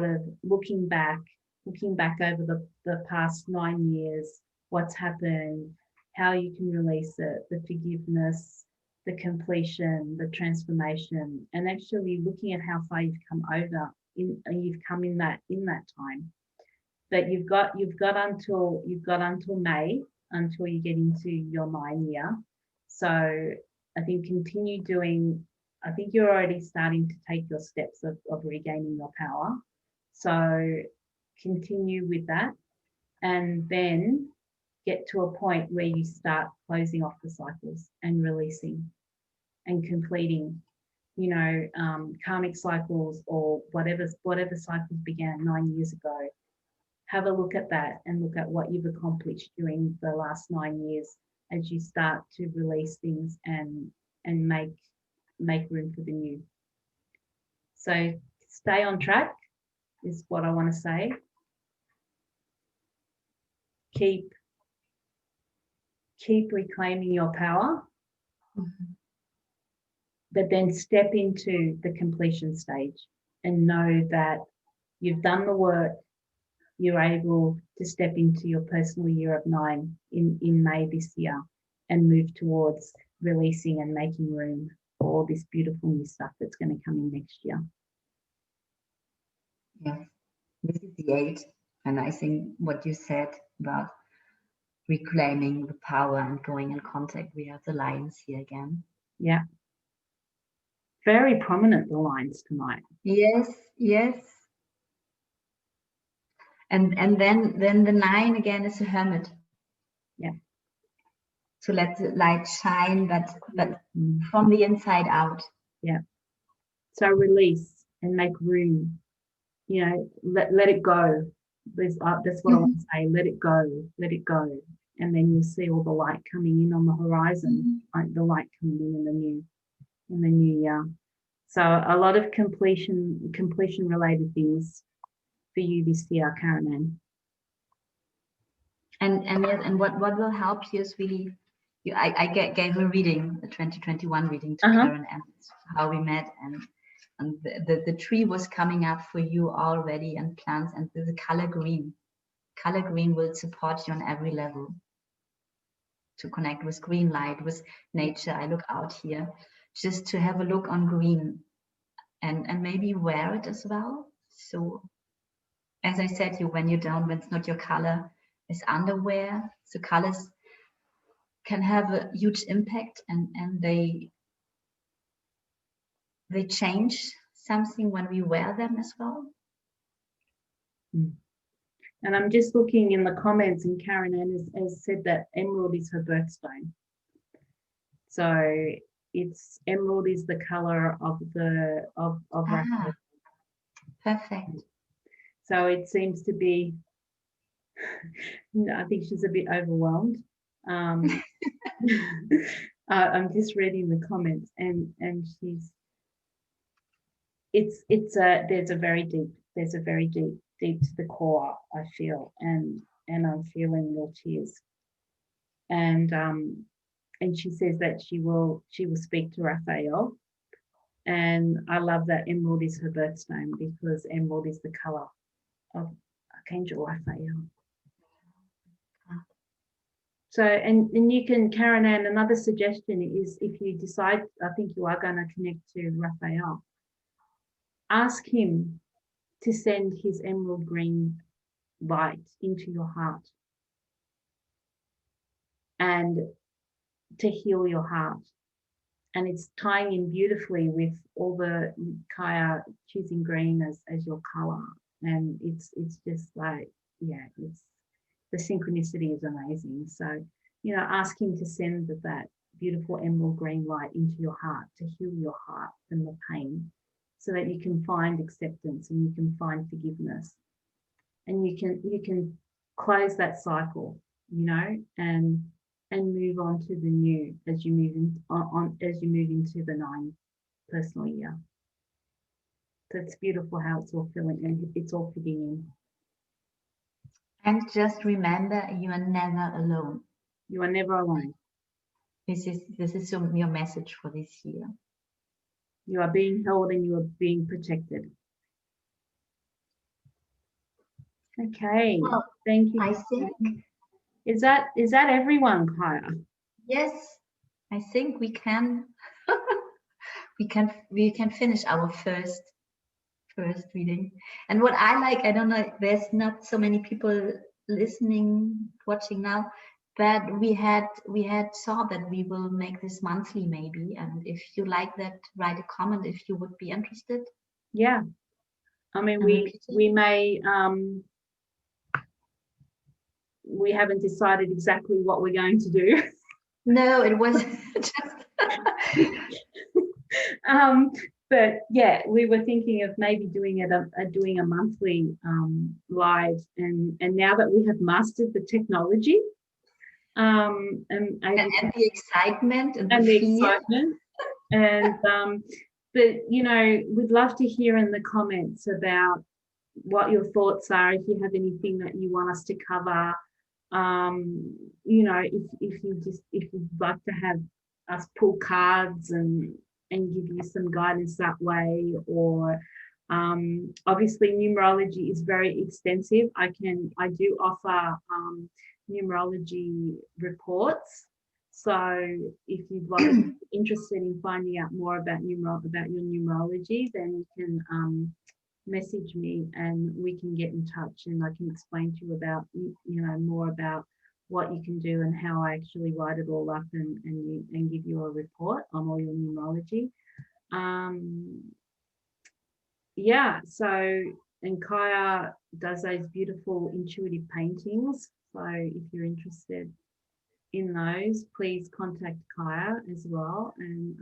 of looking back over the past 9 years, what's happened, how you can release it, the forgiveness, the completion, the transformation, and actually looking at how far you've come in that time. But you've got until May until you get into your 9 year. So I think I think you're already starting to take your steps of regaining your power. So continue with that, and then get to a point where you start closing off the cycles and releasing and completing, karmic cycles or whatever cycles began 9 years ago. Have a look at that and look at what you've accomplished during the last 9 years as you start to release things and make room for the new. So stay on track is what I want to say. Keep reclaiming your power, but then step into the completion stage and know that you've done the work. You're able to step into your personal year of 9 in May this year and move towards releasing and making room for all this beautiful new stuff that's going to come in next year. Yes, this is the 8. And I think what you said about reclaiming the power and going in contact, we have the lions here again. Yeah. Very prominent, the lions tonight. Yes. And then the 9 again is a hermit. Yeah. To let the light shine, but from the inside out. Yeah. So release and make room. Let it go. That's what I want to say. Let it go. And then you'll see all the light coming in on the horizon, like the light coming in the new year. So a lot of completion related things for you this year, Karen. And what will help you is really, I gave a reading, a 2021 reading to Karen, and how we met, and the tree was coming up for you already, and plants, and the color green. Color green will support you on every level to connect with green light, with nature. I look out here just to have a look on green and maybe wear it as well. So as I said, when it's not your color, is underwear. So colors can have a huge impact, and they change something when we wear them as well. And I'm just looking in the comments, and Karen has said that emerald is her birthstone. So emerald is the color of Raphael. Perfect. So it seems to be, I think she's a bit overwhelmed. I'm just reading the comments, and there's a very deep to the core, I feel, and I'm feeling your tears. And she says that she will speak to Raphael. And I love that emerald is her birthstone, because emerald is the color of Archangel Raphael. So, and you can, Karen Ann, another suggestion is, if you decide, I think you are going to connect to Raphael, ask him to send his emerald green light into your heart and to heal your heart and it's tying in beautifully with all the Kaya choosing green as your color. And it's just like, yeah, it's the synchronicity is amazing. So, you know, ask him to send that beautiful emerald green light into your heart to heal your heart from the pain, so that you can find acceptance and you can find forgiveness, and you can close that cycle, you know, and move on to the new as you move as you move into the 9 personal year. So it's beautiful how it's all filling and it's all fitting in. And just remember, you are never alone. You are never alone. This is your message for this year. You are being held and you are being protected. Okay. Well, thank you. I think is that everyone, Kaya? Yes, I think we can we can finish our first reading. And what I like, I don't know, there's not so many people listening, watching now, but we had thought that we will make this monthly maybe. And if you like that, write a comment if you would be interested. Yeah, I mean, we may we haven't decided exactly what we're going to do. No, it was just but yeah, we were thinking of maybe doing a monthly live, and now that we have mastered the technology, and the excitement and the fear. excitement, and but you know, we'd love to hear in the comments about what your thoughts are. If you have anything that you want us to cover, you know, if you'd like to have us pull cards and give you some guidance that way, or obviously numerology is very extensive. I do offer numerology reports, so if you'd like interested in finding out more about your numerology, then you can message me and we can get in touch, and I can explain to you about, you know, more about what you can do and how I actually write it all up and give you a report on all your numerology. Yeah, so, and Kaya does those beautiful intuitive paintings. So if you're interested in those, please contact Kaya as well, and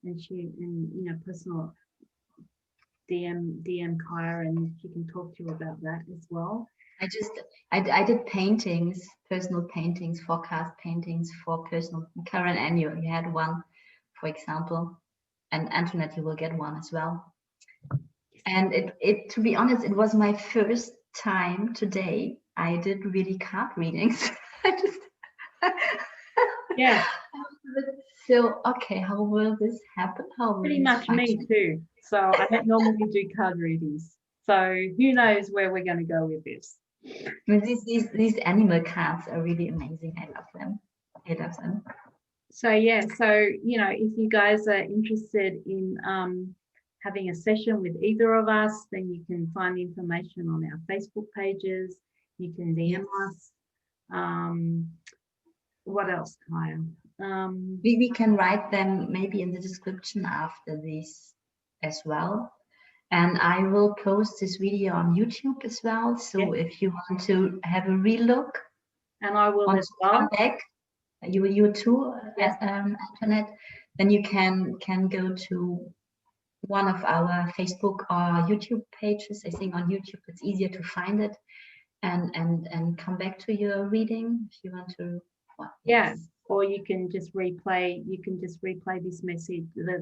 you know, personal DM Kaya, and she can talk to you about that as well. I did paintings, personal paintings, forecast paintings for personal. Karen and you had one, for example, and Antoinette, you will get one as well. And it to be honest, it was my first time today I did really card readings. I just yeah. So okay, how will this happen? How will pretty much function? Me too. So I don't normally do card readings. So who knows where we're going to go with this? These animal cards are really amazing. I love them. I love them. So yeah, so you know, if you guys are interested in having a session with either of us, then you can find information on our Facebook pages. You can DM us. What else, Kaya? We can write them maybe in the description after this as well. And I will post this video on YouTube as well. So if you want to have a relook, and I will as well. Come back, you too, Antoinette, then you can go to one of our Facebook or YouTube pages. I think on YouTube it's easier to find it, and come back to your reading if you want to. Or you can just replay. You can just replay this message, the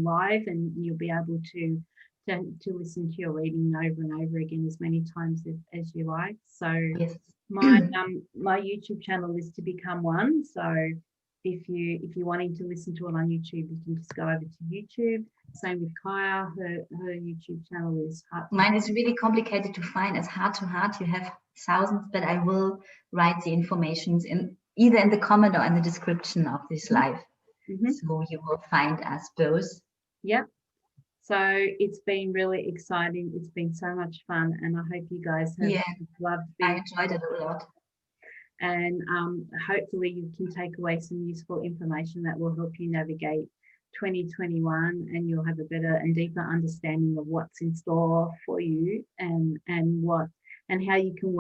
live, and you'll be able to listen to your reading over and over again as many times as you like. So my my YouTube channel is to become one. So if you're wanting to listen to it on YouTube, you can just go over to YouTube. Same with Kaya. Her YouTube channel is Mine is really complicated to find. It's heart to heart. You have thousands, but I will write the informations in either in the comment or in the description of this live. So you will find us both. Yeah. So it's been really exciting. It's been so much fun, and I hope you guys have loved it. I enjoyed it a lot. and hopefully you can take away some useful information that will help you navigate 2021, and you'll have a better and deeper understanding of what's in store for you, and how you can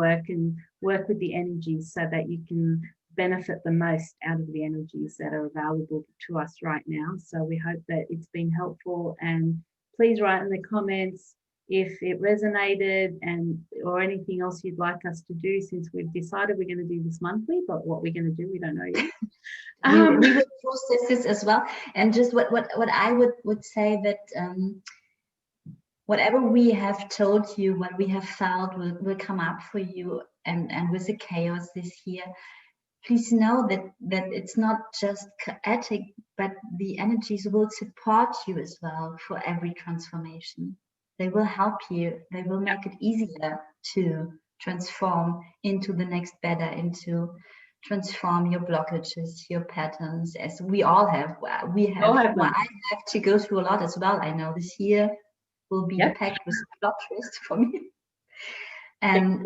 work with the energies so that you can benefit the most out of the energies that are available to us right now. So we hope that it's been helpful, and please write in the comments if it resonated or anything else you'd like us to do, since we've decided we're going to do this monthly, but what we're going to do, we don't know yet. We will process this as well. And just what I would say that whatever we have told you, what we have felt will come up for you, and with the chaos this year, please know that it's not just chaotic, but the energies will support you as well for every transformation. They will help you. They will make it easier to transform into the next better, into transform your blockages, your patterns, as we all have. I have to go through a lot as well. I know this year will be packed with plot twists for me. And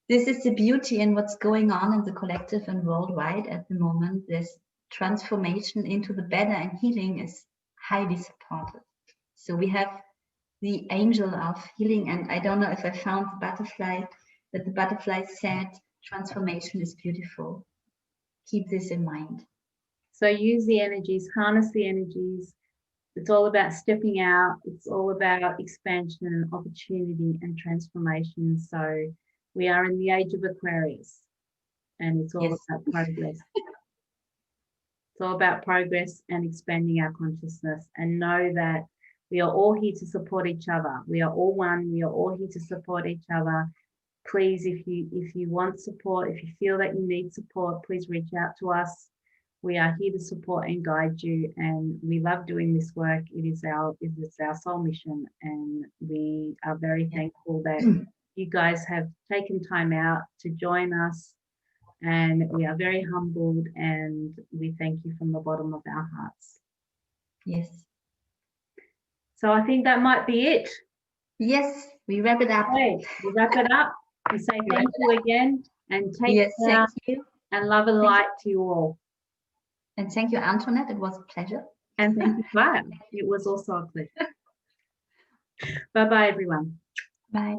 this is the beauty in what's going on in the collective and worldwide at the moment. This transformation into the better and healing is highly supported. So we have the angel of healing, and I don't know if I found the butterfly, that the butterfly said, transformation is beautiful. Keep this in mind. So use the energies, harness the energies. It's all about stepping out. It's all about expansion and opportunity and transformation. So we are in the age of Aquarius, and it's all about progress. It's all about progress and expanding our consciousness, and know that we are all here to support each other. We are all one. We are all here to support each other. Please, if you want support, if you feel that you need support, please reach out to us. We are here to support and guide you, and we love doing this work. It is our soul mission, and we are very thankful that you guys have taken time out to join us, and we are very humbled, and we thank you from the bottom of our hearts. Yes. So I think that might be it. Yes, we wrap it up. Okay, we wrap it up. We say thank you again, and take care, thank you, and love and light to you all. And thank you, Antoinette. It was a pleasure. And thank you, Claire. It was also a pleasure. Bye-bye, everyone. Bye.